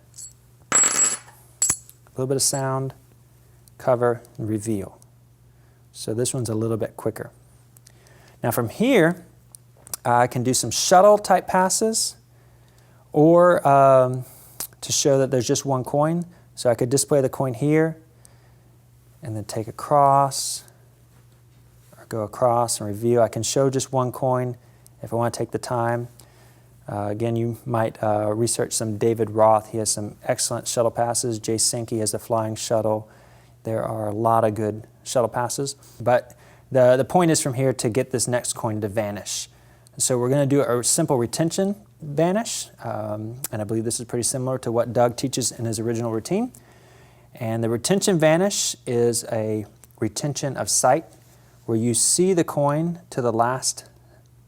cover, and reveal. So this one's a little bit quicker. Now from here, I can do some shuttle type passes, or to show that there's just 1 coin. So I could display the coin here, and then take across, or go across and reveal. I can show just 1 coin if I want to take the time. Again, you might research some David Roth. He has some excellent shuttle passes. Jay Sankey has the flying shuttle. There are a lot of good shuttle passes. But the point is from here to get this next coin to vanish. So we're going to do a simple retention vanish. And I believe this is pretty similar to what Doug teaches in his original routine. And the retention vanish is a retention of sight, where you see the coin to the last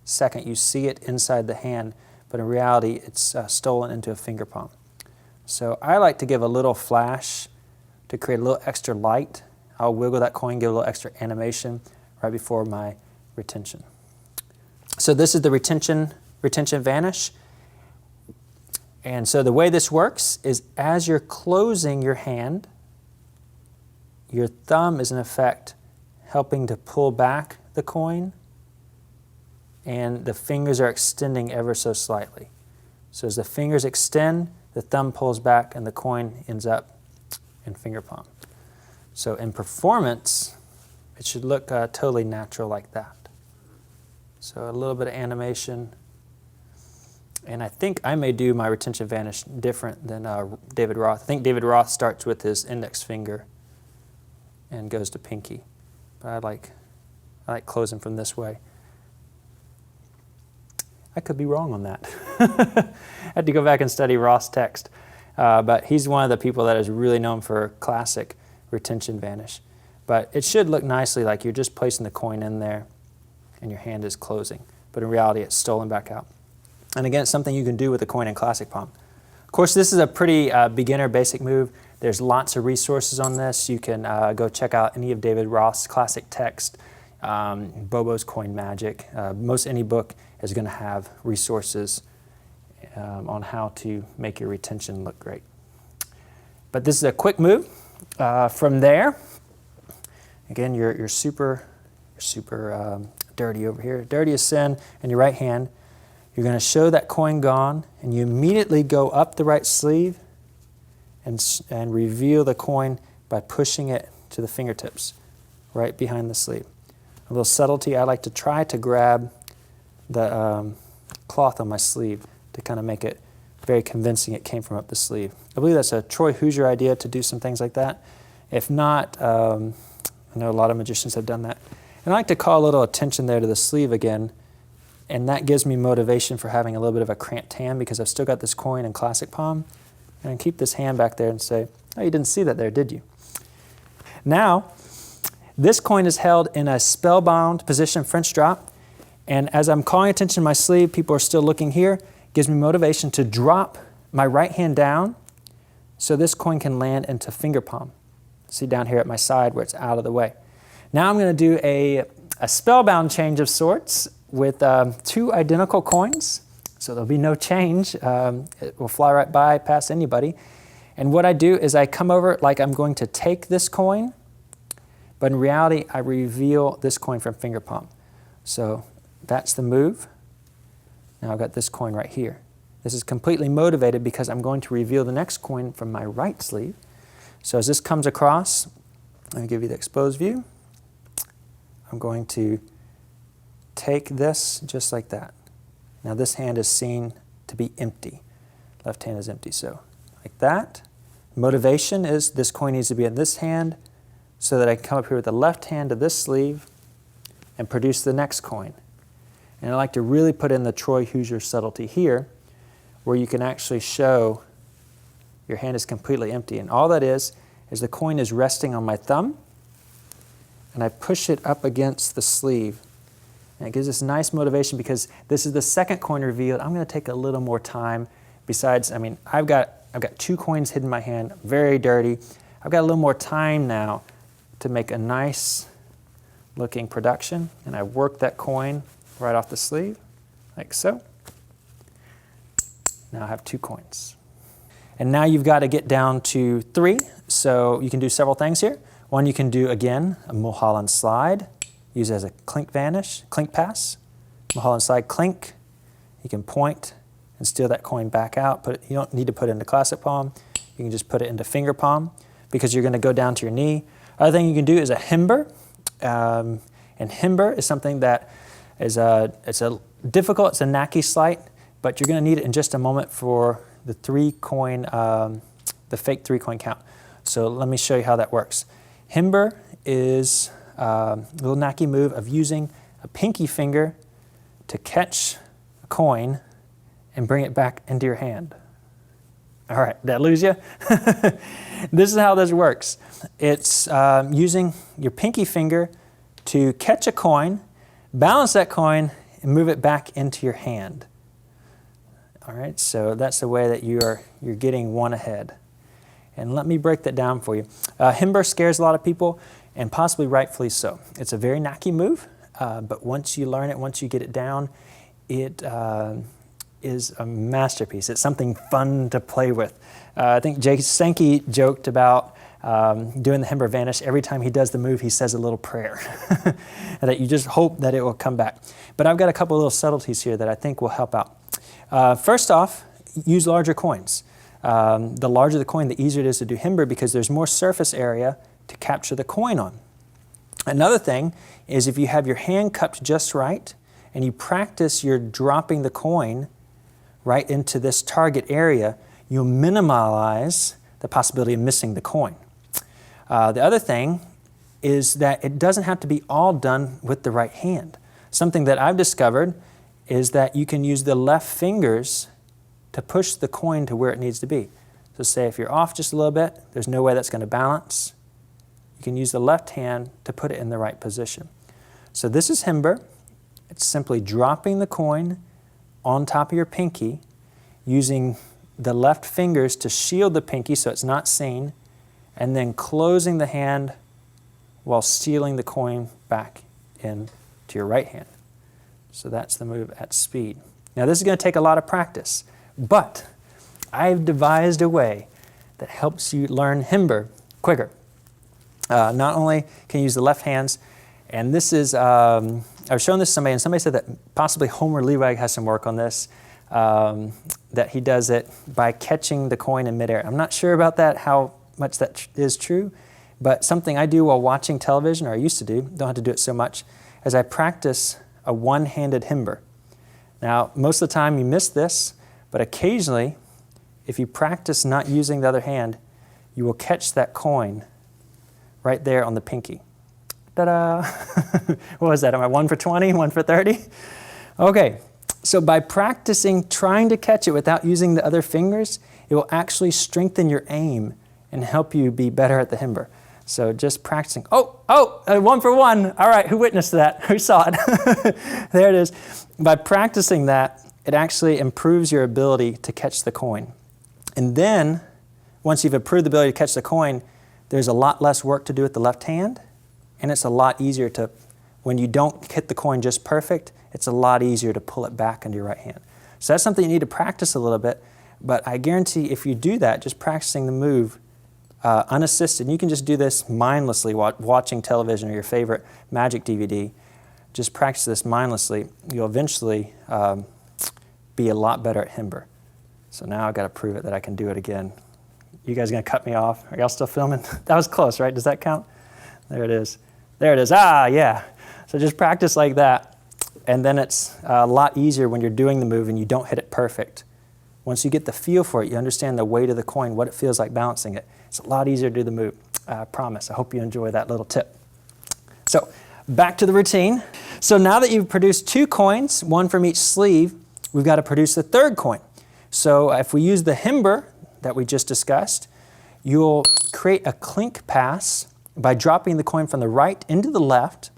second. You see it inside the hand, but in reality, it's stolen into a finger palm. So I like to give a little flash to create a little extra light. I'll wiggle that coin, give a little extra animation right before my retention. So this is the retention vanish. And so the way this works is as you're closing your hand, your thumb is in effect helping to pull back the coin, and the fingers are extending ever so slightly. So as the fingers extend, the thumb pulls back and the coin ends up in finger palm. So in performance, it should look totally natural like that. So a little bit of animation. And I think I may do my retention vanish different than David Roth. I think David Roth starts with his index finger and goes to pinky. But I like closing from this way. I could be wrong on that. I had to go back and study Roth's text. But he's one of the people that is really known for classic retention vanish. But it should look nicely like you're just placing the coin in there and your hand is closing. But in reality, it's stolen back out. And again, it's something you can do with the coin in classic palm. Of course, this is a pretty beginner basic move. There's lots of resources on this. You can go check out any of David Roth's classic text, Bobo's Coin Magic. Most any book is going to have resources on how to make your retention look great. But this is a quick move. From there, again, you're super dirty over here. Dirty as sin in your right hand. You're going to show that coin gone, and you immediately go up the right sleeve and reveal the coin by pushing it to the fingertips, right behind the sleeve. A little subtlety, I like to try to grab the cloth on my sleeve to kind of make it very convincing it came from up the sleeve. I believe that's a Troy Hoosier idea to do some things like that. If not, I know a lot of magicians have done that. And I like to call a little attention there to the sleeve again, and that gives me motivation for having a little bit of a cramped hand because I've still got this coin in classic palm. And I keep this hand back there and say, oh, you didn't see that there, did you? Now, this coin is held in a spellbound position, French drop. And as I'm calling attention to my sleeve, people are still looking here. It gives me motivation to drop my right hand down so this coin can land into finger palm. See down here at my side where it's out of the way. Now I'm going to do a spellbound change of sorts with two identical coins. So there'll be no change. It will fly right by past anybody. And what I do is I come over like I'm going to take this coin, but in reality, I reveal this coin from finger palm. So that's the move. Now I've got this coin right here. This is completely motivated because I'm going to reveal the next coin from my right sleeve. So as this comes across, let me give you the exposed view. I'm going to take this just like that. Now this hand is seen to be empty. Left hand is empty, so like that. Motivation is this coin needs to be in this hand so that I can come up here with the left hand to this sleeve and produce the next coin. And I like to really put in the Troy Hoosier subtlety here where you can actually show your hand is completely empty. And all that is the coin is resting on my thumb and I push it up against the sleeve. And it gives us nice motivation because this is the second coin revealed. I'm going to take a little more time. Besides, I mean, I've got two coins hidden in my hand, very dirty. I've got a little more time now to make a nice looking production. And I work that coin right off the sleeve, like so. Now I have two coins. And now you've got to get down to 3. So you can do several things here. One, you can do, again, a Mulholland slide. Use it as a clink pass. Mulholland slide, clink. You can point and steal that coin back out. You don't need to put it into classic palm. You can just put it into finger palm because you're going to go down to your knee. Other thing you can do is a himber. And himber is something that is difficult. It's a knacky sleight, but you're going to need it in just a moment for the fake 3-coin count. So let me show you how that works. Himber is a little knacky move of using a pinky finger to catch a coin and bring it back into your hand. All right, did I lose you? This is how this works. It's using your pinky finger to catch a coin, balance that coin, and move it back into your hand. All right, so that's the way that you're getting one ahead. And let me break that down for you. Himber scares a lot of people, and possibly rightfully so. It's a very knacky move, but once you learn it, once you get it down, it is a masterpiece. It's something fun to play with. I think Jay Sankey joked about doing the Himber Vanish. Every time he does the move, he says a little prayer, and that you just hope that it will come back. But I've got a couple of little subtleties here that I think will help out. First off, use larger coins. The larger the coin, the easier it is to do Himber because there's more surface area to capture the coin on. Another thing is if you have your hand cupped just right and you practice your dropping the coin right into this target area, you'll minimize the possibility of missing the coin. The other thing is that it doesn't have to be all done with the right hand. Something that I've discovered is that you can use the left fingers to push the coin to where it needs to be. So say if you're off just a little bit, there's no way that's going to balance. You can use the left hand to put it in the right position. So this is Himber. It's simply dropping the coin on top of your pinky, using the left fingers to shield the pinky so it's not seen, and then closing the hand while stealing the coin back into your right hand. So that's the move at speed. Now this is going to take a lot of practice, but I've devised a way that helps you learn Himber quicker. Not only can you use the left hands, and this is, I was showing this to somebody, and somebody said that possibly Homer Lewag has some work on this, that he does it by catching the coin in midair. I'm not sure about that, how much that is true, but something I do while watching television, or I used to do, don't have to do it so much, is I practice a one-handed Himber. Now, most of the time you miss this, but occasionally, if you practice not using the other hand, you will catch that coin right there on the pinky. Ta-da! What was that? Am I 1 for 20, 1 for 30? Okay, so by practicing trying to catch it without using the other fingers, it will actually strengthen your aim and help you be better at the Himber. So just practicing. 1 for 1. All right, who witnessed that? Who saw it? There it is. By practicing that, it actually improves your ability to catch the coin. And then, once you've improved the ability to catch the coin, there's a lot less work to do with the left hand, and it's a lot easier to, when you don't hit the coin just perfect, it's a lot easier to pull it back into your right hand. So that's something you need to practice a little bit, but I guarantee if you do that, just practicing the move unassisted, and you can just do this mindlessly while watching television or your favorite magic DVD, just practice this mindlessly, you'll eventually be a lot better at Himber. So now I've got to prove it that I can do it again. You guys going to cut me off? Are y'all still filming? That was close, right? Does that count? There it is. There it is. Ah, yeah. So just practice like that. And then it's a lot easier when you're doing the move and you don't hit it perfect. Once you get the feel for it, you understand the weight of the coin, what it feels like balancing it. It's a lot easier to do the move. I promise. I hope you enjoy that little tip. So back to the routine. So now that you've produced 2 coins, 1 from each sleeve, we've got to produce the 3rd coin. So if we use the Himber that we just discussed, you'll create a clink pass by dropping the coin from the right into the left,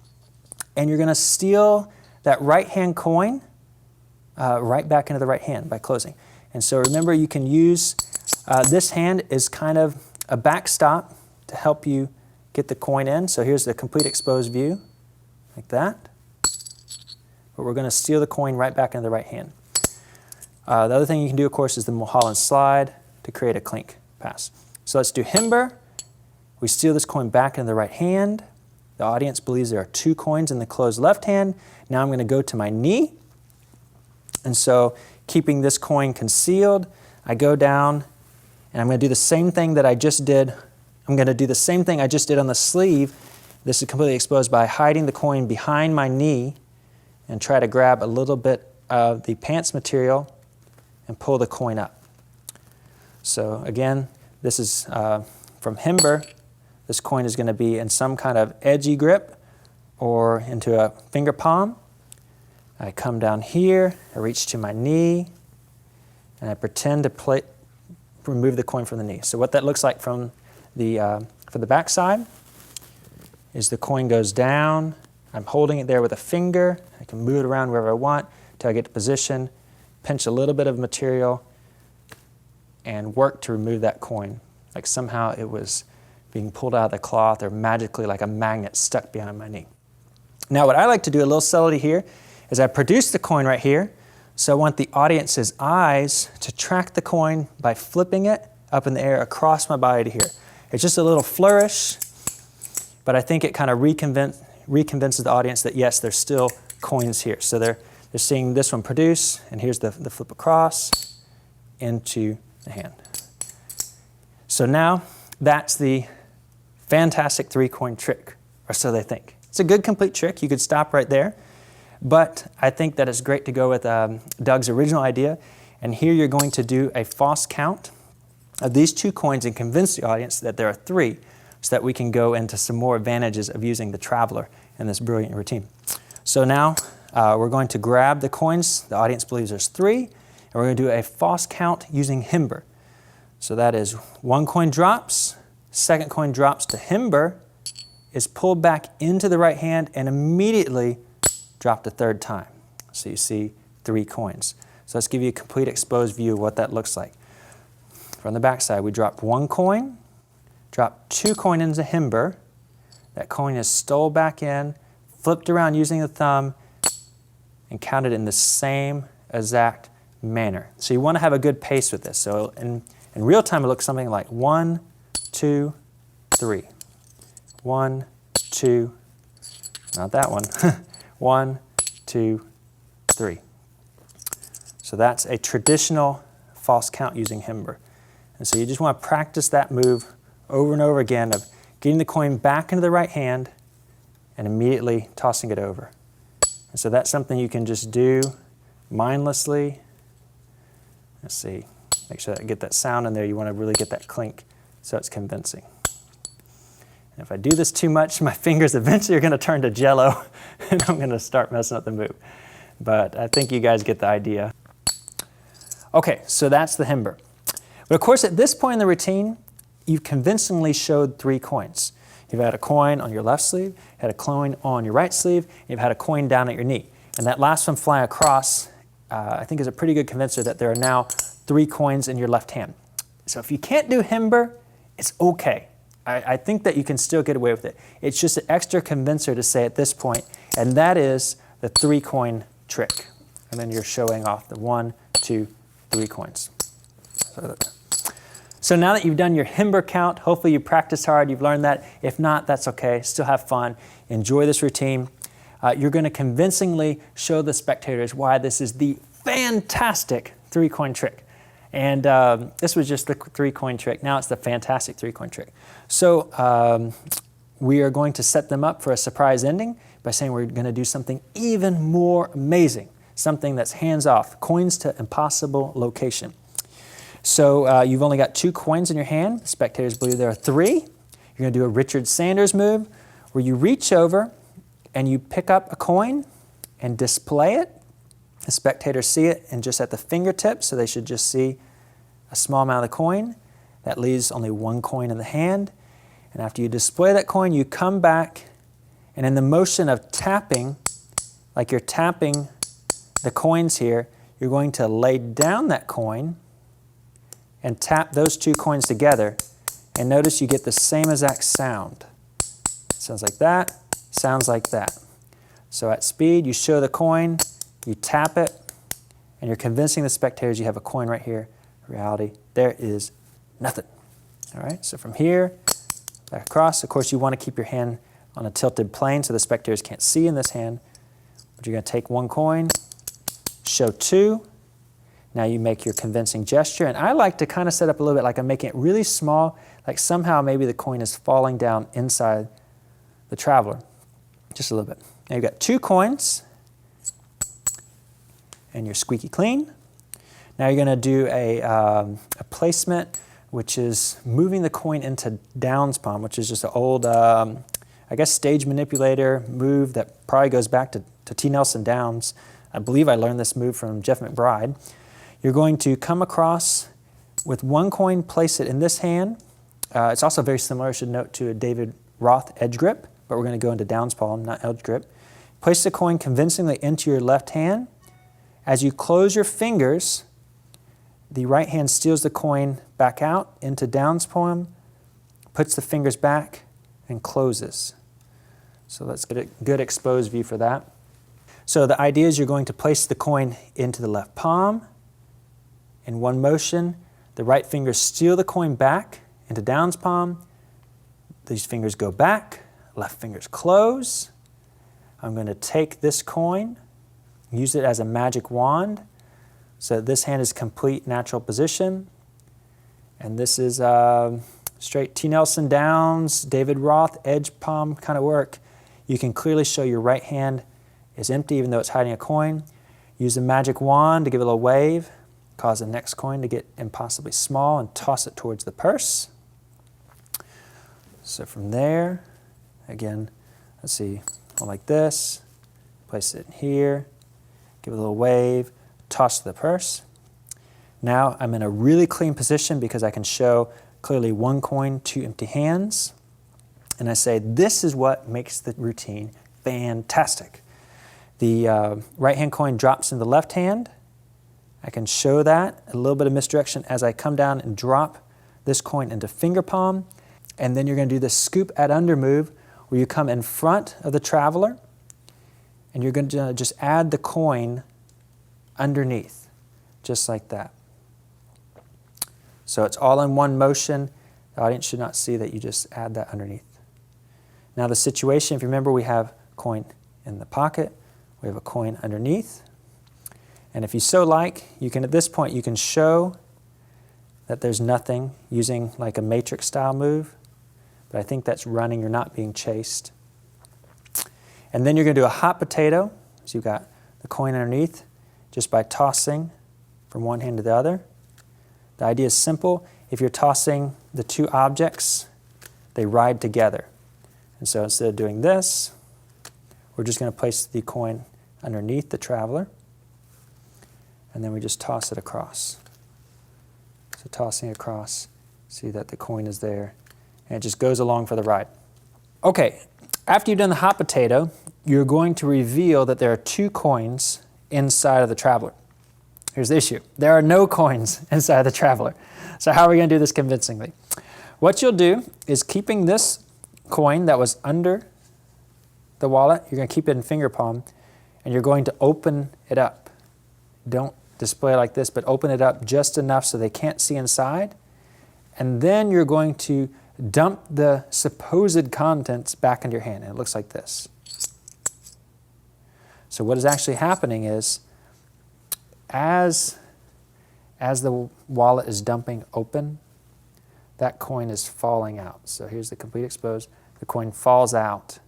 and you're going to steal that right hand coin right back into the right hand by closing. And so remember, you can use this hand as kind of a backstop to help you get the coin in. So here's the complete exposed view, like that. But we're going to steal the coin right back into the right hand. The other thing you can do, of course, is the Mulholland slide to create a clink pass. So let's do Himber. We steal this coin back into the right hand. The audience believes there are 2 coins in the closed left hand. Now I'm going to go to my knee. And so keeping this coin concealed, I go down and I'm going to do the same thing that I just did. I'm going to do the same thing I just did on the sleeve. This is completely exposed by hiding the coin behind my knee and try to grab a little bit of the pants material and pull the coin up. So again, this is from Himber. This coin is going to be in some kind of edgy grip or into a finger palm. I come down here, I reach to my knee, and I pretend to remove the coin from the knee. So what that looks like from the back side is the coin goes down. I'm holding it there with a finger. I can move it around wherever I want until I get to position, pinch a little bit of material, and work to remove that coin. Like somehow it was being pulled out of the cloth or magically like a magnet stuck behind my knee. Now what I like to do, a little subtlety here, is I produce the coin right here. So I want the audience's eyes to track the coin by flipping it up in the air across my body to here. It's just a little flourish, but I think it kind of reconvinces the audience that yes, there's still coins here. So they're seeing this one produce, and here's the flip across into the hand. So now that's the fantastic 3-coin trick, or so they think. It's a good complete trick. You could stop right there, but I think that it's great to go with Doug's original idea. And here you're going to do a false count of these 2 coins and convince the audience that there are 3, so that we can go into some more advantages of using the traveler in this brilliant routine. So now we're going to grab the coins. The audience believes there's 3, and we're going to do a false count using Himber. So that is 1 coin drops, 2nd coin drops to Himber, is pulled back into the right hand, and immediately dropped a 3rd time. So you see 3 coins. So let's give you a complete exposed view of what that looks like. From the back side, we dropped 1 coin, drop 2 coin into Himber. That coin is stole back in, flipped around using the thumb, and counted in the same exact manner. So you want to have a good pace with this. So in real time, it looks something like 1, 2, 3. 1, 2, not that one. 1, 2, 3. So that's a traditional false count using Himber. And so you just want to practice that move over and over again of getting the coin back into the right hand and immediately tossing it over. And so that's something you can just do mindlessly. Let's see, make sure that I get that sound in there. You want to really get that clink so it's convincing. And if I do this too much, my fingers eventually are going to turn to jello and I'm going to start messing up the move. But I think you guys get the idea. Okay, so that's the Himber. But of course, at this point in the routine, you've convincingly showed 3 coins. You've had a coin on your left sleeve, had a coin on your right sleeve, and you've had a coin down at your knee. And that last one flying across, I think is a pretty good convincer that there are now 3 coins in your left hand. So if you can't do Himber, it's okay. I think that you can still get away with it. It's just an extra convincer to say at this point, and that is the 3 coin trick. And then you're showing off the 1, 2, 3 coins. So now that you've done your Himber count, hopefully you practiced hard, you've learned that. If not, that's okay. Still have fun. Enjoy this routine. You're going to convincingly show the spectators why this is the fantastic 3-coin trick. And this was just the 3-coin trick. Now it's the fantastic 3-coin trick. So we are going to set them up for a surprise ending by saying we're going to do something even more amazing, something that's hands-off, coins to impossible location. So you've only got 2 coins in your hand. The spectators believe there are 3. You're going to do a Richard Sanders move where you reach over and you pick up a coin and display it. The spectators see it and just at the fingertips, so they should just see a small amount of the coin. That leaves only 1 coin in the hand. And after you display that coin, you come back, and in the motion of tapping, like you're tapping the coins here, you're going to lay down that coin and tap those 2 coins together, and notice you get the same exact sound. Sounds like that, sounds like that. So at speed, you show the coin, you tap it, and you're convincing the spectators you have a coin right here. In reality, there is nothing. All right, so from here, back across. Of course, you want to keep your hand on a tilted plane so the spectators can't see in this hand. But you're going to take 1 coin, show 2. Now you make your convincing gesture, and I like to kind of set up a little bit like I'm making it really small, like somehow maybe the coin is falling down inside the traveler, just a little bit. Now you've got 2 coins, and you're squeaky clean. Now you're going to do a placement, which is moving the coin into downs palm, which is just an old, I guess, stage manipulator move that probably goes back to T. Nelson Downs. I believe I learned this move from Jeff McBride. You're going to come across with 1 coin, place it in this hand. It's also very similar, I should note, to a David Roth edge grip, but we're going to go into downs palm, not edge grip. Place the coin convincingly into your left hand. As you close your fingers, the right hand steals the coin back out into downs palm, puts the fingers back, and closes. So let's get a good exposed view for that. So the idea is you're going to place the coin into the left palm. In one motion, the right fingers steal the coin back into downs palm. These fingers go back, left fingers close. I'm going to take this coin, use it as a magic wand, so that this hand is complete natural position. And this is straight T. Nelson Downs, David Roth, edge palm kind of work. You can clearly show your right hand is empty even though it's hiding a coin. Use the magic wand to give it a little wave. Cause the next coin to get impossibly small and toss it towards the purse. So from there, again, let's see, like this, place it here, give it a little wave, toss to the purse. Now I'm in a really clean position because I can show clearly 1 coin, 2 empty hands. And I say, this is what makes the routine fantastic. The right hand coin drops in the left hand. I can show that, a little bit of misdirection as I come down and drop this coin into finger palm. And then you're going to do the scoop at under move where you come in front of the traveler and you're going to just add the coin underneath, just like that. So it's all in one motion. The audience should not see that you just add that underneath. Now the situation, if you remember, we have a coin in the pocket, we have a coin underneath, and if you so like, you can, at this point, you can show that there's nothing using like a matrix style move, but I think that's running, you're not being chased. And then you're going to do a hot potato, so you've got the coin underneath, just by tossing from one hand to the other. The idea is simple. If you're tossing the two objects, they ride together. And so instead of doing this, we're just going to place the coin underneath the traveler, and then we just toss it across. So tossing across, see that the coin is there, and it just goes along for the ride. Okay, after you've done the hot potato, you're going to reveal that there are two coins inside of the traveler. Here's the issue. There are no coins inside of the traveler. So how are we going to do this convincingly? What you'll do is, keeping this coin that was under the wallet, you're going to keep it in finger palm, and you're going to open it up. Don't display it like this, but open it up just enough so they can't see inside. And then you're going to dump the supposed contents back into your hand, and it looks like this. So what is actually happening is, as the wallet is dumping open, that coin is falling out. So here's the complete exposed. The coin falls out,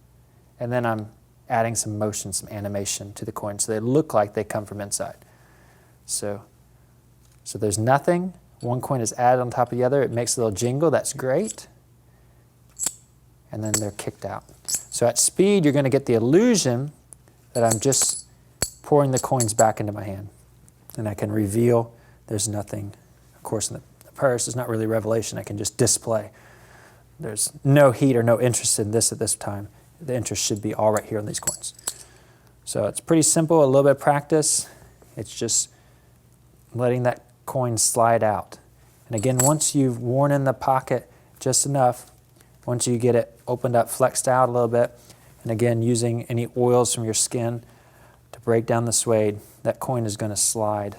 and then I'm adding some motion, some animation to the coin so they look like they come from inside. So there's nothing. One coin is added on top of the other. It makes a little jingle. That's great. And then they're kicked out. So at speed, you're going to get the illusion that I'm just pouring the coins back into my hand. And I can reveal there's nothing. Of course, in the purse, it's not really revelation. I can just display. There's no heat or no interest in this at this time. The interest should be all right here on these coins. So it's pretty simple, a little bit of practice. It's just letting that coin slide out. And again, once you've worn in the pocket just enough, once you get it opened up, flexed out a little bit, and again, using any oils from your skin to break down the suede, that coin is going to slide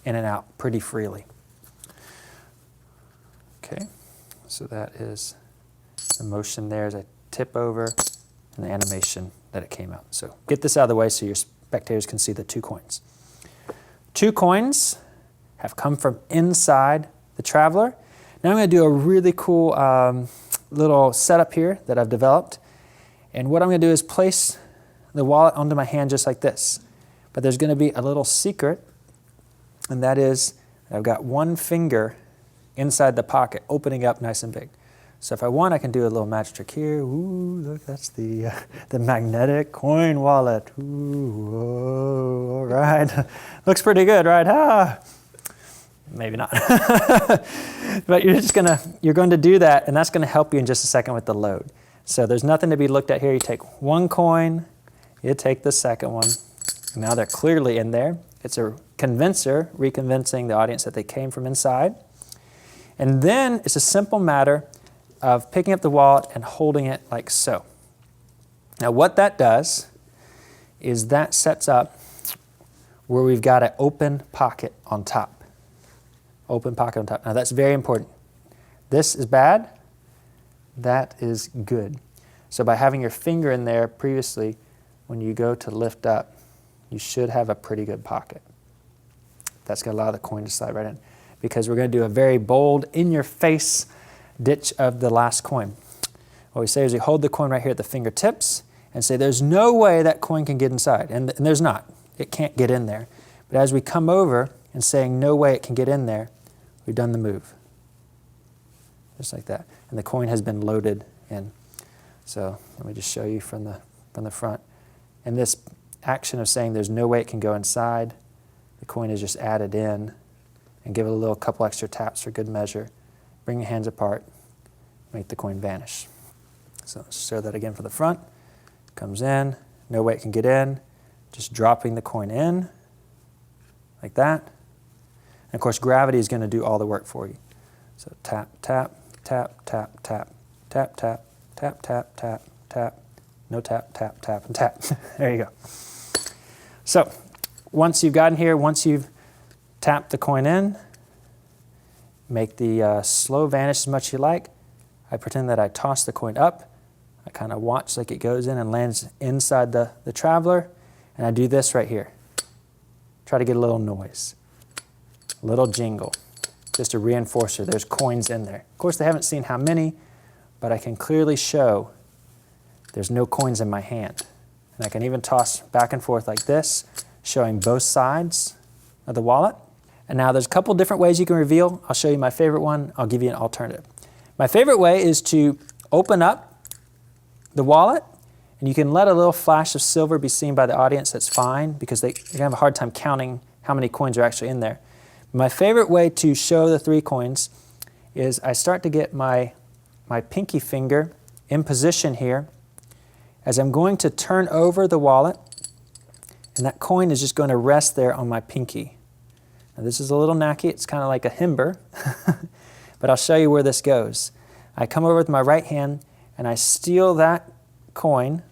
in and out pretty freely. Okay, so that is the motion there as I tip over, and the animation that it came out. So get this out of the way so your spectators can see the two coins. Two coins have come from inside the traveler. Now I'm going to do a really cool little setup here that I've developed. And what I'm going to do is place the wallet onto my hand just like this. But there's going to be a little secret, and that is I've got one finger inside the pocket, opening up nice and big. So if I want, I can do a little magic trick here. Ooh, look, that's the magnetic coin wallet. Ooh, whoa, all right. Looks pretty good, right? Ah, maybe not. But you're going to do that, and that's going to help you in just a second with the load. So there's nothing to be looked at here. You take one coin, you take the second one. Now they're clearly in there. It's a convincer, reconvincing the audience that they came from inside. And then it's a simple matter of picking up the wallet and holding it like so. Now what that does is that sets up where we've got an open pocket on top. Open pocket on top. Now that's very important. This is bad, that is good. So by having your finger in there previously, when you go to lift up, you should have a pretty good pocket. That's going to allow the coin to slide right in, because we're going to do a very bold, in-your-face ditch of the last coin. What we say is we hold the coin right here at the fingertips and say there's no way that coin can get inside, and there's not. It can't get in there. But as we come over and saying no way it can get in there, we've done the move. Just like that. And the coin has been loaded in. So let me just show you from the front. And this action of saying there's no way it can go inside, the coin is just added in, and give it a little couple extra taps for good measure. Bring your hands apart, make the coin vanish. So let's show that again for the front. Comes in, no way it can get in, just dropping the coin in, like that. And of course, gravity is going to do all the work for you. So tap, tap, tap, tap, tap, tap, tap, tap, tap, tap, tap, no tap, tap, tap, and tap. There you go. So once you've gotten here, once you've tapped the coin in, make the slow vanish as much as you like. I pretend that I toss the coin up. I kind of watch like it goes in and lands inside the traveler. And I do this right here. Try to get a little noise, a little jingle, just a reinforcer. There's coins in there. Of course, they haven't seen how many, but I can clearly show there's no coins in my hand. And I can even toss back and forth like this, showing both sides of the wallet. And now there's a couple different ways you can reveal. I'll show you my favorite one. I'll give you an alternative. My favorite way is to open up the wallet, and you can let a little flash of silver be seen by the audience. That's fine, because they're gonna have a hard time counting how many coins are actually in there. My favorite way to show the 3 coins is I start to get my pinky finger in position here as I'm going to turn over the wallet, and that coin is just going to rest there on my pinky. Now this is a little knacky, it's kind of like a himber, but I'll show you where this goes. I come over with my right hand and I steal that coin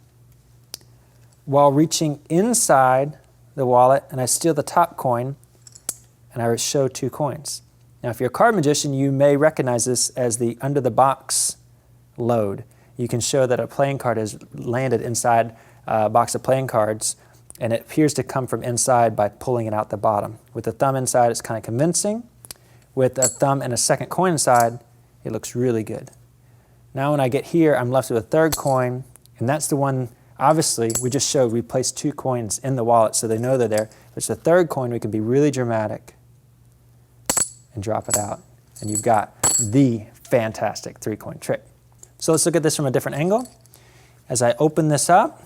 while reaching inside the wallet, and I steal the top coin and I show 2 coins. Now if you're a card magician, you may recognize this as the under the box load. You can show that a playing card has landed inside a box of playing cards, and it appears to come from inside by pulling it out the bottom. With the thumb inside, it's kind of convincing. With a thumb and a second coin inside, it looks really good. Now when I get here, I'm left with a 3rd coin, and that's the one, obviously, we just showed we placed 2 coins in the wallet so they know they're there. If it's the 3rd coin, we can be really dramatic and drop it out. And you've got the fantastic 3-coin trick. So let's look at this from a different angle. As I open this up,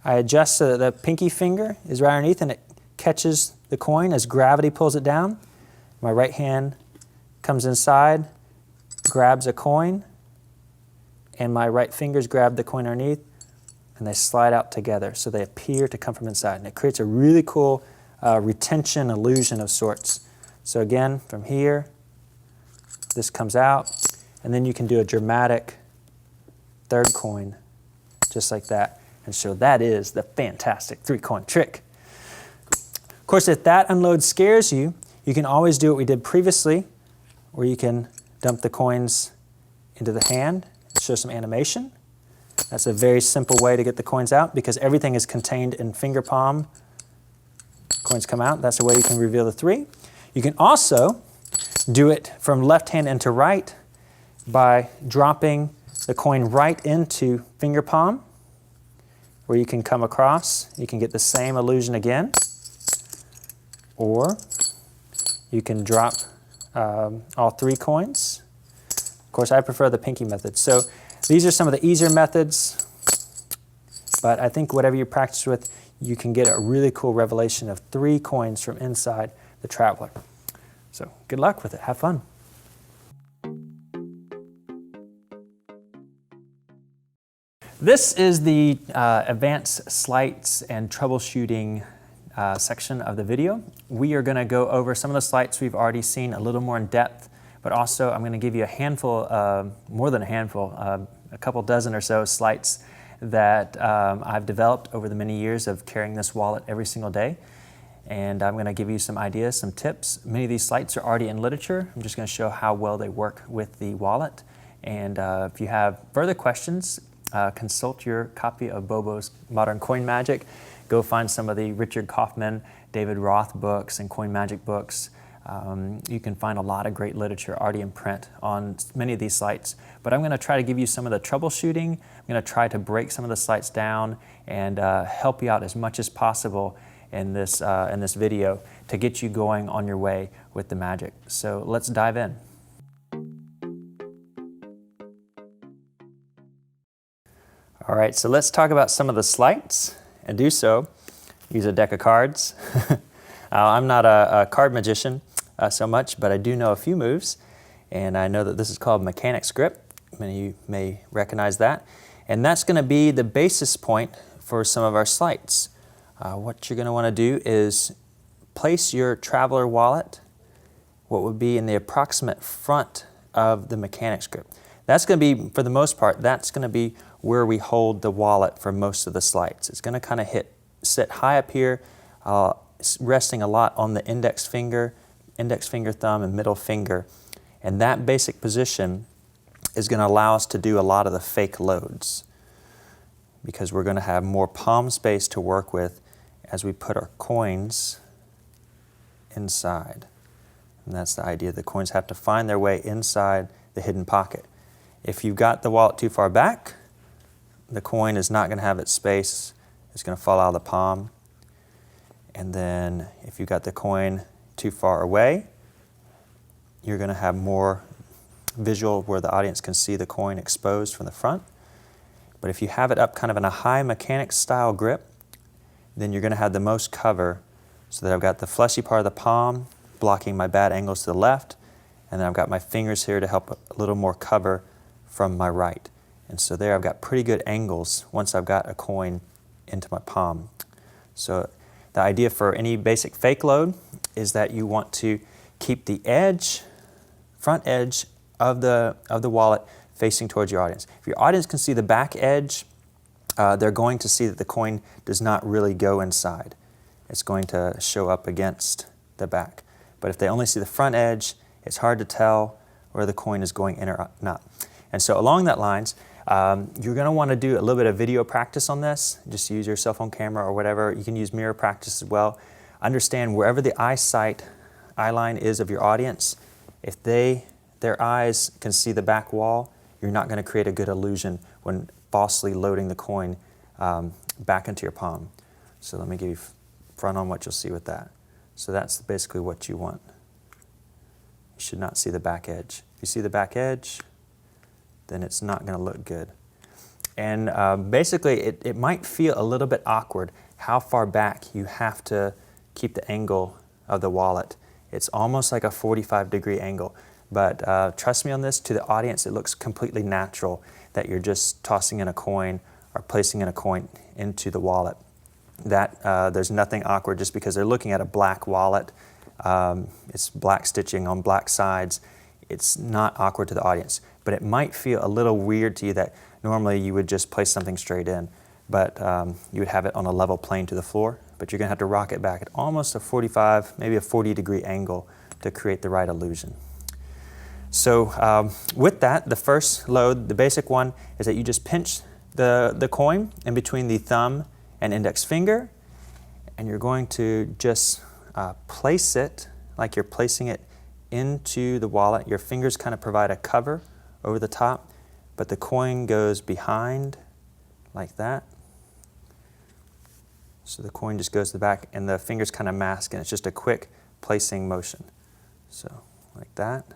I adjust so that the pinky finger is right underneath and it catches the coin as gravity pulls it down. My right hand comes inside, grabs a coin, and my right fingers grab the coin underneath, and they slide out together so they appear to come from inside. And it creates a really cool retention illusion of sorts. So again, from here, this comes out, and then you can do a dramatic 3rd coin, just like that. And so that is the fantastic 3-coin trick. Of course, if that unload scares you, you can always do what we did previously, where you can dump the coins into the hand and show some animation. That's a very simple way to get the coins out because everything is contained in finger palm. Coins come out. That's the way you can reveal the 3. You can also do it from left hand into right by dropping the coin right into finger palm, where you can come across. You can get the same illusion again, or you can drop all 3 coins. Of course, I prefer the pinky method. So these are some of the easier methods, but I think whatever you practice with, you can get a really cool revelation of 3 coins from inside the traveler. So good luck with it. Have fun. This is the advanced sleights and troubleshooting section of the video. We are going to go over some of the sleights we've already seen a little more in depth, but also I'm going to give you a handful, more than a handful, a couple dozen or so sleights that I've developed over the many years of carrying this wallet every single day. And I'm going to give you some ideas, some tips. Many of these sleights are already in literature. I'm just going to show how well they work with the wallet. And if you have further questions, consult your copy of Bobo's Modern Coin Magic. Go find some of the Richard Kaufman, David Roth books and coin magic books. You can find a lot of great literature already in print on many of these sleights. But I'm going to try to give you some of the troubleshooting. I'm going to try to break some of the sleights down and help you out as much as possible in this video to get you going on your way with the magic. So let's dive in. All right, so let's talk about some of the sleights, and do so. Use a deck of cards. I'm not a card magician so much, but I do know a few moves, and I know that this is called Mechanic's Grip. Many of you may recognize that. And that's going to be the basis point for some of our sleights. What you're going to want to do is place your traveler wallet, what would be in the approximate front of the mechanics grip. That's going to be, for the most part, that's going to be where we hold the wallet for most of the slides. It's going to kind of sit high up here, resting a lot on the index finger, thumb, and middle finger. And that basic position is going to allow us to do a lot of the fake loads, because we're going to have more palm space to work with as we put our coins inside. And that's the idea. The coins have to find their way inside the hidden pocket. If you've got the wallet too far back, the coin is not going to have its space. It's going to fall out of the palm. And then if you've got the coin too far away, you're going to have more visual where the audience can see the coin exposed from the front. But if you have it up kind of in a high mechanics style grip, then you're going to have the most cover, so that I've got the fleshy part of the palm blocking my bad angles to the left, and then I've got my fingers here to help a little more cover from my right. And so there I've got pretty good angles once I've got a coin into my palm. So the idea for any basic fake load is that you want to keep the edge, front edge of the wallet facing towards your audience. If your audience can see the back edge, they're going to see that the coin does not really go inside. It's going to show up against the back. But if they only see the front edge, it's hard to tell where the coin is going in or not. And so along that lines, you're going to want to do a little bit of video practice on this. Just use your cell phone camera or whatever. You can use mirror practice as well. Understand wherever the eye line is of your audience, if their eyes can see the back wall, you're not going to create a good illusion when falsely loading the coin back into your palm. So let me give you front on what you'll see with that. So that's basically what you want. You should not see the back edge. If you see the back edge, then it's not going to look good. And basically, it might feel a little bit awkward how far back you have to keep the angle of the wallet. It's almost like a 45-degree angle. But trust me on this, to the audience, it looks completely natural that you're just tossing in a coin or placing in a coin into the wallet. That there's nothing awkward just because they're looking at a black wallet. It's black stitching on black sides. It's not awkward to the audience, but it might feel a little weird to you that normally you would just place something straight in, but you would have it on a level plane to the floor, but you're going to have to rock it back at almost a 45, maybe a 40-degree angle to create the right illusion. So with that, the first load, the basic one, is that you just pinch the coin in between the thumb and index finger, and you're going to just place it like you're placing it into the wallet. Your fingers kind of provide a cover over the top, but the coin goes behind like that. So the coin just goes to the back, and the fingers kind of mask, and it's just a quick placing motion. So like that.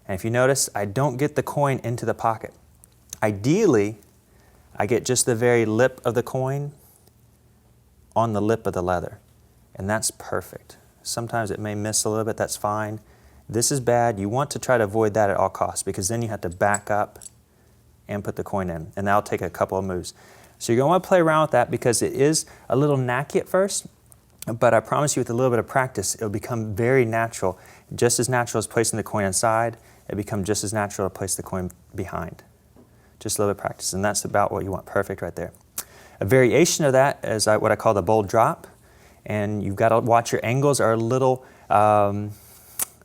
And if you notice, I don't get the coin into the pocket. Ideally, I get just the very lip of the coin on the lip of the leather, and that's perfect. Sometimes it may miss a little bit, that's fine. This is bad. You want to try to avoid that at all costs, because then you have to back up and put the coin in, and that'll take a couple of moves. So you're going to want to play around with that because it is a little knacky at first, but I promise you with a little bit of practice, it'll become very natural. Just as natural as placing the coin inside, it'll become just as natural to place the coin behind. Just a little bit of practice, and that's about what you want. Perfect right there. A variation of that is what I call the bold drop, and you've got to watch your angles are a little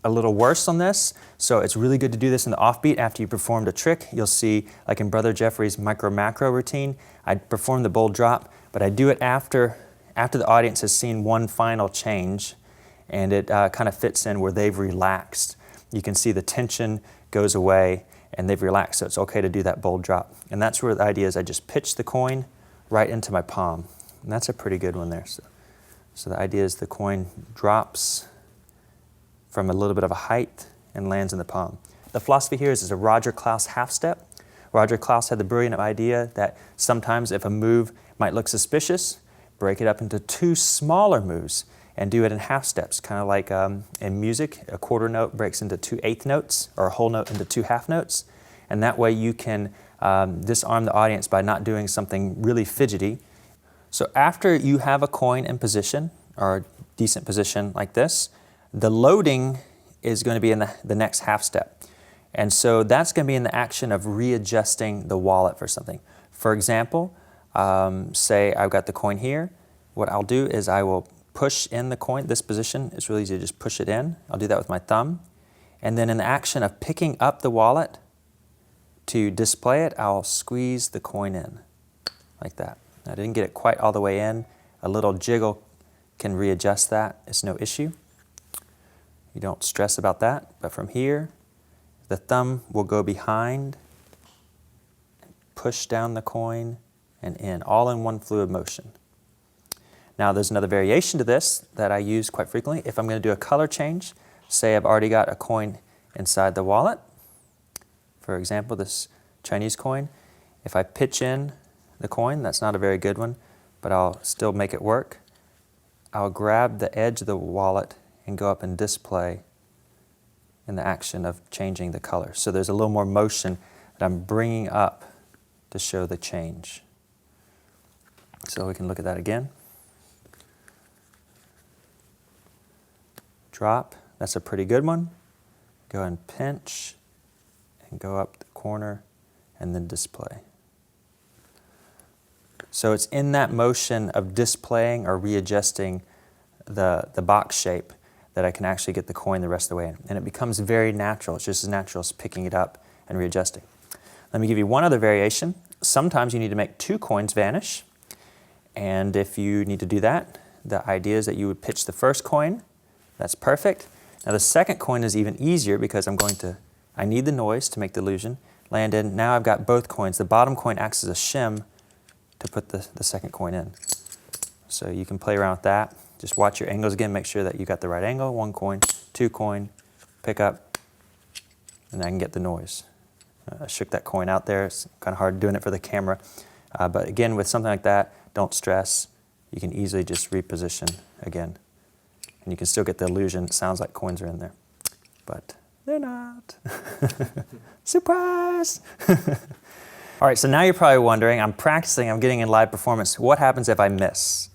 worse on this, so it's really good to do this in the offbeat after you performed a trick. You'll see, like in Brother Jeffrey's micro-macro routine, I perform the bold drop, but I do it after the audience has seen one final change, and it kind of fits in where they've relaxed. You can see the tension goes away, and they've relaxed, so it's okay to do that bold drop. And that's where the idea is I just pitch the coin right into my palm, and that's a pretty good one there. So the idea is the coin drops from a little bit of a height and lands in the palm. The philosophy here is a Roger Klaus half step. Roger Klaus had the brilliant idea that sometimes if a move might look suspicious, break it up into two smaller moves and do it in half steps, kind of like in music, a quarter note breaks into 2 eighth notes, or a whole note into 2 half notes, and that way you can disarm the audience by not doing something really fidgety. So after you have a coin in position, or a decent position like this, the loading is going to be in the next half step. And so that's going to be in the action of readjusting the wallet for something. For example, say I've got the coin here. What I'll do is I will push in the coin. This position, it's really easy to just push it in. I'll do that with my thumb. And then in the action of picking up the wallet to display it, I'll squeeze the coin in like that. I didn't get it quite all the way in. A little jiggle can readjust that. It's no issue. You don't stress about that. But from here, the thumb will go behind, push down the coin, and in, all in one fluid motion. Now there's another variation to this that I use quite frequently. If I'm going to do a color change, say I've already got a coin inside the wallet, for example, this Chinese coin, if I pitch in the coin, that's not a very good one, but I'll still make it work. I'll grab the edge of the wallet and go up and display in the action of changing the color. So there's a little more motion that I'm bringing up to show the change. So we can look at that again. Drop, that's a pretty good one. Go and pinch and go up the corner and then display. So it's in that motion of displaying or readjusting the box shape that I can actually get the coin the rest of the way in. And it becomes very natural. It's just as natural as picking it up and readjusting. Let me give you one other variation. Sometimes you need to make two coins vanish. And if you need to do that, the idea is that you would pitch the first coin. That's perfect. Now the second coin is even easier because I need the noise to make the illusion. Land in. Now I've got both coins. The bottom coin acts as a shim to put the second coin in. So you can play around with that. Just watch your angles again, make sure that you got the right angle. One coin, two coin, pick up, and I can get the noise. I shook that coin out there. It's kind of hard doing it for the camera. But again, with something like that, don't stress. You can easily just reposition again. And you can still get the illusion. It sounds like coins are in there, but they're not. Surprise! All right, so now you're probably wondering, I'm practicing, I'm getting in live performance. What happens if I miss?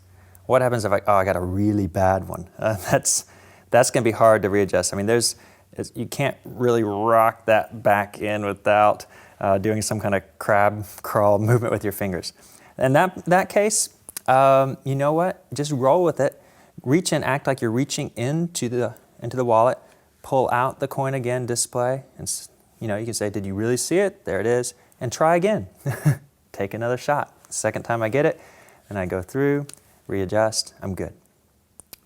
What happens if I got a really bad one? That's going to be hard to readjust. I mean, you can't really rock that back in without doing some kind of crab crawl movement with your fingers. In that case, you know what? Just roll with it. Reach in, act like you're reaching into the wallet. Pull out the coin again, display, and you can say, "Did you really see it? There it is." And try again. Take another shot. Second time I get it, and I go through, readjust, I'm good.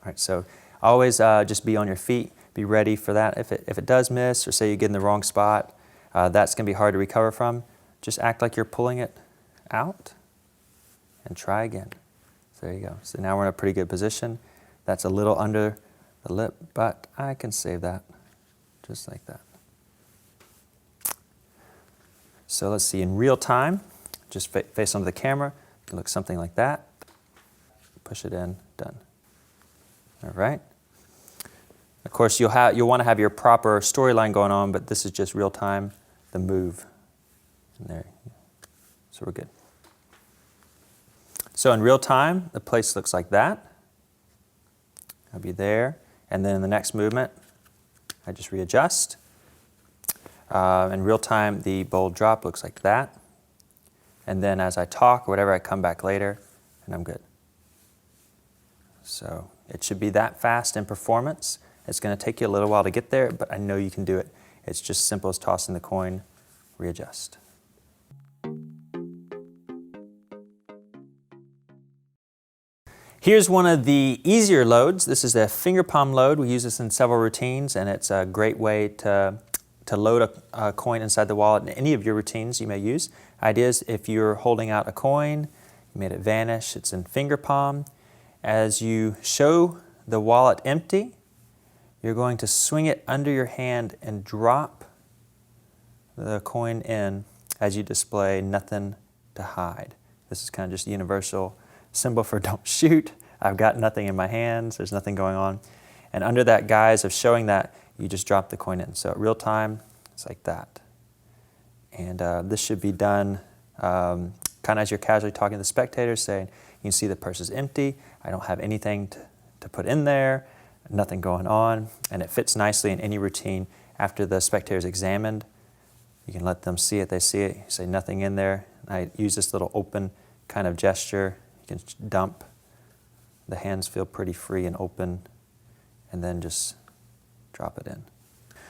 All right, so always just be on your feet, be ready for that. If it does miss, or say you get in the wrong spot, that's going to be hard to recover from. Just act like you're pulling it out, and try again. So there you go. So now we're in a pretty good position. That's a little under the lip, but I can save that, just like that. So let's see, in real time, just face onto the camera, it can look something like that. Push it in, done. All right. Of course, you'll want to have your proper storyline going on, but this is just real time, the move. And there, so we're good. So in real time, the place looks like that. I'll be there, and then in the next movement, I just readjust. In real time, the bold drop looks like that. And then as I talk or whatever, I come back later, and I'm good. So it should be that fast in performance. It's going to take you a little while to get there, but I know you can do it. It's just simple as tossing the coin, readjust. Here's one of the easier loads. This is the finger palm load. We use this in several routines, and it's a great way to load a coin inside the wallet in any of your routines you may use. Idea is if you're holding out a coin, you made it vanish, it's in finger palm. As you show the wallet empty, you're going to swing it under your hand and drop the coin in as you display nothing to hide. This is kind of just a universal symbol for don't shoot. I've got nothing in my hands, there's nothing going on. And under that guise of showing that, you just drop the coin in. So at real time, it's like that. And this should be done kind of as you're casually talking to the spectators, saying, you can see the purse is empty, I don't have anything to put in there, nothing going on, and it fits nicely in any routine. After the spectator's examined You can let them see it, they see it. You say nothing in there. I use this little open kind of gesture. You can dump. The hands feel pretty free and open, and then just drop it in.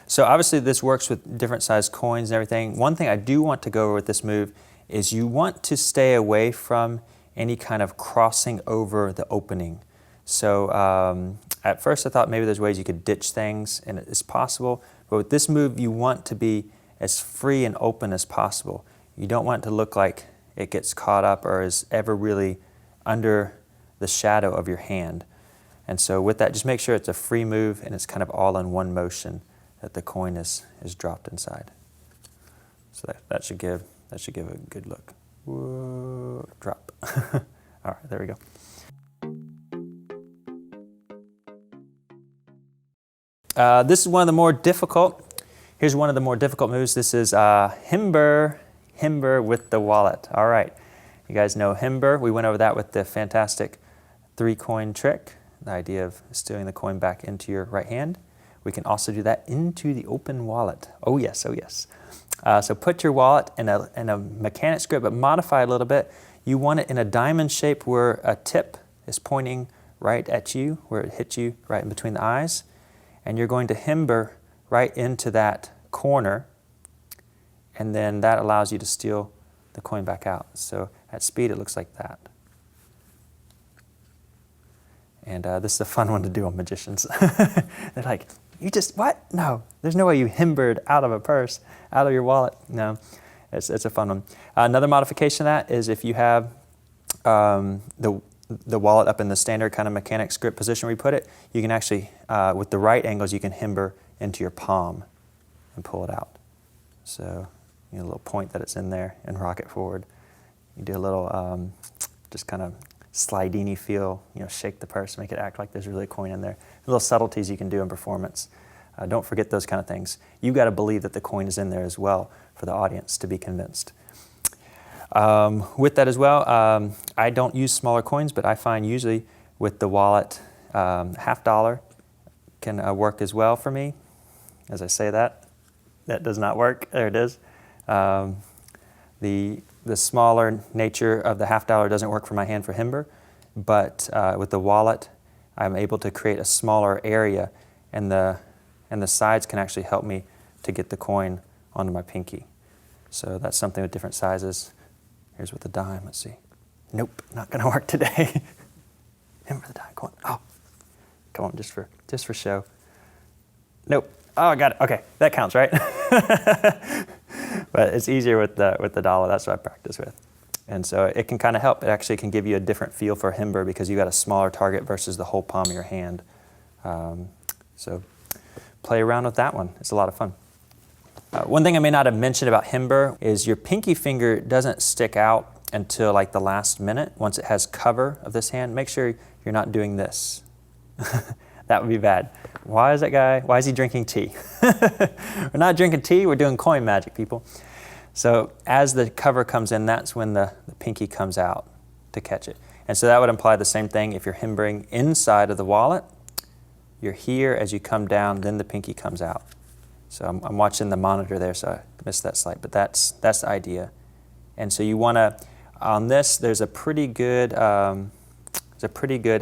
So obviously this works with different size coins and everything. One thing I do want to go over with this move is you want to stay away from any kind of crossing over the opening. So at first I thought maybe there's ways you could ditch things, and it's possible, but with this move you want to be as free and open as possible. You don't want it to look like it gets caught up or is ever really under the shadow of your hand. And so with that, just make sure it's a free move and it's kind of all in one motion that the coin is dropped inside. So that should give a good look. Whoa, drop. All right, there we go. This is one of the more difficult. Here's one of the more difficult moves. This is Himber with the wallet. All right, you guys know Himber. We went over that with the fantastic 3-coin trick, the idea of stealing the coin back into your right hand. We can also do that into the open wallet. Oh yes, oh yes. So put your wallet in a mechanics grip, but modify it a little bit. You want it in a diamond shape where a tip is pointing right at you, where it hits you right in between the eyes. And you're going to Himber right into that corner, and then that allows you to steal the coin back out. So at speed it looks like that. And this is a fun one to do on magicians. They're like, you just, what? No, there's no way you Himbered out of a purse, out of your wallet. No, it's a fun one. Another modification of that is if you have the wallet up in the standard kind of mechanics grip position where you put it, you can actually, with the right angles, you can Himber into your palm and pull it out. So you know, a little point that it's in there and rock it forward. You do a little just kind of slidini feel, you know, shake the purse, make it act like there's really a coin in there. Little subtleties you can do in performance. Don't forget those kind of things. You've got to believe that the coin is in there as well for the audience to be convinced. With that as well, I don't use smaller coins, but I find usually with the wallet, $50 can work as well for me. As I say that does not work. There it is. The smaller nature of the $50 doesn't work for my hand for Himber, but with the wallet, I'm able to create a smaller area, and the sides can actually help me to get the coin onto my pinky. So that's something with different sizes. Here's with the dime. Let's see. Nope, not going to work today. Himber the dime coin. Oh, come on, just for show. Nope. Oh, I got it. Okay, that counts, right? But it's easier with the dollar. That's what I practice with. And so it can kind of help. It actually can give you a different feel for Himber because you got a smaller target versus the whole palm of your hand. So play around with that one. It's a lot of fun. One thing I may not have mentioned about Himber is your pinky finger doesn't stick out until like the last minute. Once it has cover of this hand, make sure you're not doing this. That would be bad. Why is he drinking tea? We're not drinking tea, we're doing coin magic, people. So as the cover comes in, that's when the pinky comes out to catch it. And so that would imply the same thing if you're Himbering inside of the wallet. You're here as you come down, then the pinky comes out. So I'm watching the monitor there, so I missed that slide, but that's the idea. And so you want to, on this, there's a pretty good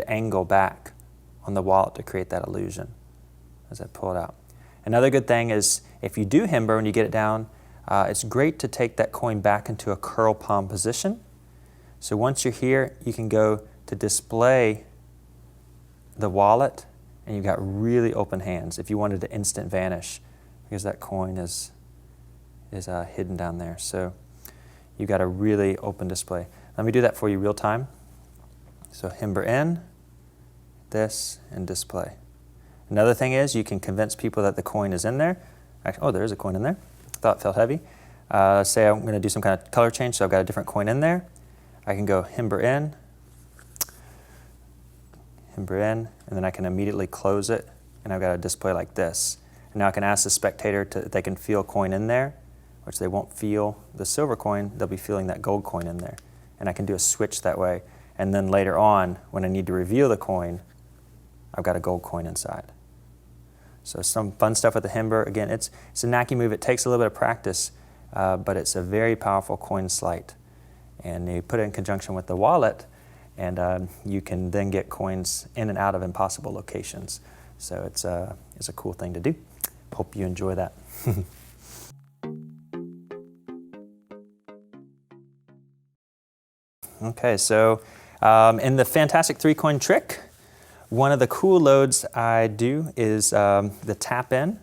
angle back on the wallet to create that illusion as I pull it out. Another good thing is if you do Himber and you get it down, it's great to take that coin back into a curl palm position. So once you're here, you can go to display the wallet, and you've got really open hands if you wanted to instant vanish because that coin is hidden down there. So you've got a really open display. Let me do that for you real time. So Himber in, this, and display. Another thing is you can convince people that the coin is in there. Actually, oh, there is a coin in there. Thought it felt heavy. Say I'm going to do some kind of color change, so I've got a different coin in there. I can go Himber in, and then I can immediately close it, and I've got a display like this. And now I can ask the spectator if they can feel coin in there, which they won't feel the silver coin, they'll be feeling that gold coin in there. And I can do a switch that way. And then later on, when I need to reveal the coin, I've got a gold coin inside. So some fun stuff with the Himber. Again, it's a knacky move. It takes a little bit of practice. but it's a very powerful coin sleight. And you put it in conjunction with the wallet, and you can then get coins in and out of impossible locations. So it's a cool thing to do. Hope you enjoy that. Okay, so in the Fantastic 3-coin trick, one of the cool loads I do is the tap in.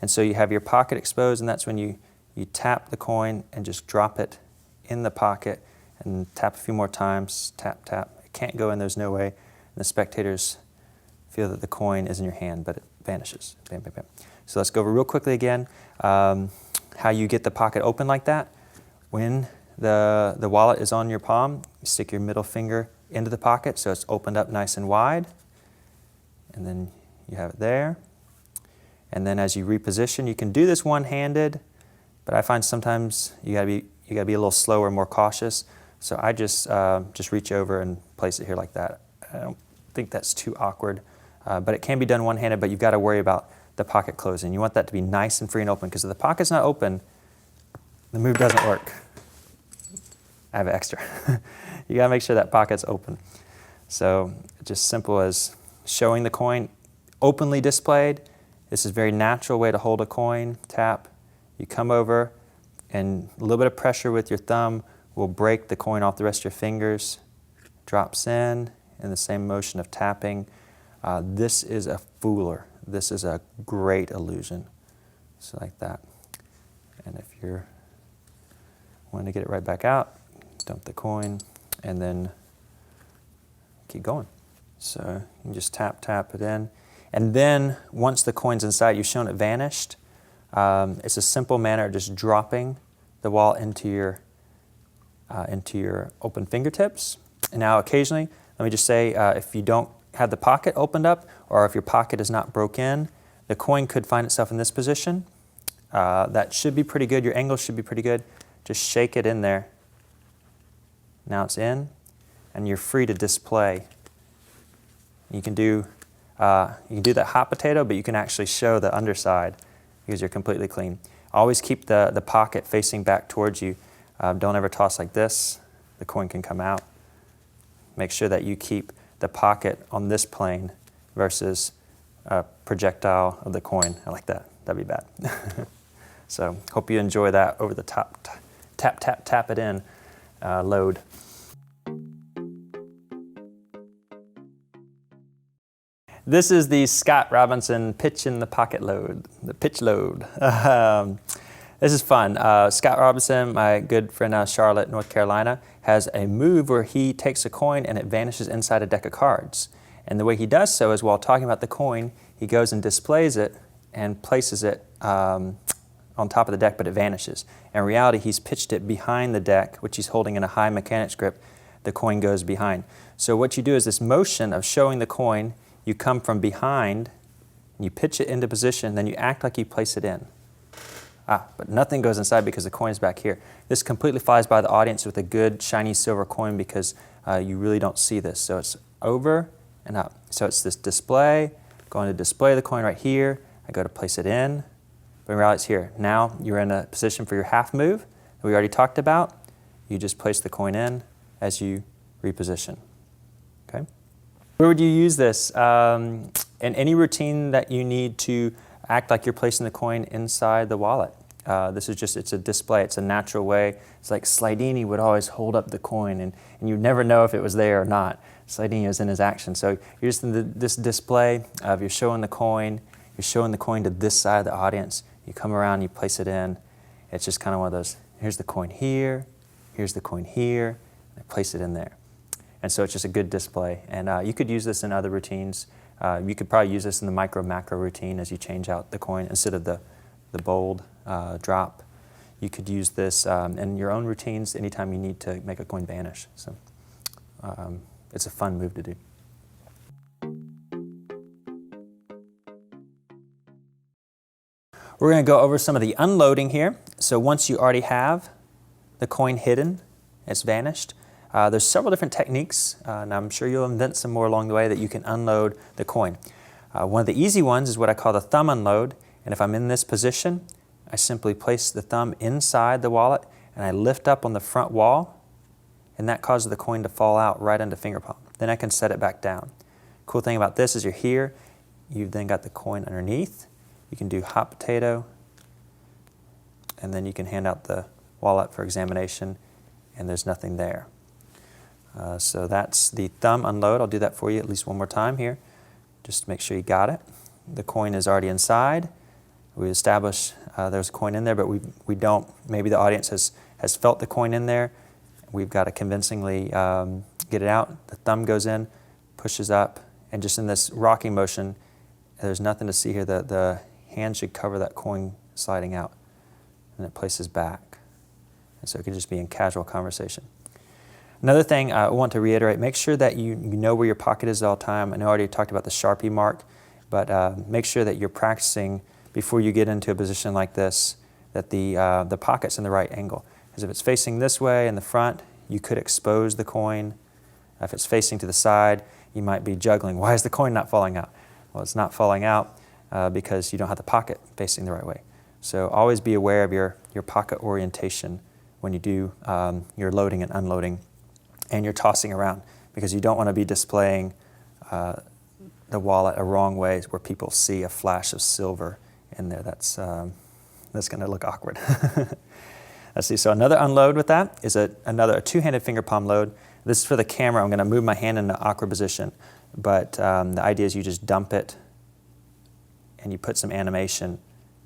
And so you have your pocket exposed, and that's when you tap the coin and just drop it in the pocket and tap a few more times, tap, tap. It can't go in, there's no way. And the spectators feel that the coin is in your hand, but it vanishes. Bam, bam, bam. So let's go over real quickly again how you get the pocket open like that. When the wallet is on your palm, you stick your middle finger into the pocket so it's opened up nice and wide. And then you have it there. And then as you reposition, you can do this one-handed, but I find sometimes you gotta be a little slower, more cautious. So I just reach over and place it here like that. I don't think that's too awkward, but it can be done one-handed, but you've got to worry about the pocket closing. You want that to be nice and free and open, because if the pocket's not open, the move doesn't work. I have extra. You got to make sure that pocket's open. So just simple as showing the coin openly displayed. This is a very natural way to hold a coin. Tap. You come over, and a little bit of pressure with your thumb will break the coin off the rest of your fingers. Drops in the same motion of tapping. This is a fooler. This is a great illusion. So like that. And if you're wanting to get it right back out, dump the coin, and then keep going. So you can just tap, tap it in. And then once the coin's inside, you've shown it vanished. It's a simple manner of just dropping the wallet into your open fingertips. And now occasionally, let me just say, if you don't have the pocket opened up, or if your pocket is not broke in, the coin could find itself in this position. That should be pretty good. Your angle should be pretty good. Just shake it in there. Now it's in, and you're free to display. You can do that hot potato, but you can actually show the underside because you're completely clean. Always keep the pocket facing back towards you. Don't ever toss like this. The coin can come out. Make sure that you keep the pocket on this plane versus a projectile of the coin. I like that. That'd be bad. So hope you enjoy that over the top, tap, tap, tap it in load. This is the Scott Robinson pitch in the pocket load, the pitch load. This is fun. Scott Robinson, my good friend out of Charlotte, North Carolina, has a move where he takes a coin and it vanishes inside a deck of cards. And the way he does so is while talking about the coin, he goes and displays it and places it on top of the deck, but it vanishes. In reality, he's pitched it behind the deck, which he's holding in a high mechanics grip. The coin goes behind. So what you do is this motion of showing the coin, you come from behind, and you pitch it into position, then you act like you place it in. But nothing goes inside because the coin's back here. This completely flies by the audience with a good shiny silver coin because you really don't see this. So it's over and up. So it's this display, going to display the coin right here. I go to place it in, but in reality it's here. Now you're in a position for your half move that we already talked about. You just place the coin in as you reposition. Okay? Where would you use this? In any routine that you need to act like you're placing the coin inside the wallet. This is just, it's a display, it's a natural way. It's like Slidini would always hold up the coin and you'd never know if it was there or not. Slidini is in his action. So you're just in this display of you're showing the coin to this side of the audience. You come around, you place it in. It's just kind of one of those, here's the coin here, here's the coin here, and I place it in there. And so it's just a good display. And you could use this in other routines. You could probably use this in the micro-macro routine as you change out the coin instead of the bold drop. You could use this in your own routines anytime you need to make a coin vanish. So it's a fun move to do. We're going to go over some of the unloading here. So once you already have the coin hidden, it's vanished. There's several different techniques, and I'm sure you'll invent some more along the way that you can unload the coin. One of the easy ones is what I call the thumb unload, and if I'm in this position, I simply place the thumb inside the wallet and I lift up on the front wall, and that causes the coin to fall out right into finger palm. Then I can set it back down. Cool thing about this is you're here, you've then got the coin underneath. You can do hot potato, and then you can hand out the wallet for examination, and there's nothing there. So that's the thumb unload. I'll do that for you at least one more time here, just to make sure you got it. The coin is already inside. We established there's a coin in there, but we don't, maybe the audience has felt the coin in there. We've got to convincingly get it out. The thumb goes in, pushes up, and just in this rocking motion, there's nothing to see here. The hand should cover that coin sliding out, and it places back. And so it can just be in casual conversation. Another thing I want to reiterate, make sure that you know where your pocket is at all time. I know I already talked about the Sharpie mark, but make sure that you're practicing before you get into a position like this, that the pocket's in the right angle. Because if it's facing this way in the front, you could expose the coin. If it's facing to the side, you might be juggling. Why is the coin not falling out? Well, it's not falling out because you don't have the pocket facing the right way. So always be aware of your pocket orientation when you do your loading and unloading and your tossing around, because you don't want to be displaying the wallet a wrong way where people see a flash of silver in there. That's going to look awkward. Let's see, so another unload with that is another two-handed finger palm load. This is for the camera. I'm going to move my hand in an awkward position, but the idea is you just dump it and you put some animation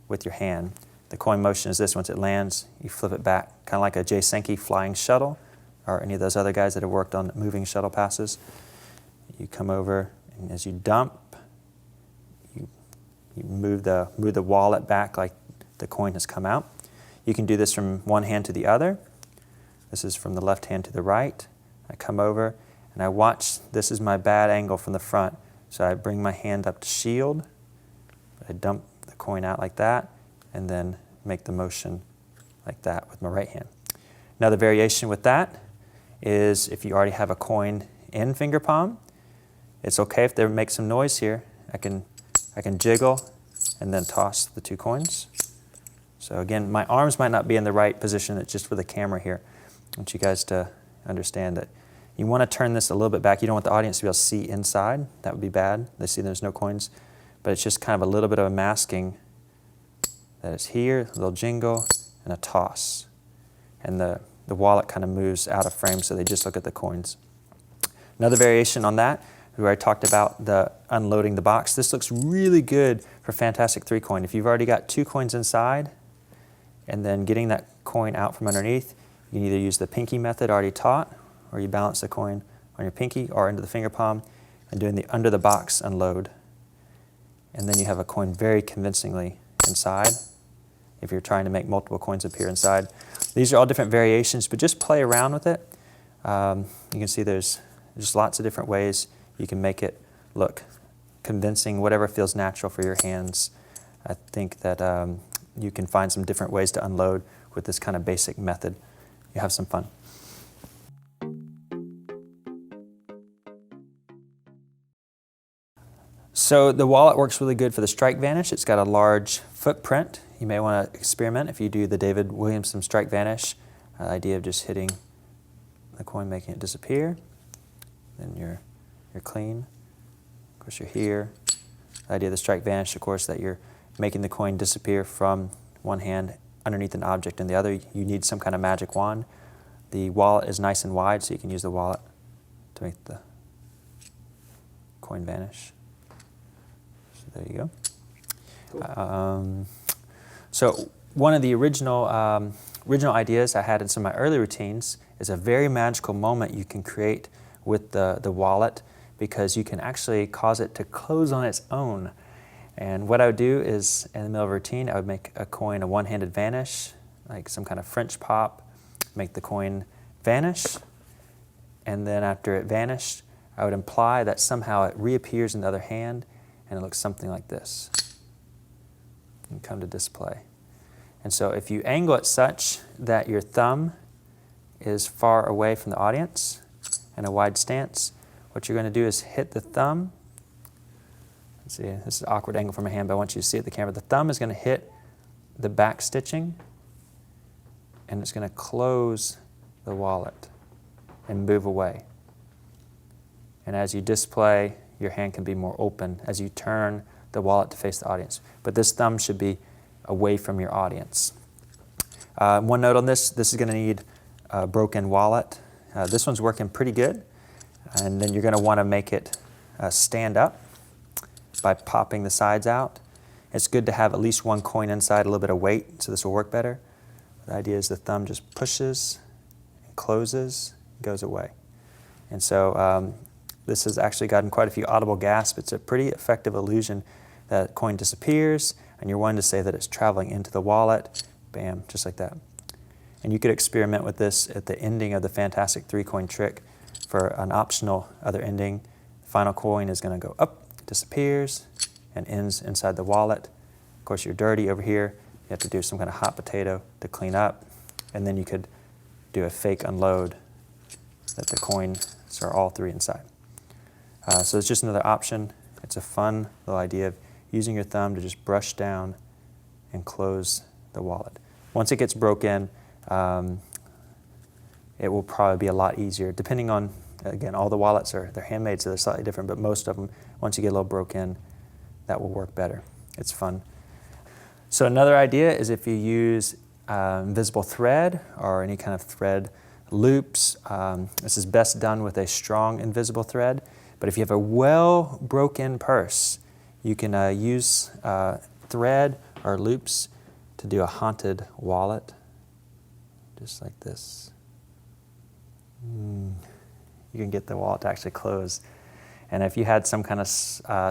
with your hand. The coin motion is this: once it lands, you flip it back, kind of like a Jay Sankey flying shuttle, or any of those other guys that have worked on moving shuttle passes. You come over, and as you dump, you move the wallet back like the coin has come out. You can do this from one hand to the other. This is from the left hand to the right. I come over and I watch. This is my bad angle from the front. So I bring my hand up to shield. I dump the coin out like that and then make the motion like that with my right hand. Another variation with that is if you already have a coin in finger palm, it's okay if they make some noise here. I can jiggle and then toss the two coins. So again, my arms might not be in the right position. It's just for the camera here. I want you guys to understand that you want to turn this a little bit back. You don't want the audience to be able to see inside. That would be bad. They see there's no coins. But it's just kind of a little bit of a masking that it's here, a little jingle, and a toss. And the wallet kind of moves out of frame so they just look at the coins. Another variation on that, where I talked about the unloading the box. This looks really good for Fantastic 3 coin. If you've already got two coins inside, and then getting that coin out from underneath, you can either use the pinky method already taught, or you balance the coin on your pinky or into the finger palm and doing the under the box unload. And then you have a coin very convincingly inside if you're trying to make multiple coins appear inside. These are all different variations, but just play around with it. You can see there's just lots of different ways you can make it look convincing, whatever feels natural for your hands. I think that you can find some different ways to unload with this kind of basic method. You have some fun. So the wallet works really good for the strike vanish. It's got a large footprint. You may want to experiment if you do the David Williamson strike vanish. The idea of just hitting the coin, making it disappear. Then you're clean. Of course, you're here. The idea of the strike vanish, of course, that you're making the coin disappear from one hand underneath an object in the other. You need some kind of magic wand. The wallet is nice and wide, so you can use the wallet to make the coin vanish. So there you go. Cool. So one of the original ideas I had in some of my early routines is a very magical moment you can create with the wallet, because you can actually cause it to close on its own. And what I would do is, in the middle of a routine, I would make a coin a one-handed vanish, like some kind of French pop, make the coin vanish, and then after it vanished, I would imply that somehow it reappears in the other hand, and it looks something like this. And come to display. And so if you angle it such that your thumb is far away from the audience and a wide stance, what you're going to do is hit the thumb. Let's see, this is an awkward angle from my hand, but I want you to see it at the camera. The thumb is going to hit the back stitching, and it's going to close the wallet and move away. And as you display, your hand can be more open as you turn the wallet to face the audience. But this thumb should be away from your audience. One note on this is going to need a broken wallet. This one's working pretty good. And then you're going to want to make it stand up by popping the sides out. It's good to have at least one coin inside, a little bit of weight, so this will work better. The idea is the thumb just pushes and closes, goes away. And so this has actually gotten quite a few audible gasps. It's a pretty effective illusion that coin disappears, and you're wanting to say that it's traveling into the wallet. Bam, just like that. And you could experiment with this at the ending of the fantastic 3-coin trick for an optional other ending. The final coin is going to go up, disappears, and ends inside the wallet. Of course, you're dirty over here. You have to do some kind of hot potato to clean up. And then you could do a fake unload that the coins are all 3 inside. So it's just another option. It's a fun little idea of using your thumb to just brush down and close the wallet. Once it gets broken, it will probably be a lot easier, depending on, again, all the wallets they're handmade, so they're slightly different, but most of them, once you get a little broken, that will work better. It's fun. So another idea is if you use invisible thread or any kind of thread loops. This is best done with a strong invisible thread, but if you have a well broken purse, you can use thread or loops to do a haunted wallet, just like this. You can get the wallet to actually close. And if you had some kind of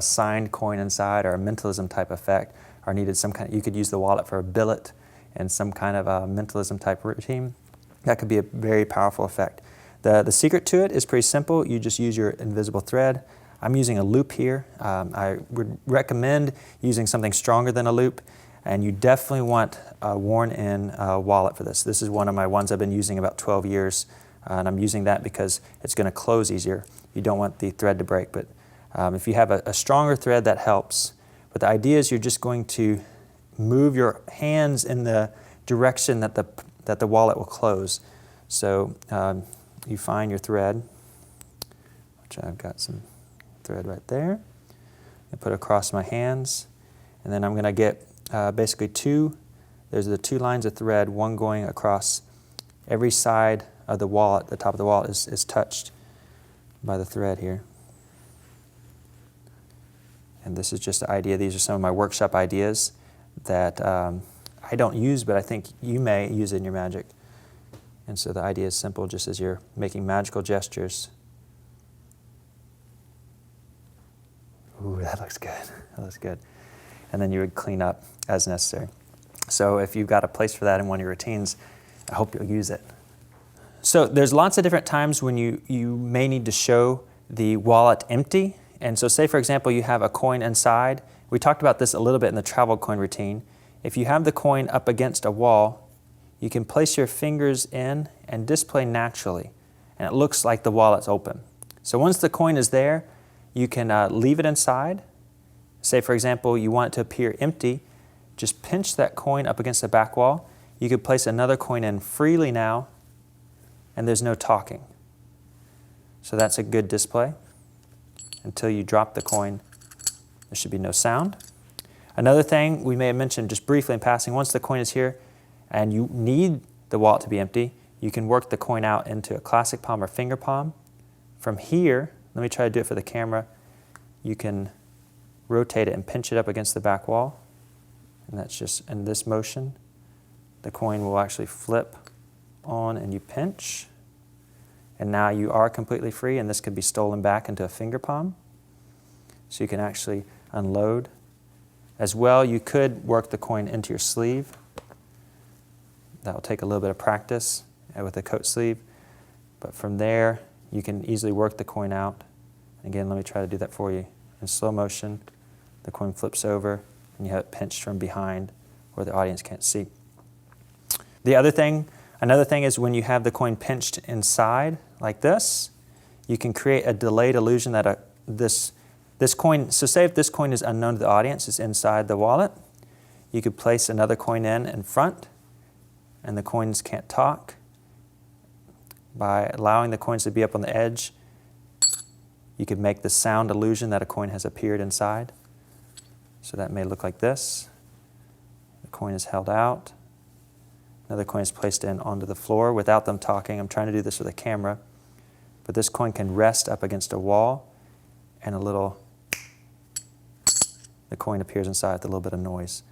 signed coin inside or a mentalism type effect, or needed some kind, you could use the wallet for a billet and some kind of a mentalism type routine. That could be a very powerful effect. The secret to it is pretty simple. You just use your invisible thread. I'm using a loop here. I would recommend using something stronger than a loop, and you definitely want a worn-in wallet for this. This is one of my ones I've been using about 12 years, and I'm using that because it's going to close easier. You don't want the thread to break, but if you have a stronger thread, that helps. But the idea is you're just going to move your hands in the direction that the wallet will close. So you find your thread, which I've got some thread right there. I put it across my hands, and then I'm going to get basically there's the 2 lines of thread, one going across every side of the wallet. The top of the wallet is touched by the thread here. And this is just the idea. These are some of my workshop ideas that I don't use, but I think you may use it in your magic. And so the idea is simple, just as you're making magical gestures. Ooh, that looks good. That looks good. And then you would clean up as necessary. So if you've got a place for that in one of your routines, I hope you'll use it. So there's lots of different times when you may need to show the wallet empty. And so say, for example, you have a coin inside. We talked about this a little bit in the travel coin routine. If you have the coin up against a wall, you can place your fingers in and display naturally, and it looks like the wallet's open. So once the coin is there, you can leave it inside. Say, for example, you want it to appear empty, just pinch that coin up against the back wall. You could place another coin in freely now, and there's no talking. So that's a good display. Until you drop the coin, there should be no sound. Another thing we may have mentioned just briefly in passing, once the coin is here and you need the wallet to be empty, you can work the coin out into a classic palm or finger palm. From here, let me try to do it for the camera, you can rotate it and pinch it up against the back wall. And that's just in this motion. The coin will actually flip on and you pinch. And now you are completely free, and this could be stolen back into a finger palm. So you can actually unload. As well, you could work the coin into your sleeve. That will take a little bit of practice with a coat sleeve. But from there, you can easily work the coin out. Again, let me try to do that for you. In slow motion, the coin flips over, and you have it pinched from behind where the audience can't see. Another thing is when you have the coin pinched inside like this, you can create a delayed illusion that this coin, so say if this coin is unknown to the audience, it's inside the wallet, You could place another coin in front, and the coins can't talk. By allowing the coins to be up on the edge, you could make the sound illusion that a coin has appeared inside. So that may look like this. The coin is held out. Another coin is placed in onto the floor without them talking. I'm trying to do this with a camera. But this coin can rest up against a wall, and the coin appears inside with a little bit of noise.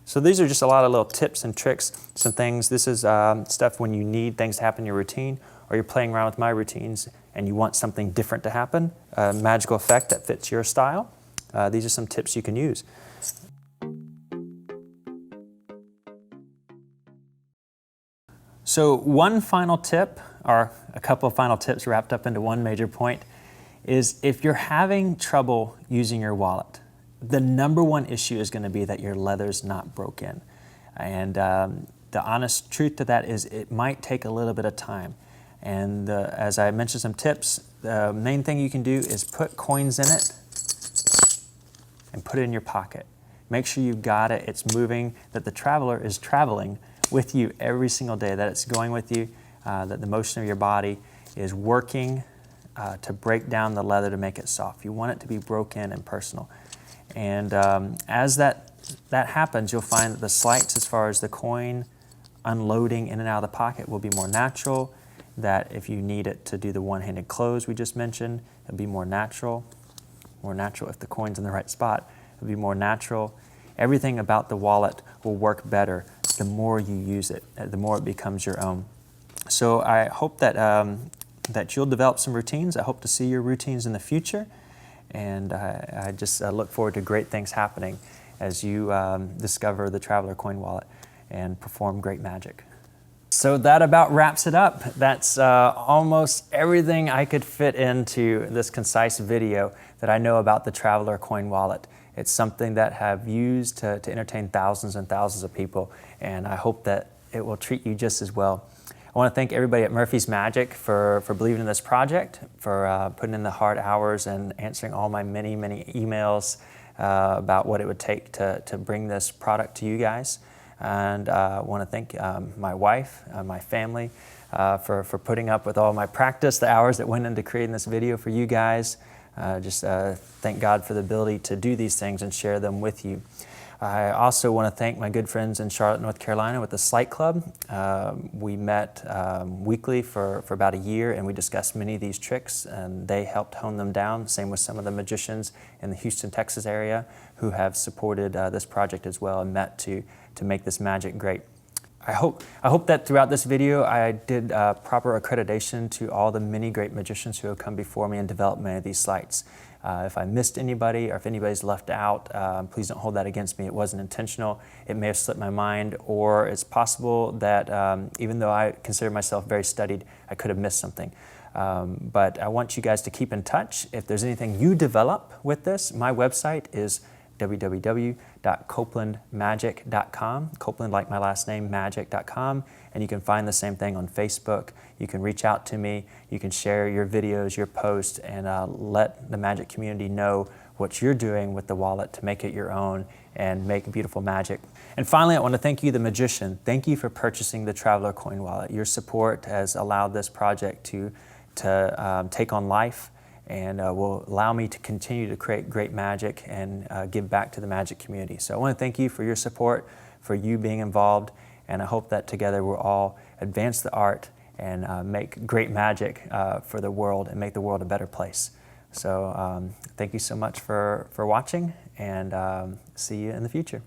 So these are just a lot of little tips and tricks, some things. This is stuff when you need things to happen in your routine, or you're playing around with my routines and you want something different to happen, a magical effect that fits your style. These are some tips you can use. So one final tip, or a couple of final tips wrapped up into one major point, is if you're having trouble using your wallet, the number one issue is going to be that your leather's not broken. And the honest truth to that is it might take a little bit of time. And as I mentioned some tips, the main thing you can do is put coins in it and put it in your pocket. Make sure you've got it, it's moving, that the traveler is traveling with you every single day, that it's going with you, that the motion of your body is working to break down the leather to make it soft. You want it to be broken and personal. And as that happens, you'll find that the sleights as far as the coin unloading in and out of the pocket will be more natural, that if you need it to do the one-handed close we just mentioned, it'll be more natural if the coin's in the right spot, it'll be more natural. Everything about the wallet will work better the more you use it, the more it becomes your own. So I hope that, that you'll develop some routines. I hope to see your routines in the future. And I just look forward to great things happening as you discover the Traveler Coin Wallet and perform great magic. So that about wraps it up. That's almost everything I could fit into this concise video that I know about the Traveler Coin Wallet. It's something that I've used to entertain thousands and thousands of people, and I hope that it will treat you just as well. I want to thank everybody at Murphy's Magic for believing in this project, for putting in the hard hours and answering all my many, many emails about what it would take to bring this product to you guys. And I want to thank my wife, my family, for putting up with all my practice, the hours that went into creating this video for you guys. Thank God for the ability to do these things and share them with you. I also want to thank my good friends in Charlotte, North Carolina with the Sleight Club. We met weekly for about a year, and we discussed many of these tricks, and they helped hone them down. Same with some of the magicians in the Houston, Texas area who have supported this project as well and met to make this magic great. I hope that throughout this video I did proper accreditation to all the many great magicians who have come before me and developed many of these sleights. If I missed anybody or if anybody's left out, please don't hold that against me. It wasn't intentional. It may have slipped my mind, or it's possible that even though I consider myself very studied, I could have missed something. But I want you guys to keep in touch. If there's anything you develop with this, my website is www.copelandmagic.com. Copeland, like my last name, magic.com. And you can find the same thing on Facebook. You can reach out to me. You can share your videos, your posts, and let the magic community know what you're doing with the wallet to make it your own and make beautiful magic. And finally, I want to thank you, the magician. Thank you for purchasing the Traveler Coin Wallet. Your support has allowed this project to take on life, and will allow me to continue to create great magic and give back to the magic community. So I want to thank you for your support, for you being involved, and I hope that together we'll all advance the art and make great magic for the world and make the world a better place. So thank you so much for watching, and see you in the future.